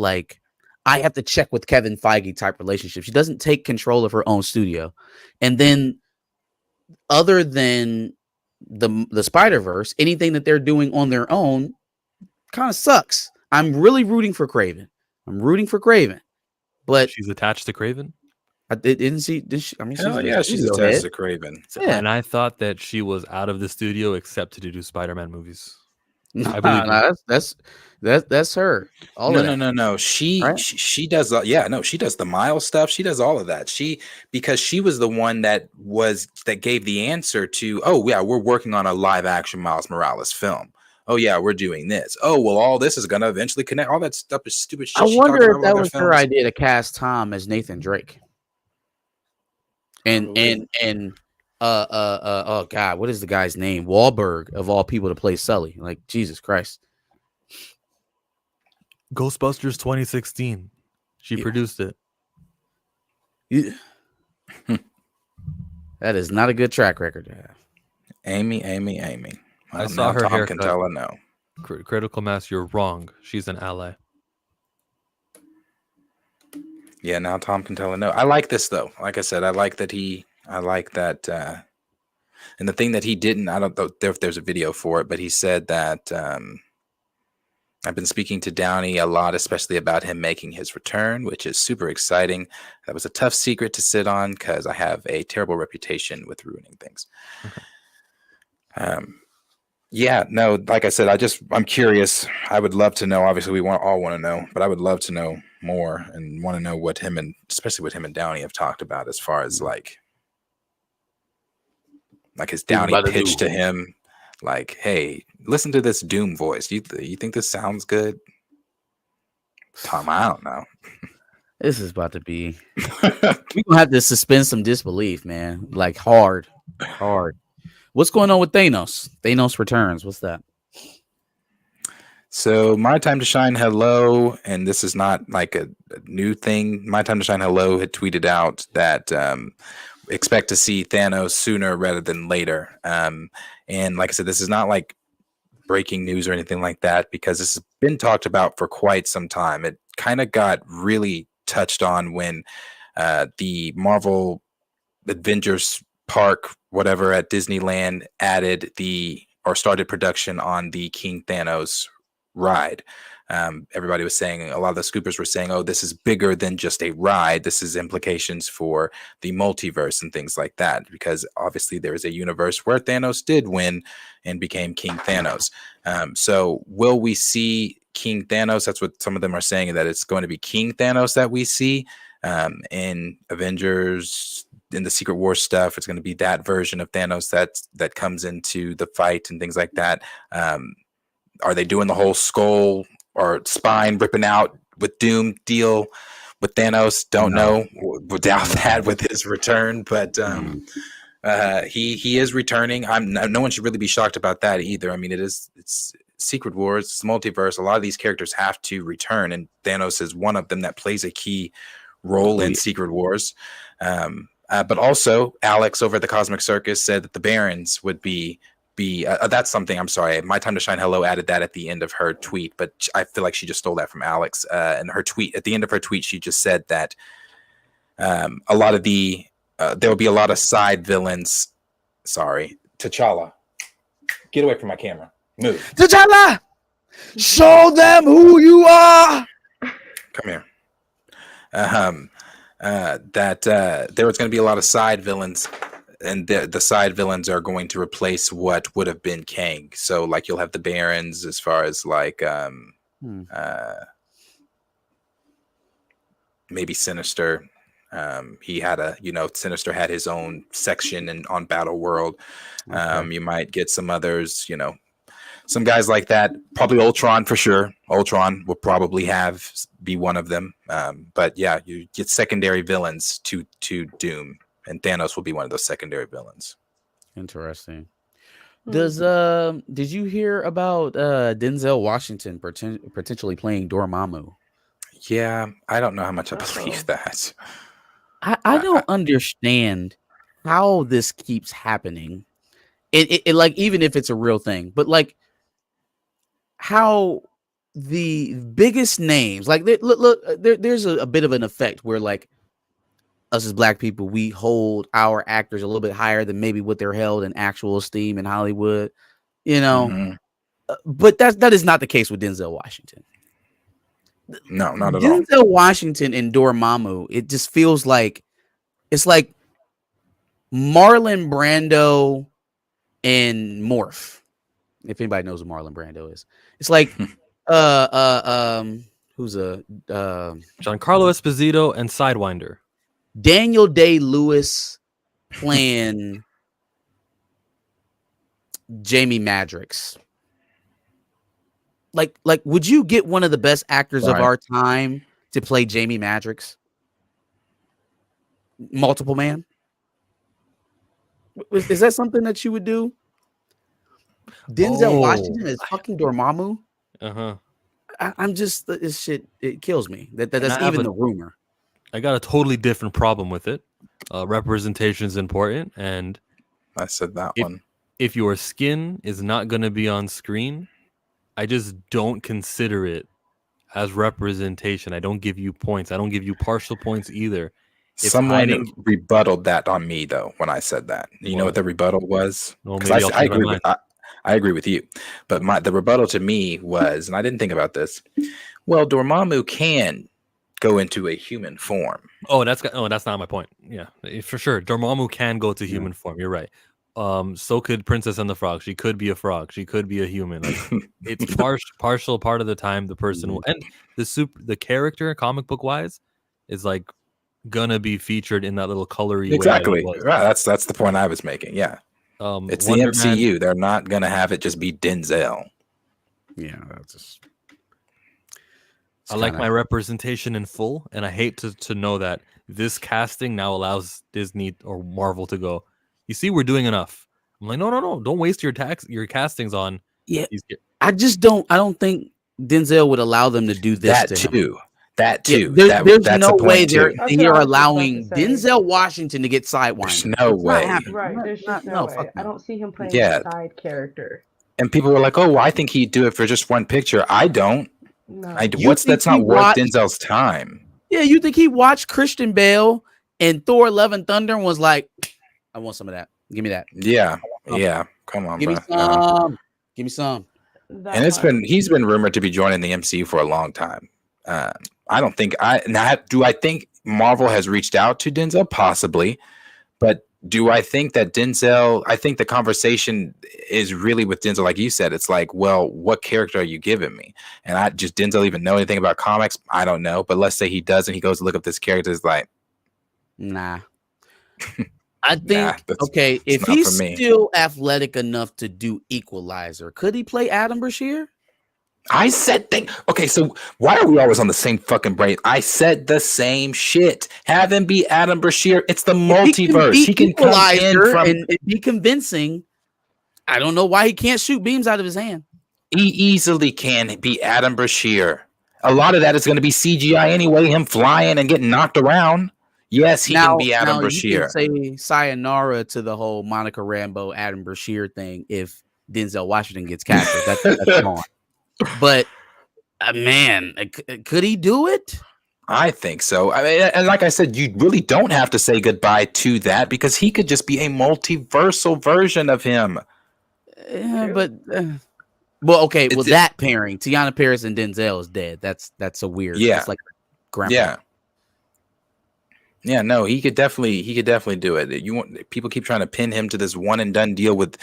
I have to check with Kevin Feige type relationship. She doesn't take control of her own studio. And then other than the Spider-Verse, anything that they're doing on their own kind of sucks. I'm really rooting for Kraven. But she's attached to Kraven. Didn't she? Did she? I mean, Hell she's yeah, she's studio attached head. to Craven. Yeah. And I thought that she was out of the studio except to do Spider-Man movies. Nah, believe you. that's her. All No, of no, that. no, no. Right? She does. Yeah, no, she does the Miles stuff. She does all of that. Because she was the one that gave the answer to. Oh yeah, we're working on a live action Miles Morales film. Oh yeah, we're doing this. Oh well, all this is gonna eventually connect. All that stuff is stupid shit. I she talks wonder about if with that other was her films. idea to cast Tom as Nathan Drake. And oh god, what is the guy's name? Wahlberg of all people to play Sully. Like Jesus Christ. Ghostbusters 2016. She produced it. Yeah. That is not a good track record to have. Amy. I saw her Tom haircut. Cantella, no. Critical Mass, you're wrong. She's an ally. Yeah, now Tom Cantella, no. I like this though. Like I said, I like that. And the thing that he didn't, I don't know if there's a video for it, but he said that I've been speaking to Downey a lot, especially about him making his return, which is super exciting. That was a tough secret to sit on because I have a terrible reputation with ruining things. Yeah, no, like I said, I'm curious. I would love to know. Obviously, we all want to know, but I would love to know more and want to know especially what him and Downey have talked about as far as like his Downey pitch to him. Like, hey, listen to this Doom voice. You think this sounds good? Tom, I don't know. This is about to be. We're gonna have to suspend some disbelief, man. Like hard. What's going on with Thanos? Thanos returns. What's that? So, My Time to Shine Hello, and this is not like a new thing. My Time to Shine Hello had tweeted out that expect to see Thanos sooner rather than later. And like I said, this is not like breaking news or anything like that because this has been talked about for quite some time. It kind of got really touched on when the Marvel Avengers Park, whatever, at Disneyland started production on the King Thanos ride. Everybody was saying, a lot of the scoopers were saying, oh, this is bigger than just a ride. This is implications for the multiverse and things like that, because obviously there is a universe where Thanos did win and became King Thanos. So will we see King Thanos? That's what some of them are saying, that it's going to be King Thanos that we see in Avengers, in the Secret War stuff. It's going to be that version of Thanos that comes into the fight and things like that. Are they doing the whole skull or spine ripping out with Doom deal with Thanos? Don't know. Without that, with his return, but he is returning. No one should really be shocked about that either. I mean, it's Secret Wars, it's multiverse. A lot of these characters have to return, and Thanos is one of them that plays a key role in Secret Wars. But also, Alex over at the Cosmic Circus said that the Barons would be that's something. I'm sorry, My Time to Shine Hello added that at the end of her tweet, but I feel like she just stole that from Alex. And her tweet, at the end of her tweet, she just said that a lot of there will be a lot of side villains. Sorry, T'Challa, get away from my camera. Move. T'Challa, show them who you are. Come here. That there was going to be a lot of side villains. And the side villains are going to replace what would have been Kang. So, like, you'll have the Barons as far as like maybe Sinister. He had Sinister had his own section on Battle World. Okay. You might get some others, some guys like that. Probably Ultron for sure. Ultron will probably be one of them. But yeah, you get secondary villains to Doom. And Thanos will be one of those secondary villains. Interesting. Did you hear about Denzel Washington potentially playing Dormammu? Yeah, I don't know how much I believe that. I don't understand how this keeps happening. It like, even if it's a real thing, but like how the biggest names, like there's a bit of an effect where like us as Black people, we hold our actors a little bit higher than maybe what they're held in actual esteem in Hollywood, Mm-hmm. But that is not the case with Denzel Washington. No, not at all. Denzel Washington and Dormammu, it just feels like It's like Marlon Brando and Morph. If anybody knows what Marlon Brando is, it's like who's a Giancarlo Esposito and Sidewinder. Daniel Day-Lewis playing Jamie Madrox. Like, would you get one of the best actors of our time to play Jamie Madrox? Multiple Man? Is that something that you would do? Denzel Washington is fucking Dormammu. I'm just this shit. It kills me. That's even the rumor. I got a totally different problem with it. Representation is important, and I said that one. If your skin is not going to be on screen, I just don't consider it as representation. I don't give you points. I don't give you partial points either. Someone rebutted that on me though when I said that. You know what the rebuttal was? Well, I agree with you, but the rebuttal to me was, and I didn't think about this. Well, Dormammu can go into a human form. That's not my point. Yeah, for sure. Dormammu can go to human form. You're right. So could Princess and the Frog. She could be a frog. She could be a human. Like, it's partial part of the time the person will, and the character comic book wise is like gonna be featured in that little colory exactly way right. That's the point I was making. Yeah, it's Wonder the MCU. Man, they're not gonna have it just be Denzel. Yeah, that's just. I like my representation in full, and I hate to know that this casting now allows Disney or Marvel to go, you see, we're doing enough. I'm like, no, don't waste your castings on. Yeah, I don't think Denzel would allow them to do this. That too. Yeah, there's no way they're allowing Denzel Washington to get Sidewinder. There's no way. Right. There's just no way. I don't see him playing a side character. And people were like, "Oh, well, I think he'd do it for just one picture." I don't. No. That's not worth Denzel's time. Yeah, you think he watched Christian Bale and Thor: Love and Thunder and was like, "I want some of that. Give me that." Yeah. Come on, give me some. Give me some. And he's been rumored to be joining the MCU for a long time. I don't think I think Marvel has reached out to Denzel? Possibly. But do I think that Denzel, I think the conversation is really with Denzel, like you said, it's like, well, what character are you giving me? And Denzel even know anything about comics? I don't know. But let's say he does and he goes to look up this character, it's like, nah. I think, if he's still athletic enough to do Equalizer, could he play Adam Brashear? I said okay, so why are we always on the same fucking brain? I said the same shit. Have him be Adam Brashear. It's the multiverse. He can come in and be convincing. I don't know why he can't shoot beams out of his hand. He easily can be Adam Brashear. A lot of that is going to be CGI anyway, him flying and getting knocked around. Yes, he can be Adam Brashear. You can say sayonara to the whole Monica Rambeau, Adam Brashear thing if Denzel Washington gets captured. That's gone. But man, could he do it? I think so. I mean, and like I said, you really don't have to say goodbye to that because he could just be a multiversal version of him. That pairing, Tiana Paris and Denzel, is dead. That's a weird. Yeah, it's like grandpa. Yeah. No, he could definitely do it. People keep trying to pin him to this one and done deal with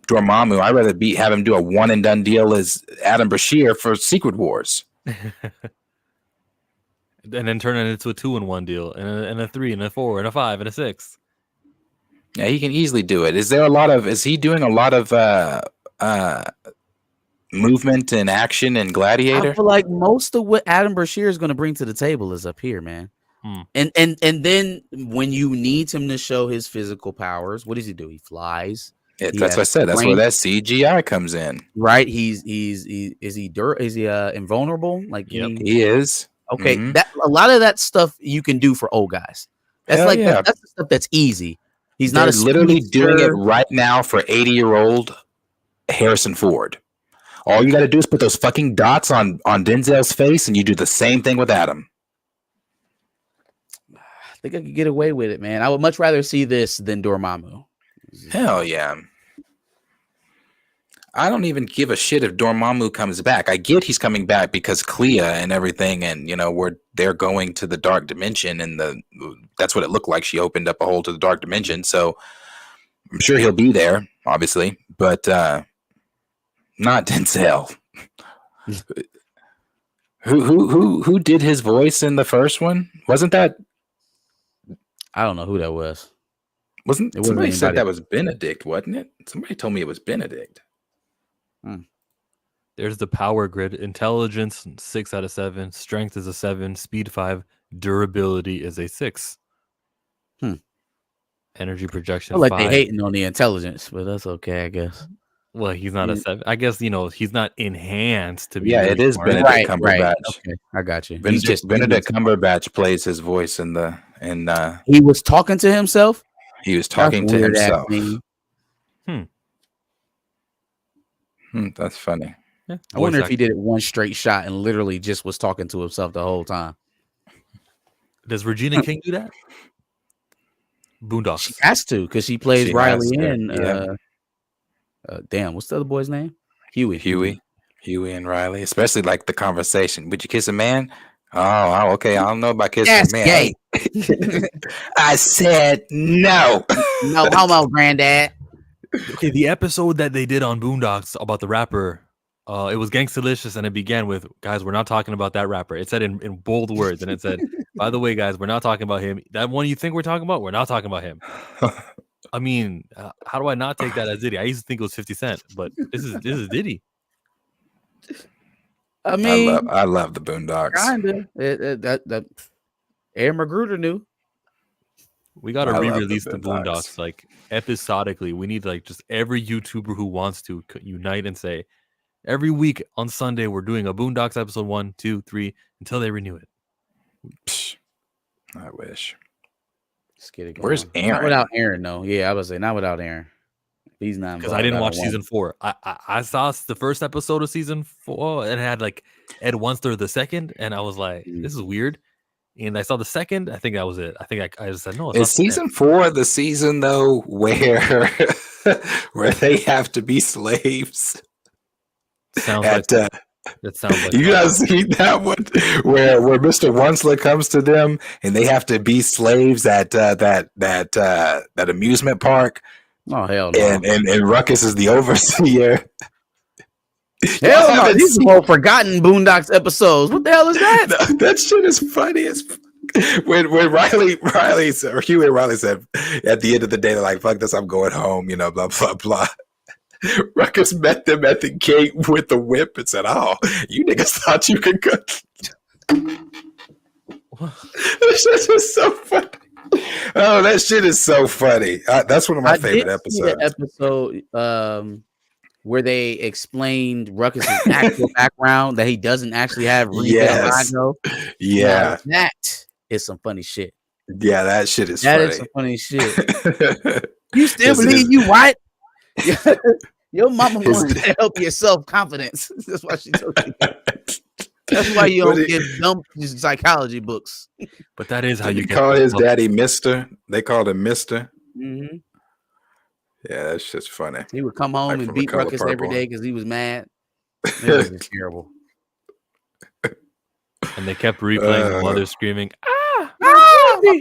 Dormammu. I'd rather have him do a one and done deal as Adam Brashear for Secret Wars, and then turn it into a 2-in-1 deal, and a 3, and a 4, and a 5, and a 6. Yeah, he can easily do it. Is he doing a lot of movement and action and Gladiator? I feel like most of what Adam Brashear is going to bring to the table is up here, man. And then when you need him to show his physical powers, what does he do? He flies. Yeah, that's what I said. That's where that CGI comes in. Right? Is he invulnerable? Like he is. Okay, that a lot of that stuff you can do for old guys. That's that's the stuff that's easy. They're literally doing it right now for 80-year-old Harrison Ford. All you got to do is put those fucking dots on Denzel's face, and you do the same thing with Adam. I think I could get away with it, man. I would much rather see this than Dormammu. Hell yeah. I don't even give a shit if Dormammu comes back. I get he's coming back because Clea and everything, and they're going to the dark dimension, and that's what it looked like. She opened up a hole to the dark dimension, so I'm sure he'll be there, obviously, but not Denzel. Who did his voice in the first one? Wasn't that? I don't know who that was. Wasn't It wasn't somebody said anybody. that was Benedict? Wasn't it? Somebody told me it was Benedict. There's the power grid. Intelligence 6 out of 7. Strength is a 7. Speed 5. Durability is a 6. Energy projection. I like 5. they hating on the intelligence, but that's okay, I guess. Well, he's not a 7. I guess he's not enhanced to be. Yeah, really it is smart. Benedict Right. Cumberbatch. Okay, I got you. Benedict Cumberbatch plays his voice in he was talking to himself. he was talking to Weird ass himself. thing. That's funny. Yeah. I wonder if he did it one straight shot and literally just was talking to himself the whole time. Does Regina King do that? She Boondocks. has to because she plays She Riley has to, in. Damn, what's the other boy's name? Huey. Huey and Riley, especially like the conversation. Would you kiss a man? Oh, okay. I don't know about kissing That's a man. gay. I said no. No homo, granddad. Okay, the episode that they did on Boondocks about the rapper, it was Gangstalicious, and it began with, guys, we're not talking about that rapper. It said in bold words, and it said, by the way, guys, we're not talking about him. That one you think we're talking about, we're not talking about him. I mean, how do I not take that as Diddy? I used to think it was 50 Cent, but this is Diddy. I mean, I love the Boondocks. kinda. That Aaron Magruder knew. We got to I love the re-release the Boondocks. Boondocks like episodically. We need like just every YouTuber who wants to unite and say, every week on Sunday we're doing a Boondocks episode 1, 2, 3 until they renew it. Psh, I wish. Let's get it going. Where's Not Aaron? without Aaron, though. Yeah, I was say not without Aaron. He's not Because I didn't watch season 4. I saw the first episode of season 4 and it had like Ed Wunster the second, and I was like, this is weird. And I saw the second. I think that was it. I think I just said no. It's Is season 4 the season though where where they have to be slaves? sounds At, like that sounds like you guys seen that one where Mr. Wunsler comes to them and they have to be slaves at that amusement park, Oh hell no! and Ruckus is the overseer. Hell no! These are more forgotten Boondocks episodes. What the hell is that? That shit is funny as when Riley's or Huey and Riley said at the end of the day, they're like, fuck this, I'm going home, blah blah blah. Ruckus met them at the gate with the whip and said, oh, you niggas thought you could go. That shit is so funny. Oh, that shit is so funny. That's one of my favorite episodes. The episode where they explained Ruckus's actual background, that he doesn't actually have Yes. Yeah. Now, that is some funny shit. Yeah, that shit is That funny. is some funny shit. You still His- believe his- you right? Your mama His- wants to help your self-confidence. That's why she told you that. That's why you But don't it- get dumb psychology books. But that is how you You get call his people- daddy Mister. They called him Mister. Mm-hmm. Yeah, that's just funny. He would come home Like and from The beat Color Ruckus every Purple. day because he was mad. It was just terrible. and they kept replaying the mother screaming, Oh, my baby!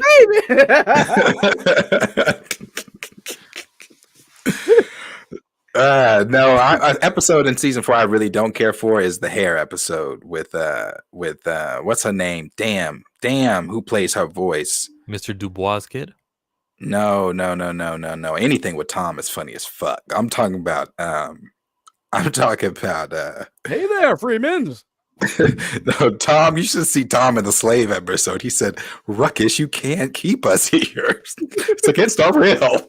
No, an episode in season 4 I really don't care for is the hair episode with what's her name? Damn, who plays her voice? Mr. Dubois' kid? No. Anything with Tom is funny as fuck. I'm talking about hey there, Freemans. no, Tom, you should see Tom in the slave episode. He said, Ruckus, you can't keep us here. It's against our will.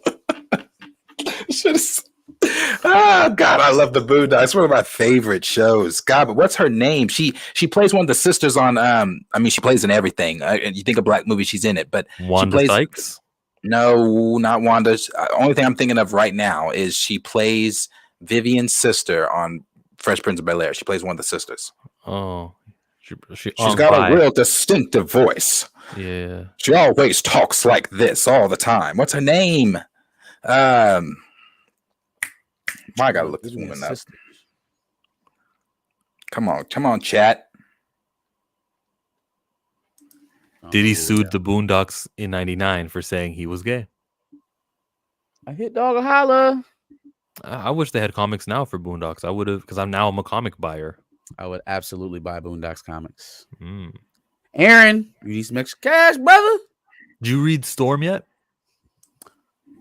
Oh God, I love the Boondocks. It's one of my favorite shows. God, but what's her name? She plays one of the sisters on she plays in everything. You think of black movies, she's in it, but Wanda plays- Sykes? no, not Wanda. Only thing I'm thinking of right now is she plays Vivian's sister on Fresh Prince of Bel-Air. She plays one of the sisters. Oh. She's She's got a real distinctive voice. Yeah. She always talks like this all the time. What's her name? Why I gotta look this woman up? Come on, chat. Diddy sued the Boondocks in '99 for saying he was gay. I hit dog a holla. I wish they had comics now for Boondocks. I would have, because I'm a comic buyer. I would absolutely buy Boondocks comics. Mm. Aaron, you need some extra cash, brother? Did you read Storm yet?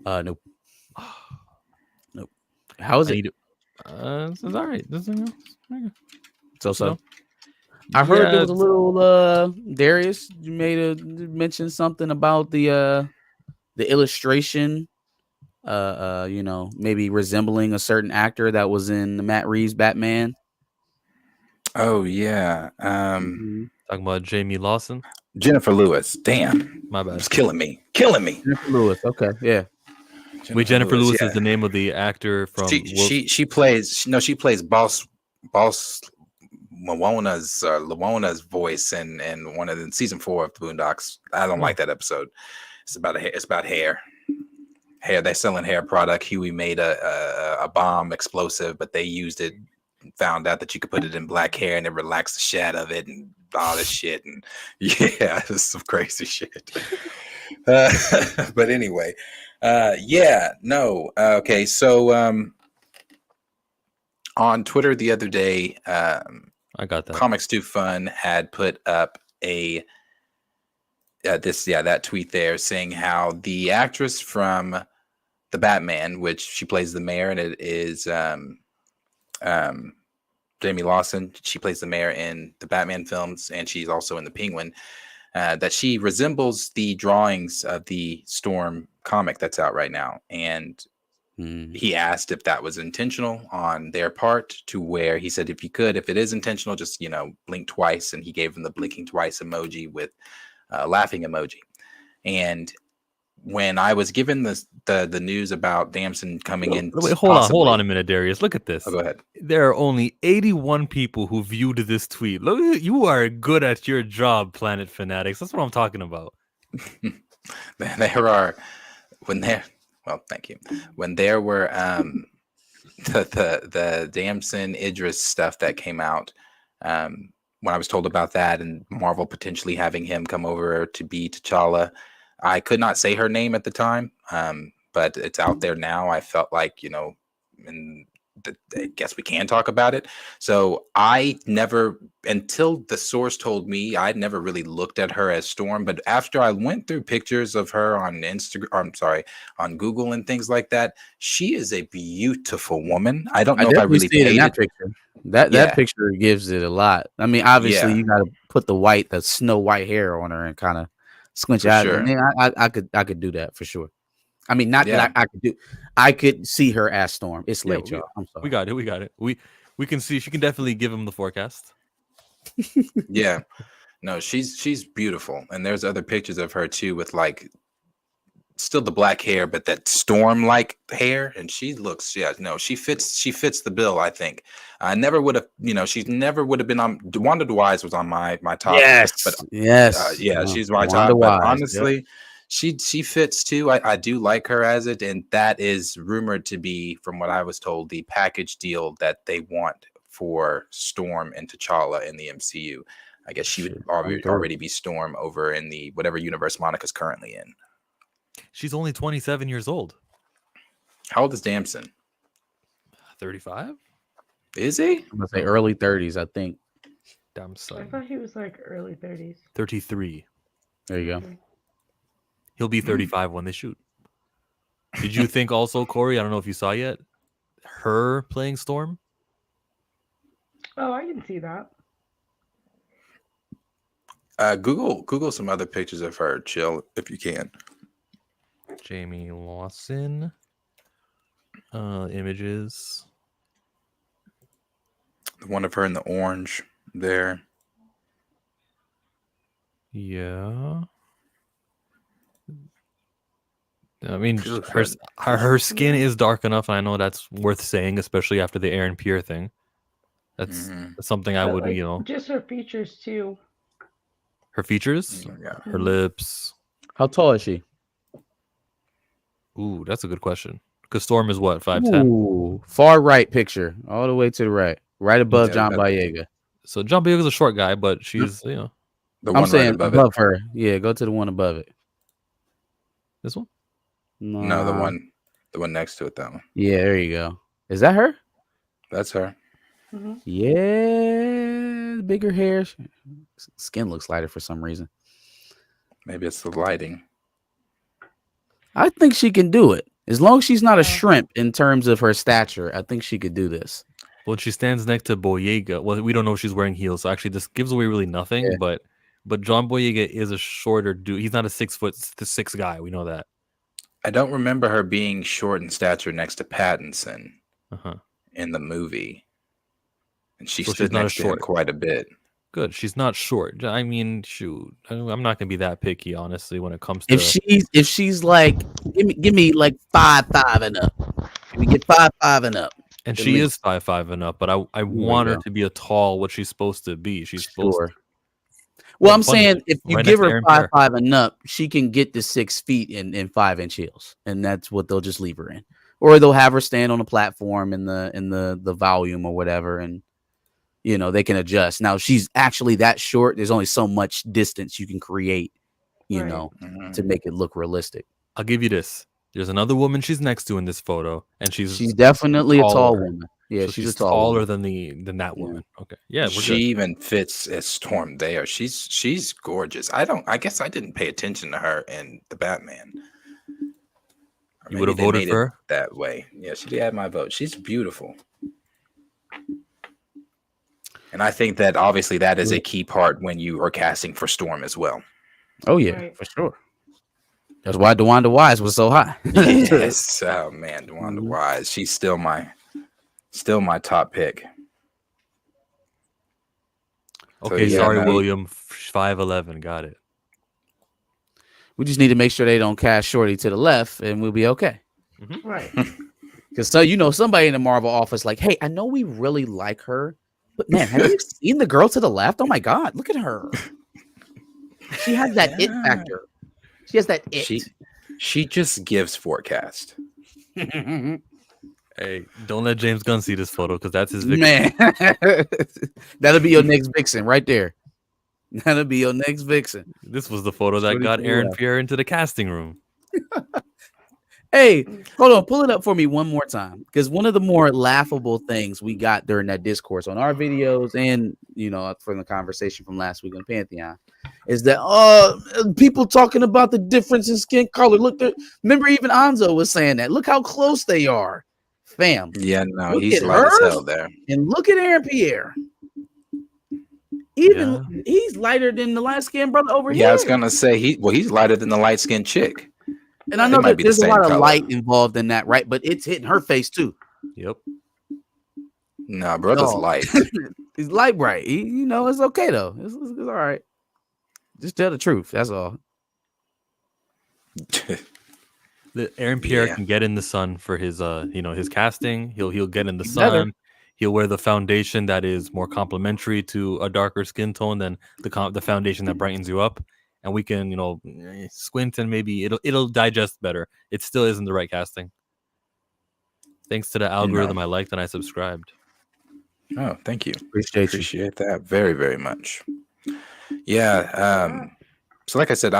Nope. Nope. How is it? It's all right. So. I heard there was a little Darius. You mentioned something about the illustration. Maybe resembling a certain actor that was in the Matt Reeves Batman. Oh yeah. Talking about Jamie Lawson. Jennifer Lewis. Damn. My bad. It's killing me. Jennifer Lewis. Okay. Yeah. Jennifer Lewis is the name of the actor from. She plays Boss Lawona's voice in one of the season 4 of the Boondocks. I don't like that episode. It's about hair. They're selling hair product. Huey made a bomb explosive, but they used it. Found out that you could put it in black hair and it relaxed the shed of it and all this shit. And yeah, it's some crazy shit. But anyway, okay. So on Twitter the other day, I got that. Comics Too Fun had put up that tweet there saying how the actress from the Batman, which she plays the mayor, and it is Jamie Lawson. She plays the mayor in the Batman films, and she's also in the Penguin. That she resembles the drawings of the Storm comic that's out right now, and he asked if that was intentional on their part, to where he said if it is intentional, just blink twice, and he gave him the blinking twice emoji with laughing emoji. And when I was given the news about Damson coming in, wait, hold on a minute, Darius. Look at this. Oh, go ahead. There are only 81 people who viewed this tweet. Look, you are good at your job, Planet Fanatics. That's what I'm talking about. Thank you. When there were the Damson Idris stuff that came out, when I was told about that and Marvel potentially having him come over to be T'Challa, I could not say her name at the time, but it's out there now. I felt like, I guess we can talk about it. So I never, until the source told me, I'd never really looked at her as Storm. But after I went through pictures of her on on Google and things like that, she is a beautiful woman. I don't know if I really see it in that paid picture. That picture gives it a lot. I mean, obviously you got to put the snow white hair on her and kind of squint your eyes. sure. I mean, I could do that for sure. I mean, not that I could do. I could see her as Storm. It's late, y'all. I'm sorry. We got it. We can see. She can definitely give him the forecast. Yeah, no, she's beautiful, and there's other pictures of her too with like still the black hair, but that Storm like hair, and she looks she fits the bill. I think I never would have she never would have been on. Wanda Wise was on my top. She's my top. But honestly. She fits too. I do like her as it, and that is rumored to be, from what I was told, the package deal that they want for Storm and T'Challa in the MCU. I guess she would already be Storm over in the whatever universe Monica's currently in. She's only 27 years old. How old is Damson? 35? Is he? I'm gonna say early 30s, I think. I thought he was like early 30s. 33. There you go. He'll be 35 when they shoot. Did you think also, Corey? I don't know if you saw yet. Her playing Storm. Oh, I can see that. Google some other pictures of her. Chill if you can. Jamie Lawson. Images. The one of her in the orange there. Yeah. I mean, her skin is dark enough, and I know that's worth saying, especially after the Aaron Pierre thing. That's something I would, Just her features too. Her features, her lips. How tall is she? Ooh, that's a good question. Because Storm is what, 5'10"? Ooh, far right picture, all the way to the right above Yeah, John but- Boyega. So John Boyega's a short guy, but she's The I'm one right saying above above it. her. Yeah, go to the one above it. this one. No, the Nah. one next to it. That one. Yeah, there you go. Is that her? That's her. Mhm. Yeah, bigger hair. Skin looks lighter for some reason. Maybe it's the lighting. I think she can do it. As long as she's not a Yeah. shrimp in terms of her stature, I think she could do this. Well, she stands next to Boyega. Well, we don't know if she's wearing heels, so actually this gives away really nothing. Yeah. But John Boyega is a shorter dude. He's not a 6'6" guy. We know that. I don't remember her being short in stature next to Pattinson Uh-huh. in the movie, and she So she's stood not a next to him short. quite a bit. Good. She's not short. I mean, shoot. I'm not gonna be that picky, honestly, when it comes to. If she's like, give me like 5'5" and up. Can we get 5'5" and up? And at she least. is 5'5" and up, but I we want her go. to be a tall what she's supposed to be. She's supposed Sure. to. Well, Well, I'm funny, saying if you right give next to her Aaron Pierre. 5'5" and up, she can get to 6 feet in 5-inch heels, and that's what they'll just leave her in, or they'll have her stand on a platform in the volume or whatever, and they can adjust. Now she's actually that short. There's only so much distance you can create, Right. Mhm. to make it look realistic. I'll give you this. There's another woman she's next to in this photo, and she's Definitely a tall taller. woman. Yeah, So she's a tall taller woman. than that Yeah. woman. Okay. Yeah, we're She good. even fits as Storm there. She's gorgeous. I guess I didn't pay attention to her in the Batman. Or You would have maybe they voted made for it her? that way. Yeah, she had my vote. She's beautiful. And I think that obviously that is a key part when you are casting for Storm as well. Oh yeah, Right. for sure. That's why DeWanda Wise was so high. Yes. Oh man, DeWanda Mhm. Wise. She's still my top pick. So, Okay, yeah, sorry, no, William. 5'11". Got it. We just need to make sure they don't cast Shorty to the left, and we'll be okay. Right. Because somebody in the Marvel office, like, hey, I know we really like her, but man, have you seen the girl to the left? Oh my god, look at her. She has that it Yeah. factor. She has that it. She just gives forecast. Hey, don't let James Gunn see this photo because that's his victim. Man, that'll be your next vixen right there. That'll be your next vixen. This was the photo that Shorty got to the Aaron left. Pierre into the casting room. Hey, hold on, pull it up for me one more time. Because one of the more laughable things we got during that discourse on our videos and from the conversation from last week on Pantheon is that people talking about the difference in skin color. Look, remember even Anzo was saying that. Look how close they are, fam. Yeah, no, Look he's at light as her. hell there. And look at Aaron Pierre. Even he's lighter than the light skinned brother over here. Yeah, I was gonna say he's lighter than the light skinned chick. And I They know might that be the there's a same lot of color. light involved in that, right? But it's hitting her face too. Yep. No, brother's No. light. He's light bright. It's okay though. It's all right. Just tell the truth. That's all. Aaron Pierre Yeah. can get in the sun for his his casting. He'll get in the He better. sun. He'll wear the foundation that is more complementary to a darker skin tone than the foundation that brightens you up. And we can squint and maybe it'll digest better. It still isn't the right casting. Thanks to the algorithm I liked and I subscribed. Oh, thank you. Appreciate that very, very much. Yeah. So like I said,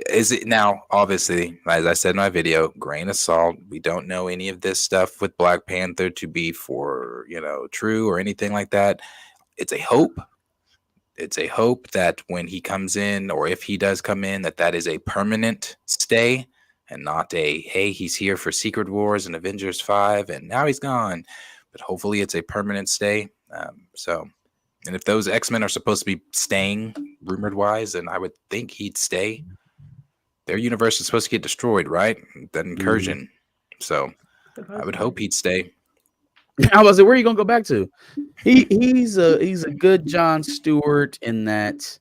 is it now, obviously, as I said in my video, grain of salt. We don't know any of this stuff with Black Panther to be for, true or anything like that. It's a hope. It's a hope that when he comes in, or if he does come in, that is a permanent stay and not a, hey, he's here for Secret Wars and Avengers 5 and now he's gone. But hopefully it's a permanent stay. And if those X-Men are supposed to be staying, rumored wise, then I would think he'd stay. Their universe is supposed to get destroyed, right? That incursion. So I would hope he'd stay. I was like, where are you gonna go back to? He's a good John Stewart in that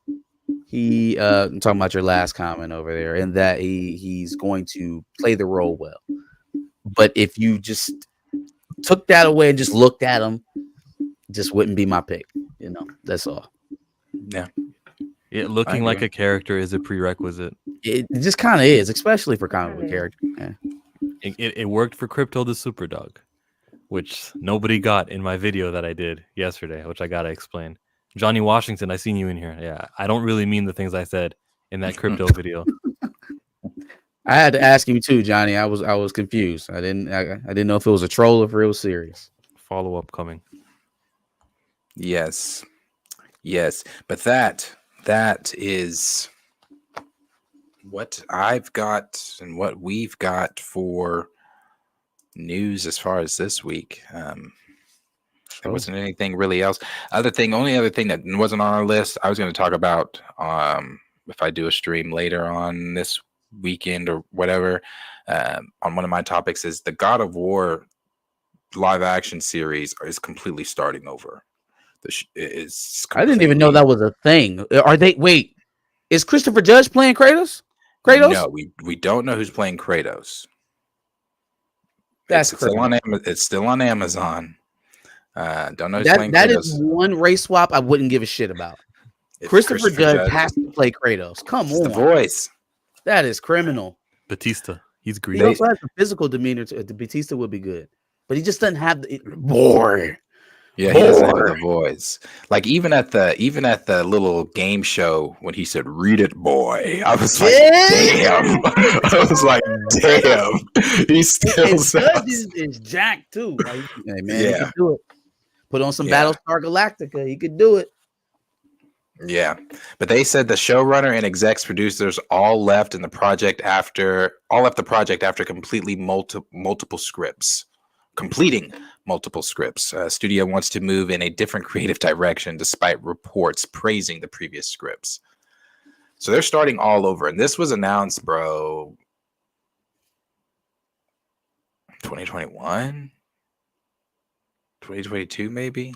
I'm talking about your last comment over there, in that he's going to play the role well. But if you just took that away and just looked at him, just wouldn't be my pick. That's all. Yeah. Yeah, looking like a character is a prerequisite. It just kind of is, especially for comic book characters. Yeah. It worked for Krypto the Superdog, which nobody got in my video that I did yesterday, which I gotta explain. Johnny Washington, I seen you in here. Yeah, I don't really mean the things I said in that crypto video. I had to ask you too, Johnny. I was confused. I didn't know if it was a troll or if it was serious. Follow up coming. Yes. But that is what I've got and what we've got for news as far as this week. There wasn't anything really else. Only other thing that wasn't on our list, I was going to talk about if I do a stream later on this weekend or whatever, on one of my topics is the God of War live action series is completely starting over. I didn't even know that was a thing. Are they? Wait, is Christopher Judge playing Kratos? No, we don't know who's playing Kratos. That's it's still on Amazon. Don't know who's playing that Kratos. is one race swap I wouldn't give a shit about. It's Christopher Judge has to play Kratos. Come It's on, the voice. that is criminal. Batista, he's He greedy. also has the physical demeanor. The Batista would be good, but he just doesn't have the boy. Yeah, he doesn't have the voice. Like even at the little game show when he said "Read it, boy," I was like, "Damn!" I was like, "Damn!" He still And Judge sounds. is Jack too. Like, hey man, he Yeah. could do it. Put on some Yeah. Battlestar Galactica. He could do it. Yeah, but they said the showrunner and execs producers all left the project after completing multiple scripts. Studio wants to move in a different creative direction despite reports praising the previous scripts. So they're starting all over, and this was announced, bro, 2021, 2022, maybe.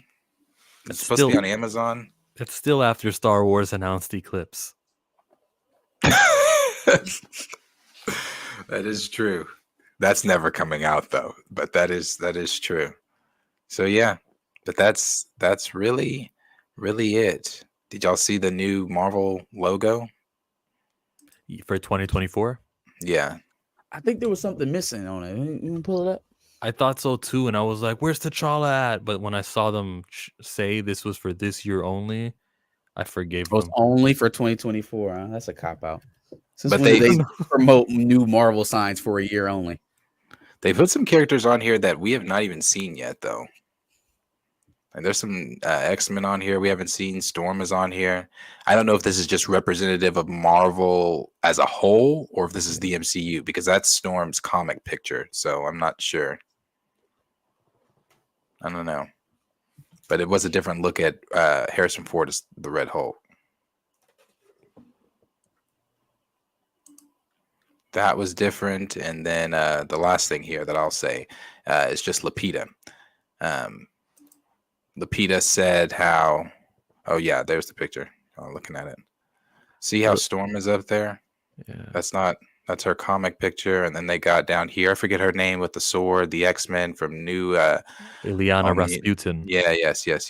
It's supposed to be on Amazon. It's still after Star Wars announced Eclipse. That is true. That's never coming out though, but that is true. So yeah, but that's really it. Did y'all see the new Marvel logo? For 2024? Yeah. I think there was something missing on it. You can pull it up. I thought so too, and I was like, "Where's T'Challa at?" But when I saw them say this was for this year only, I forgave Oh, it's them. only for 2024. Huh? That's a cop out. Since But when they- did they promote new Marvel signs for a year only? They put some characters on here that we have not even seen yet, though. And there's some X-Men on here we haven't seen. Storm is on here. I don't know if this is just representative of Marvel as a whole or if this is the MCU, because that's Storm's comic picture. So I'm not sure. I don't know. But it was a different look at Harrison Ford as the Red Hulk. That was different. And then the last thing here that I'll say is just Lupita. Lupita said how, oh yeah, there's the picture. I'm looking at it. See how Storm is up there? Yeah. That's her comic picture. And then they got down here, I forget her name, with the sword, the X-Men from new Ilyana Rasputin. Yeah, yes. Yeah.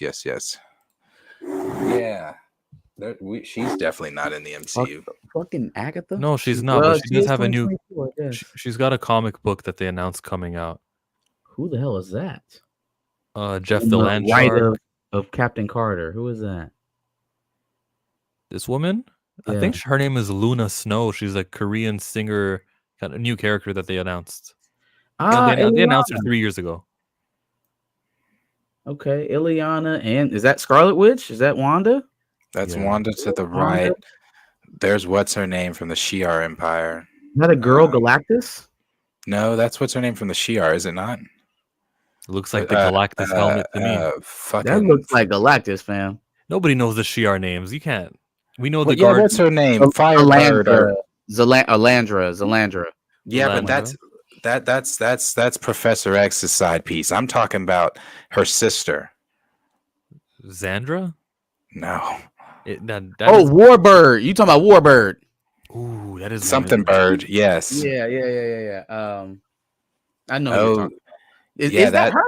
She's definitely not in the MCU. Fucking Agatha? No, she's not. But she does is have a new. 2024, I guess. She's got a comic book that they announced coming out. Who the hell is that? Jeff On the right Delanchard. of Captain Carter. Who is that? This woman, I Yeah. think her name is Luna Snow. She's a Korean singer, kind of new character that they announced. They announced her 3 years ago. Okay, Ilyana, and is that Scarlet Witch? Is that Wanda? That's Yeah. Wanda to the Wanda? right. There's what's her name from the Shi'ar Empire. Is that a girl, Galactus? No, that's what's her name from the Shi'ar, is it not? It looks like the Galactus helmet to me. Fucking, That looks like Galactus, fam. Nobody knows the Shi'ar names. You can't. We know well, the yeah, guard. what's her name? Firebird. Zalandra. Yeah, but Zalandra? that's Professor X's side piece. I'm talking about her sister. Xandra? No, That Oh, is- Warbird. You talking about Warbird? ooh, that is something bird. Yes. Yeah. I know. Who you're Oh, talking. Is yeah, that her?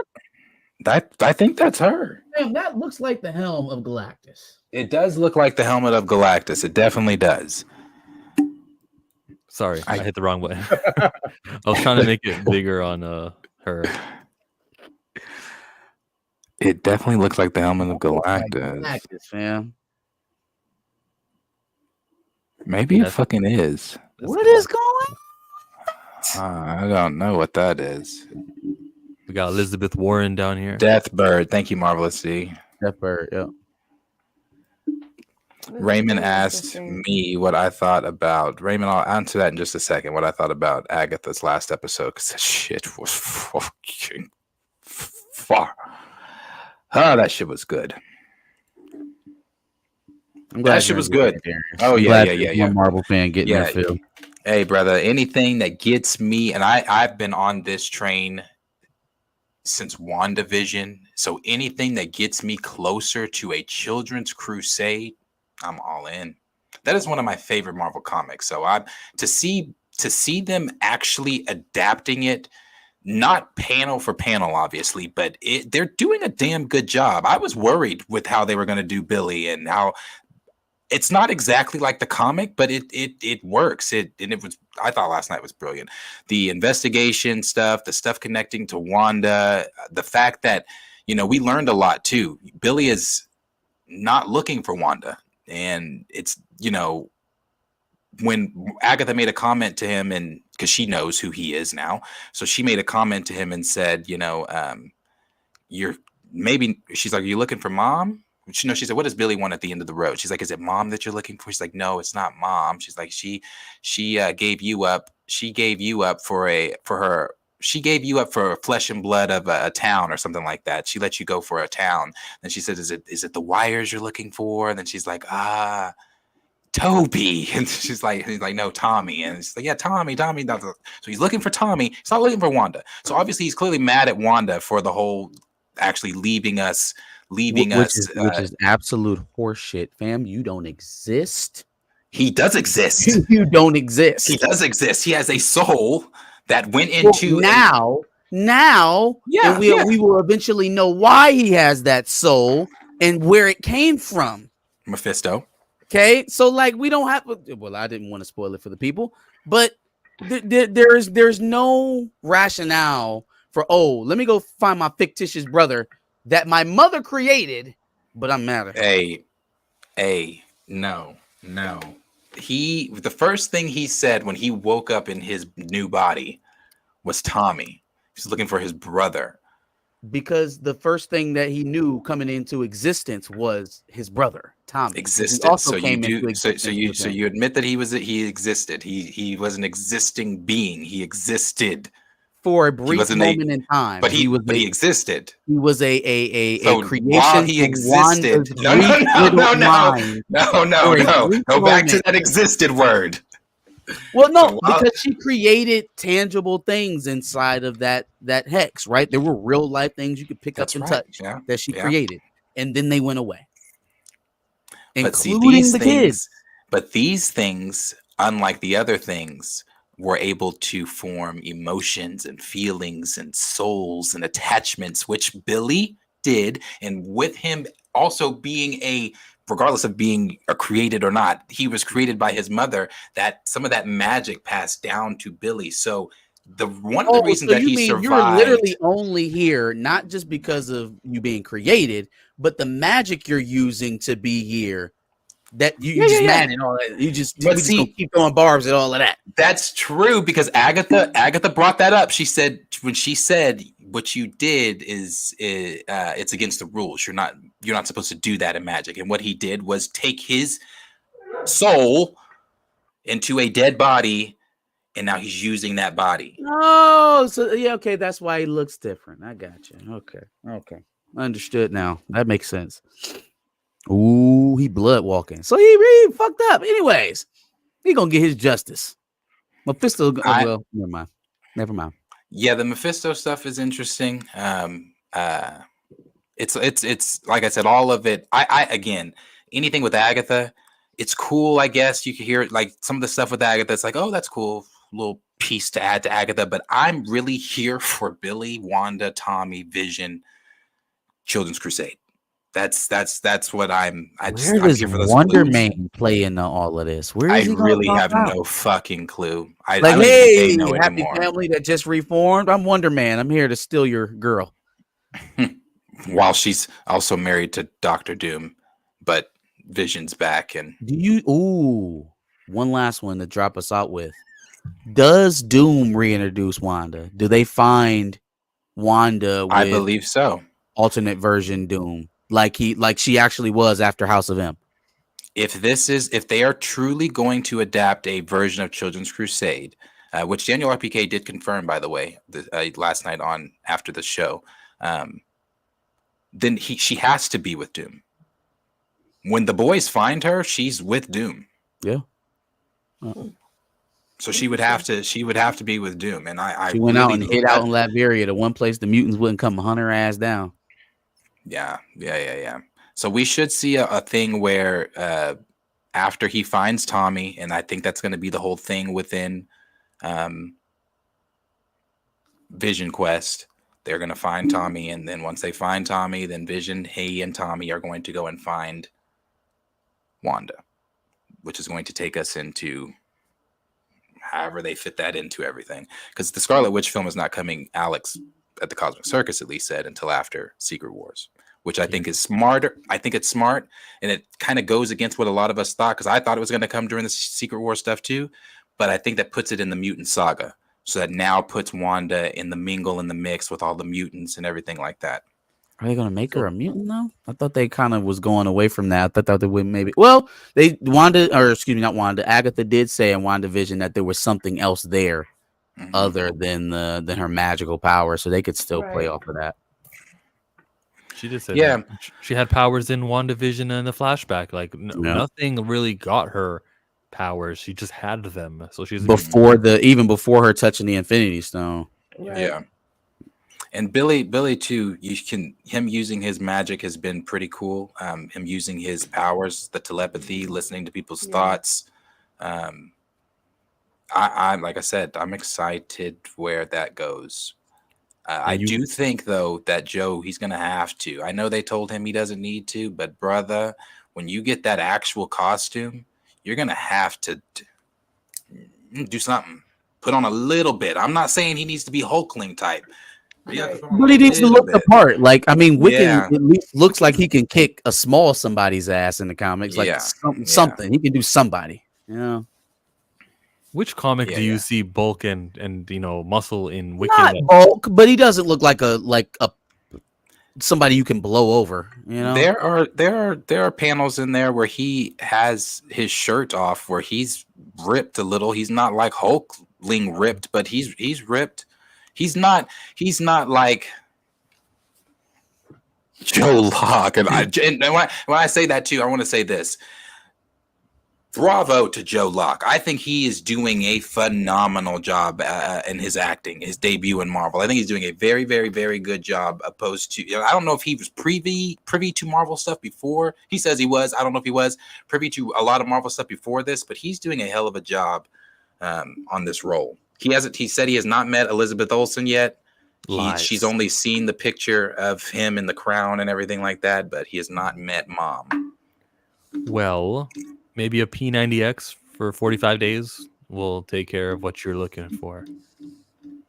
I think that's her. Damn, that looks like the helm of Galactus. It does look like the helmet of Galactus. It definitely does. Sorry, I hit the wrong button. I was trying to make it bigger on her. It definitely looks like the helmet of Galactus. Galactus, fam. Maybe it fucking is. What is going I don't know what that is. We got Elizabeth Warren down here. Deathbird. Thank you, Marvelous D. That bird, yeah. Raymond asked me what I thought about Raymond. I'll answer that in just a second. What I thought about Agatha's last episode, because that shit was fucking far. Oh, that shit was good. I'm glad That shit was good. Oh I'm yeah, glad yeah. you're a Marvel fan getting that feel. Hey, brother, anything that gets me, and I've been on this train since WandaVision, so anything that gets me closer to a children's crusade, I'm all in. That is one of my favorite Marvel comics. So to see them actually adapting it, not panel for panel, obviously, but they're doing a damn good job. I was worried with how they were going to do Billy and how it's not exactly like the comic, but it works. I thought last night was brilliant. The investigation stuff, the stuff connecting to Wanda, the fact that, we learned a lot too. Billy is not looking for Wanda. And it's, when Agatha made a comment to him, and because she knows who he is now, so she made a comment to him and said, she's like, are you looking for mom? She said, what does Billy want at the end of the road? She's like, is it mom that you're looking for? She's like, no, it's not mom. She's like, she gave you up. She gave you up for flesh and blood of a town or something like that. She let you go for a town. Then she said, is it the wires you're looking for? And then she's like, Toby. And he's like, no, Tommy. And she's like, yeah, Tommy. So he's looking for Tommy. He's not looking for Wanda. So obviously he's clearly mad at Wanda for the whole actually leaving us. Which is absolute horseshit, fam. You don't exist. He does exist. You don't exist. He does exist. He has a soul that went into we will eventually know why he has that soul and where it came from. Mephisto. Okay, so we don't have. Well, I didn't want to spoil it for the people, but there's no rationale for let me go find my fictitious brother that my mother created, but I'm mad at her. No. The first thing he said when he woke up in his new body was Tommy. He's looking for his brother. Because the first thing that he knew coming into existence was his brother, Tommy. Existed. So you admit that he existed. He was an existing being. He existed. For a brief moment in time, but he existed. He was a creation. While he existed, no. Go back to that existed word. Well, no, because she created tangible things inside of that hex, right? There were real life things you could pick up and touch that she created, and then they went away, including the kids. But these things, unlike the other things, were able to form emotions and feelings and souls and attachments, which Billy did. And with him also being regardless of being created or not, he was created by his mother, that some of that magic passed down to Billy. So one of the reasons that he survived. You're literally only here, not just because of you being created, but the magic you're using to be here. That you're just mad and all that. We just gonna keep throwing barbs and all of that. That's true, because Agatha brought that up. She said what you did is it's against the rules. You're not supposed to do that in magic. And what he did was take his soul into a dead body, and now he's using that body. Oh, so okay, that's why he looks different. I got you. Okay, understood now. That makes sense. Ooh, he blood walking. So he really fucked up. Anyways, he gonna get his justice. Mephisto. Never mind. Yeah, the Mephisto stuff is interesting. It's like I said, all of it. I again, anything with Agatha, it's cool. I guess you can hear it, like some of the stuff with Agatha. It's like, oh, that's cool, little piece to add to Agatha. But I'm really here for Billy, Wanda, Tommy, Vision, Children's Crusade. That's what I'm. Where I'm does here for those Wonder clues. Man play into all of this? Where I is he gonna really pop have out? no fucking clue. I Like, don't even think hey, they know happy anymore. family that just reformed. I'm Wonder Man. I'm here to steal your girl. While she's also married to Doctor Doom, but Vision's back, and Do you? Ooh, one last one to drop us out with. Does Doom reintroduce Wanda? Do they find Wanda I with believe so. alternate version Doom, like she actually was after House of M? If they are truly going to adapt a version of Children's Crusade, which Daniel RPK did confirm, by the way, last night on after the show, then she has to be with Doom. When the boys find her, she's with Doom. Yeah. So she would have to be with Doom, and She went out and hid out in Latveria, the one place the mutants wouldn't come hunt her ass down. Yeah. So we should see a thing where after he finds Tommy, and I think that's going to be the whole thing within Vision Quest. They're going to find Tommy, and then once they find Tommy, then Vision, he, and Tommy are going to go and find Wanda, which is going to take us into however they fit that into everything. Because the Scarlet Witch film is not coming, Alex at the Cosmic Circus at least said, until after Secret Wars, which I think is smarter. I think it's smart, and it kind of goes against what a lot of us thought, because I thought it was going to come during the Secret War stuff too, but I think that puts it in the mutant saga, so that now puts Wanda in the mingle, in the mix with all the mutants and everything like that. Are they gonna make her a mutant though? I thought they kind of was going away from that. I thought they would maybe. Well, not Wanda. Agatha did say in WandaVision that there was something else there other than her magical power, so they could still play off of that. She just said that she had powers in WandaVision and the flashback. Like nothing really got her powers. She just had them. So she's even before her touching the Infinity Stone. Right. Yeah. And Billy too, him using his magic has been pretty cool. Him using his powers, the telepathy, listening to people's thoughts. I'm like I said, I'm excited where that goes. I do think though that Joe, he's gonna have to. I know they told him he doesn't need to, but brother, when you get that actual costume, you're gonna have to do something. Put on a little bit. I'm not saying he needs to be Hulkling type. But he needs to look the part. Like, I mean, Wiccan at least looks like he can kick a small somebody's ass in the comics. Like something. He can do somebody. You know. Which comic do you see bulk and muscle in Wiccan? Not bulk, but he doesn't look like a somebody you can blow over. You know. There are panels in there where he has his shirt off, where he's ripped a little. He's not like Hulkling ripped, but he's ripped. He's not like Joe Locke. And when I say that too, I want to say this. Bravo to Joe Locke. I think he is doing a phenomenal job in his acting, his debut in Marvel. I think he's doing a very, very, very good job. Opposed to, I don't know if he was privy to Marvel stuff before. He says he was. I don't know if he was privy to a lot of Marvel stuff before this, but he's doing a hell of a job on this role. He said he has not met Elizabeth Olsen yet. She's only seen the picture of him in the crown and everything like that, but he has not met Mom. Well, maybe a P90X for 45 days will take care of what you're looking for.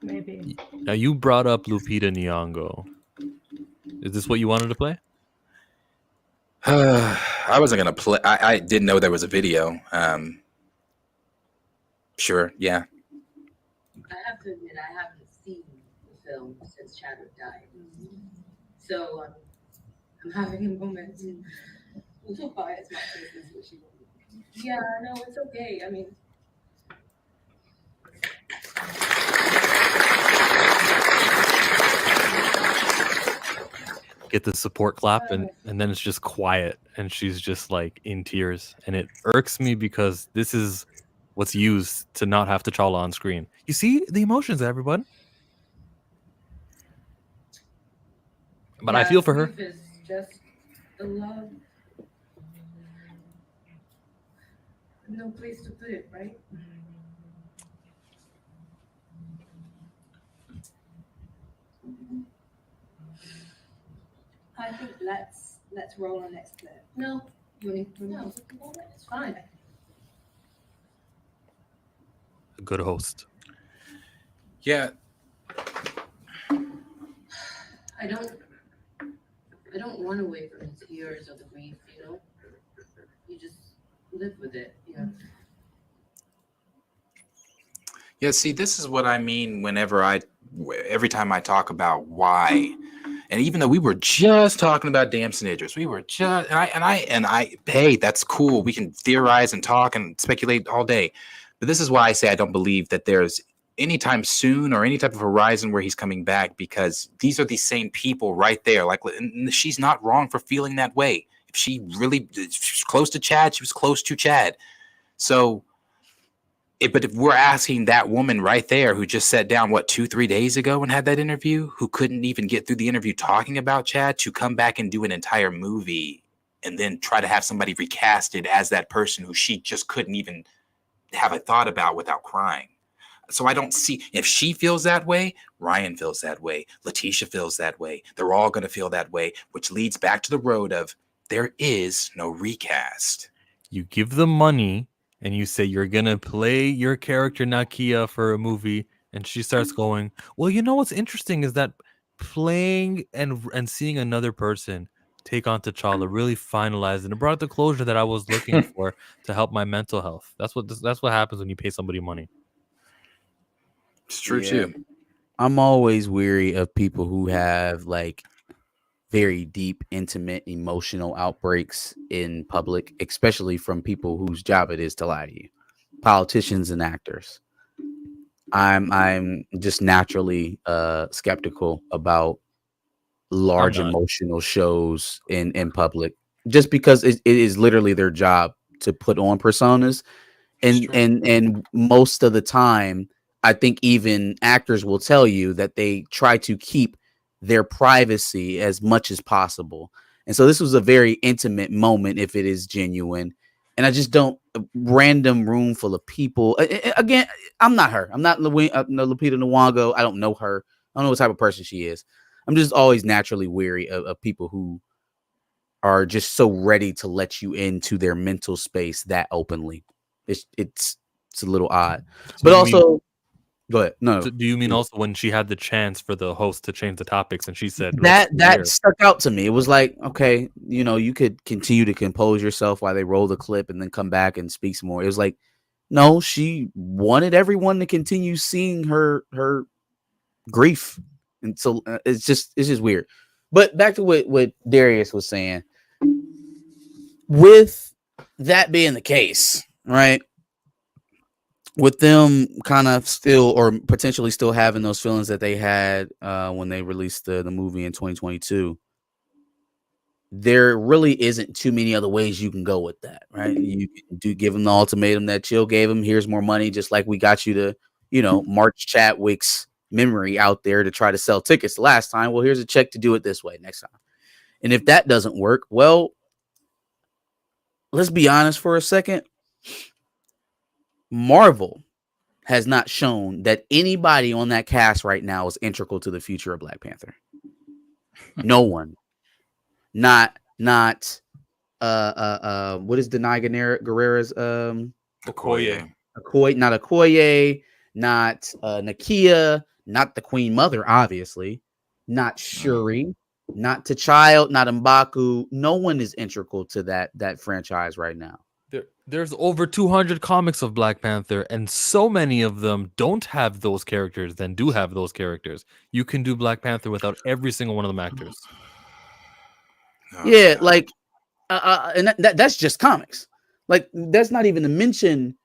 Maybe. Now, you brought up Lupita Nyang'o. Is this what you wanted to play? I wasn't going to play. I didn't know there was a video. Sure, yeah. I have to admit, I haven't seen the film since Chadwick died. So I'm having a moment. I'm so biased. My face is what she wanted. Yeah, no, it's okay. I mean, get the support clap and then it's just quiet and she's just like in tears, and it irks me because this is what's used to not have T'Challa on screen. You see the emotions, everyone. But I feel for her. Is just the love. No place to put it, right? I think let's Let's roll our next clip. No, you want to? No, it's fine. A good host. Yeah. I don't run away from the tears or the grief, you know? You just live with it, you know? Yeah, see, this is what I mean every time I talk about why. And even though we were just talking about Damson Idris, we were just, hey, that's cool. We can theorize and talk and speculate all day. But this is why I say I don't believe that there's anytime soon or any type of horizon where he's coming back, because these are the same people right there. Like, and she's not wrong for feeling that way. If she was close to Chad, she was close to Chad. So, but if we're asking that woman right there who just sat down, 2-3 days ago and had that interview, who couldn't even get through the interview talking about Chad, to come back and do an entire movie and then try to have somebody recasted as that person who she just couldn't even have a thought about without crying. So I don't see, if she feels that way, Ryan feels that way, Letitia feels that way. They're all going to feel that way, which leads back to the road of there is no recast. You give them money and you say you're going to play your character Nakia for a movie, and she starts going, well, you know what's interesting is that playing and seeing another person take on T'Challa really finalized and it brought the closure that I was looking for to help my mental health. That's what happens when you pay somebody money. It's true too. I'm always weary of people who have like very deep, intimate, emotional outbreaks in public, especially from people whose job it is to lie to you, politicians and actors. I'm just naturally skeptical about large emotional shows in public, just because it is literally their job to put on personas, and most of the time, I think even actors will tell you that they try to keep their privacy as much as possible. And so this was a very intimate moment if it is genuine. And I just don't, a random room full of people. Again, I'm not her. I'm not Lupita Nyang'o. I don't know her. I don't know what type of person she is. I'm just always naturally weary of people who are just so ready to let you into their mental space that openly. It's a little odd. So but also... Go ahead. No. So do you mean also when she had the chance for the host to change the topics and she said that stuck out to me? It was like, okay, you could continue to compose yourself while they roll the clip and then come back and speak some more. It was like, no, she wanted everyone to continue seeing her grief, and so it's just weird. But back to what Darius was saying. With that being the case, right? With them kind of still or potentially still having those feelings that they had when they released the movie in 2022, there really isn't too many other ways you can go with that, right? You do give them the ultimatum that Chill gave him. Here's more money, just like we got you to, March Chadwick's memory out there to try to sell tickets the last time. Well, here's a check to do it this way next time. And if that doesn't work, well, let's be honest for a second. Marvel has not shown that anybody on that cast right now is integral to the future of Black Panther. No one. Not what is Denai Guerrera's Okoye. Not Okoye, not Nakia, not the Queen Mother, obviously, not Shuri, not T'Challa, not M'Baku. No one is integral to that franchise right now. There's over 200 comics of Black Panther, and so many of them don't have those characters than do have those characters. You can do Black Panther without every single one of them actors. Yeah, like, and that's just comics. Like, that's not even to mention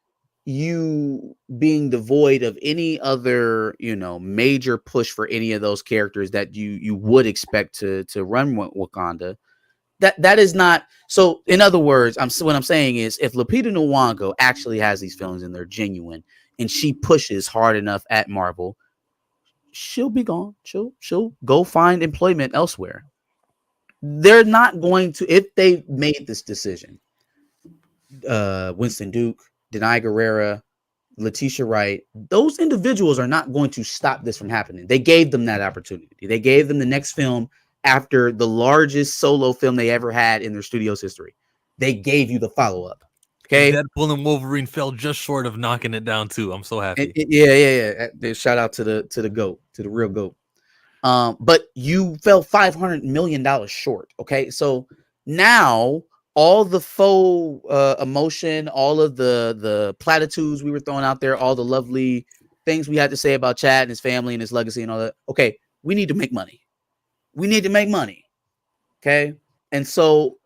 you being devoid of any other, major push for any of those characters that you would expect to run Wakanda. That is not so. In other words, what I'm saying is, if Lupita Nyang'o actually has these feelings and they're genuine, and she pushes hard enough at Marvel, she'll be gone. She'll go find employment elsewhere. They're not going to, if they made this decision. Winston Duke, Denai Guerrera, Letitia Wright, those individuals are not going to stop this from happening. They gave them that opportunity. They gave them the next film after the largest solo film they ever had in their studio's history. They gave you the follow-up. Okay. Deadpool and Wolverine fell just short of knocking it down too. I'm so happy. Yeah. Shout out to the GOAT, to the real GOAT. But you fell $500 million short. Okay, so now all the faux emotion, all of the platitudes we were throwing out there, all the lovely things we had to say about Chad and his family and his legacy and all that. Okay, we need to make money. We need to make money. Okay, and so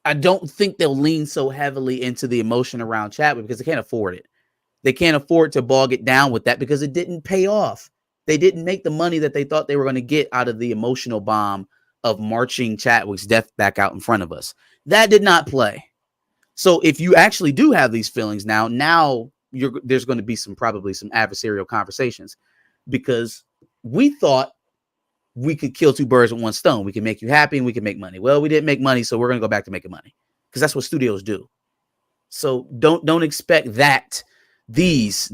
I don't think they'll lean so heavily into the emotion around Chadwick because they can't afford it. They can't afford to bog it down with that because it didn't pay off. They didn't make the money that they thought they were going to get out of the emotional bomb of marching Chadwick's death back out in front of us. That did not play. So if you actually do have these feelings now there's going to be probably some adversarial conversations because we thought we could kill two birds with one stone. We can make you happy and we can make money. Well, we didn't make money, so we're going to go back to making money because that's what studios do. So don't expect that these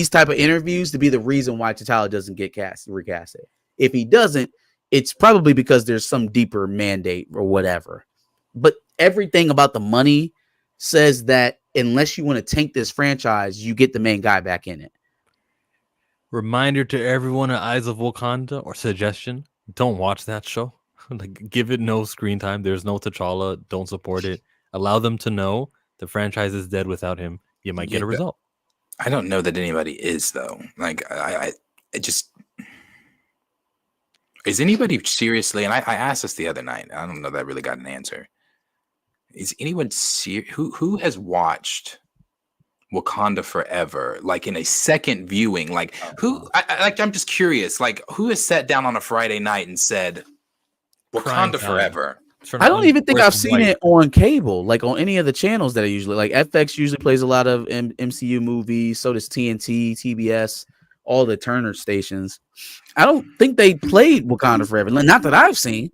type of interviews to be the reason why T'Challa doesn't get recasted. If he doesn't, it's probably because there's some deeper mandate or whatever. But everything about the money says that unless you want to tank this franchise, you get the main guy back in it. Reminder to everyone at Eyes of Wakanda, or suggestion: don't watch that show. Like, give it no screen time. There's no T'Challa. Don't support it. Allow them to know the franchise is dead without him. You might get a result. I don't know that anybody is though. Like I just is anybody seriously? And I asked this the other night. I don't know that I really got an answer. Is anyone who has watched Wakanda Forever, like in a second viewing? Like who? I'm just curious. Like who has sat down on a Friday night and said Wakanda Forever? I don't even think I've seen it on cable, like on any of the channels that I usually like. FX usually plays a lot of MCU movies. So does TNT, TBS, all the Turner stations. I don't think they played Wakanda Forever. Not that I've seen.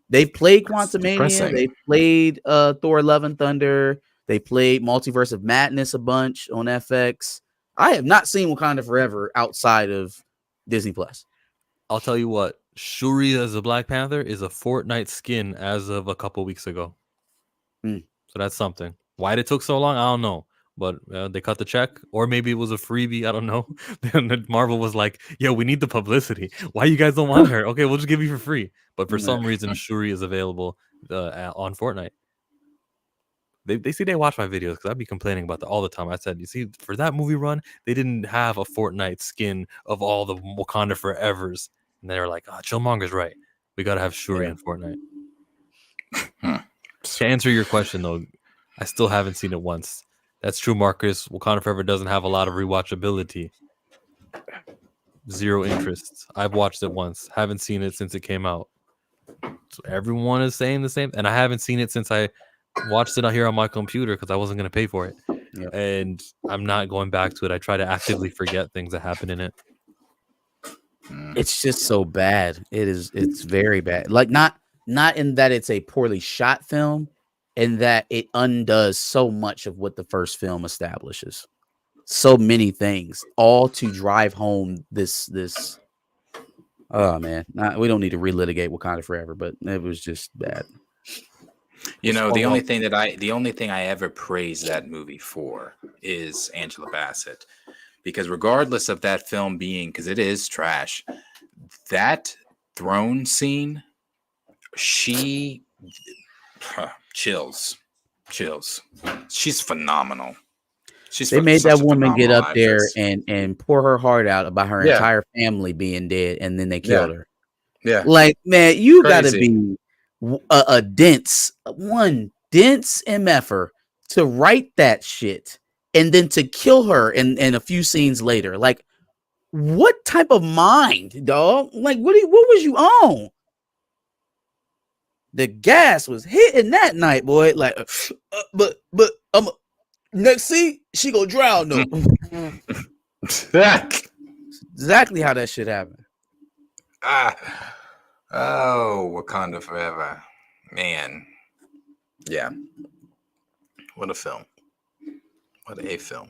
They've played Quantumania. They played Thor: Love and Thunder. They played Multiverse of Madness a bunch on FX. I have not seen Wakanda Forever outside of Disney Plus. I'll tell you what. Shuri as a Black Panther is a Fortnite skin as of a couple weeks ago. So that's something. Why it took so long, I don't know. But they cut the check, or maybe it was a freebie. I don't know. Then Marvel was like, "Yo, we need the publicity. Why you guys don't want her? Okay, we'll just give you for free." But for some reason, Shuri is available on Fortnite. They watch my videos because I'd be complaining about that all the time. I said, "You see, for that movie run, they didn't have a Fortnite skin of all the Wakanda Forevers." And they were like, Chillmonger's right. We got to have Shuri in Fortnite. To answer your question, though, I still haven't seen it once. That's true, Marcus. Wakanda Forever doesn't have a lot of rewatchability. Zero interest. I've watched it once. Haven't seen it since it came out. So everyone is saying the same. And I haven't seen it since I watched it out here on my computer because I wasn't going to pay for it. Yep. And I'm not going back to it. I try to actively forget things that happen in it. It's just so bad. It's very bad. Like not in that it's a poorly shot film, in that it undoes so much of what the first film establishes. So many things, all to drive home this. Oh man, we don't need to relitigate Wakanda Forever, but it was just bad. You know, the only thing I ever praised that movie for is Angela Bassett. Because regardless of that film being, because it is trash, that throne scene, chills. She's phenomenal. They made that woman get up there and pour her heart out about her entire family being dead, and then they killed her. Yeah, like man, you gotta be a dense MFer to write that shit. And then to kill her in a few scenes later, like, what type of mind, dog? Like, what was you on? The gas was hitting that night, boy. Like, but next scene, she go drown though. Exactly how that shit happened. Wakanda Forever, man. Yeah, what a film. What a film.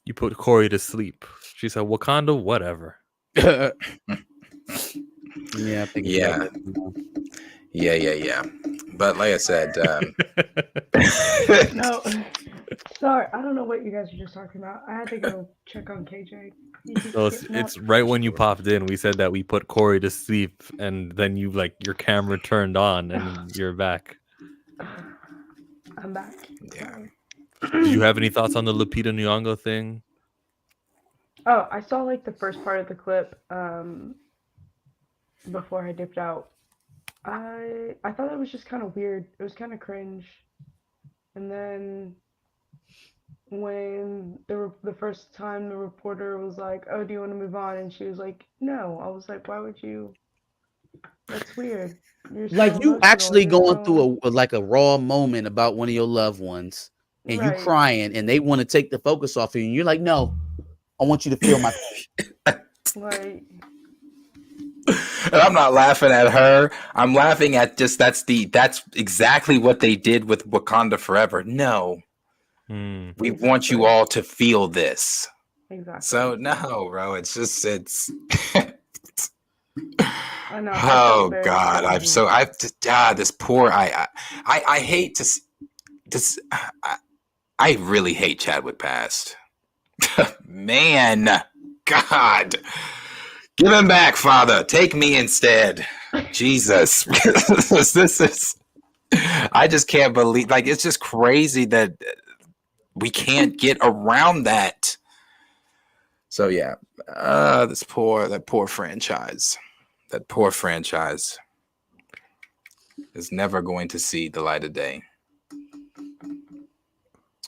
You put Corey to sleep. She said, Wakanda, whatever. Yeah, I think Yeah. But like I said, No, sorry, I don't know what you guys are just talking about. I had to go check on KJ. He keeps So getting it's up. right when you popped in. We said that we put Corey to sleep, and then you your camera turned on, and you're back. I'm back. Yeah. Sorry. Did you have any thoughts on the Lupita Nyong'o thing? Oh, I saw like the first part of the clip before I dipped out. I thought it was just kind of weird. It was kind of cringe. And then when the first time the reporter was like, "Oh, do you want to move on?" and she was like, "No." I was like, "Why would you? That's weird. You're so Like you emotional. actually You're going so through a raw moment about one of your loved ones, and you right." crying, and they want to take the focus off of you, and you're like, no, I want you to feel my pain. Like, And I'm not laughing at her. I'm laughing at just that's exactly what they did with Wakanda Forever. No, we want you exactly. all to feel this. Exactly. So no, bro, it's I know. I felt oh very God, cringy. this poor I hate to this I really hate Chadwick Past. Man, God. Give him back, Father. Take me instead. Jesus. This is I just can't believe it's just crazy that we can't get around that. So yeah. That poor franchise. That poor franchise is never going to see the light of day.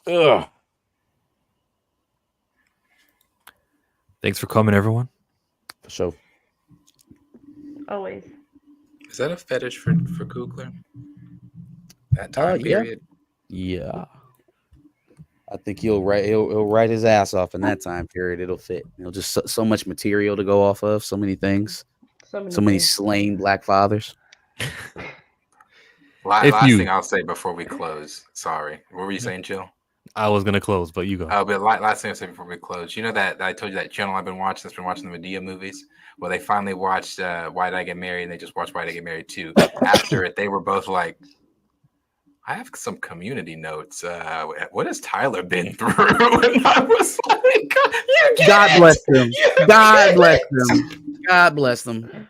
Ugh. Thanks for coming, everyone. So Always. Is that a fetish for Kugler? That time period? Yeah. I think he'll write his ass off in that time period. It'll fit. Just so much material to go off of. So many things. So many things. slain black fathers. Last thing I'll say before we close. Sorry. What were you saying, Jill? I was gonna close, but you go. Oh, but last thing I'll say before we close. You know that I told you that channel I've been watching that's been watching the Madea movies? Well, they finally watched Why Did I Get Married, and they just watched Why Did I Get Married 2. After it, they were both like, I have some community notes. What has Tyler been through? And I was like, God bless them. God bless them. God bless them.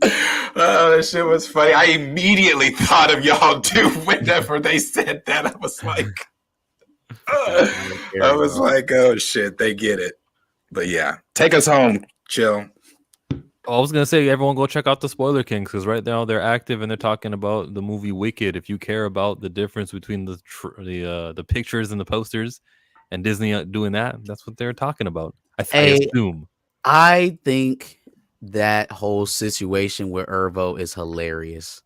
Oh, that shit was funny. I immediately thought of y'all too whenever they said that. I was like, oh shit, they get it. But yeah, take us home, Chill. I was gonna say, everyone go check out the Spoiler Kings, because right now they're active and they're talking about the movie Wicked. If you care about the difference between the pictures and the posters, and Disney doing that, that's what they're talking about. I assume. I think that whole situation with Irvo is hilarious.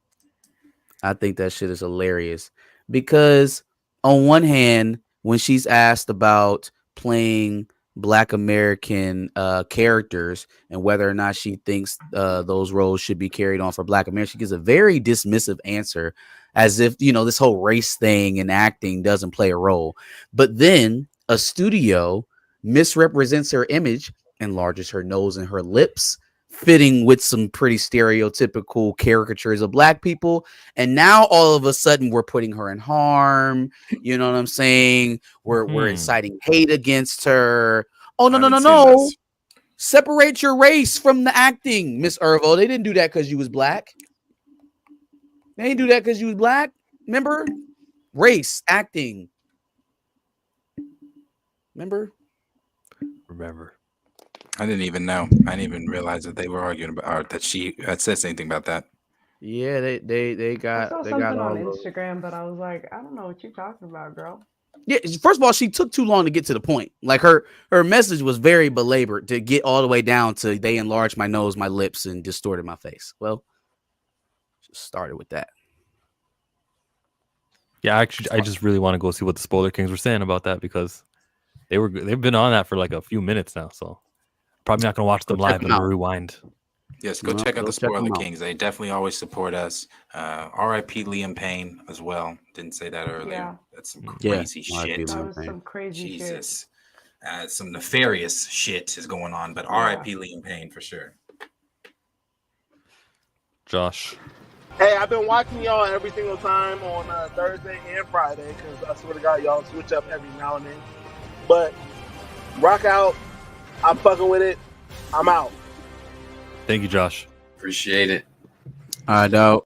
I think that shit is hilarious because on one hand, when she's asked about playing Black American characters and whether or not she thinks those roles should be carried on for Black Americans, she gives a very dismissive answer, as if, this whole race thing and acting doesn't play a role. But then a studio misrepresents her image, enlarges her nose and her lips, fitting with some pretty stereotypical caricatures of Black people. And now all of a sudden we're putting her in harm. You know what I'm saying? We're inciting hate against her. Oh, no. Separate your race from the acting, Miss Irvo. They didn't do that because you was Black. They didn't do that because you was Black. Remember? Race, acting. Remember? I didn't even know. I didn't even realize that they were arguing about, or that she had said anything about that. Yeah, they got. I saw they something got on Instagram, but I was like, I don't know what you're talking about, girl. Yeah, first of all, she took too long to get to the point. Like her message was very belabored to get all the way down to they enlarged my nose, my lips, and distorted my face. Well, just started with that. Yeah, actually, I just really want to go see what the Spoiler Kings were saying about that, because they've been on that for like a few minutes now. So probably not gonna watch them live, but rewind. Yes, go check out the Spoiler Kings. They definitely always support us. R.I.P. Liam Payne as well. Didn't say that earlier. Yeah. That's some crazy shit. That was some crazy Jesus. Some nefarious shit is going on, but R.I.P. Liam Payne for sure. Josh. Hey, I've been watching y'all every single time on Thursday and Friday because I swear to God, y'all switch up every now and then. But rock out. I'm fucking with it. I'm out. Thank you, Josh. Appreciate it. All right, dog.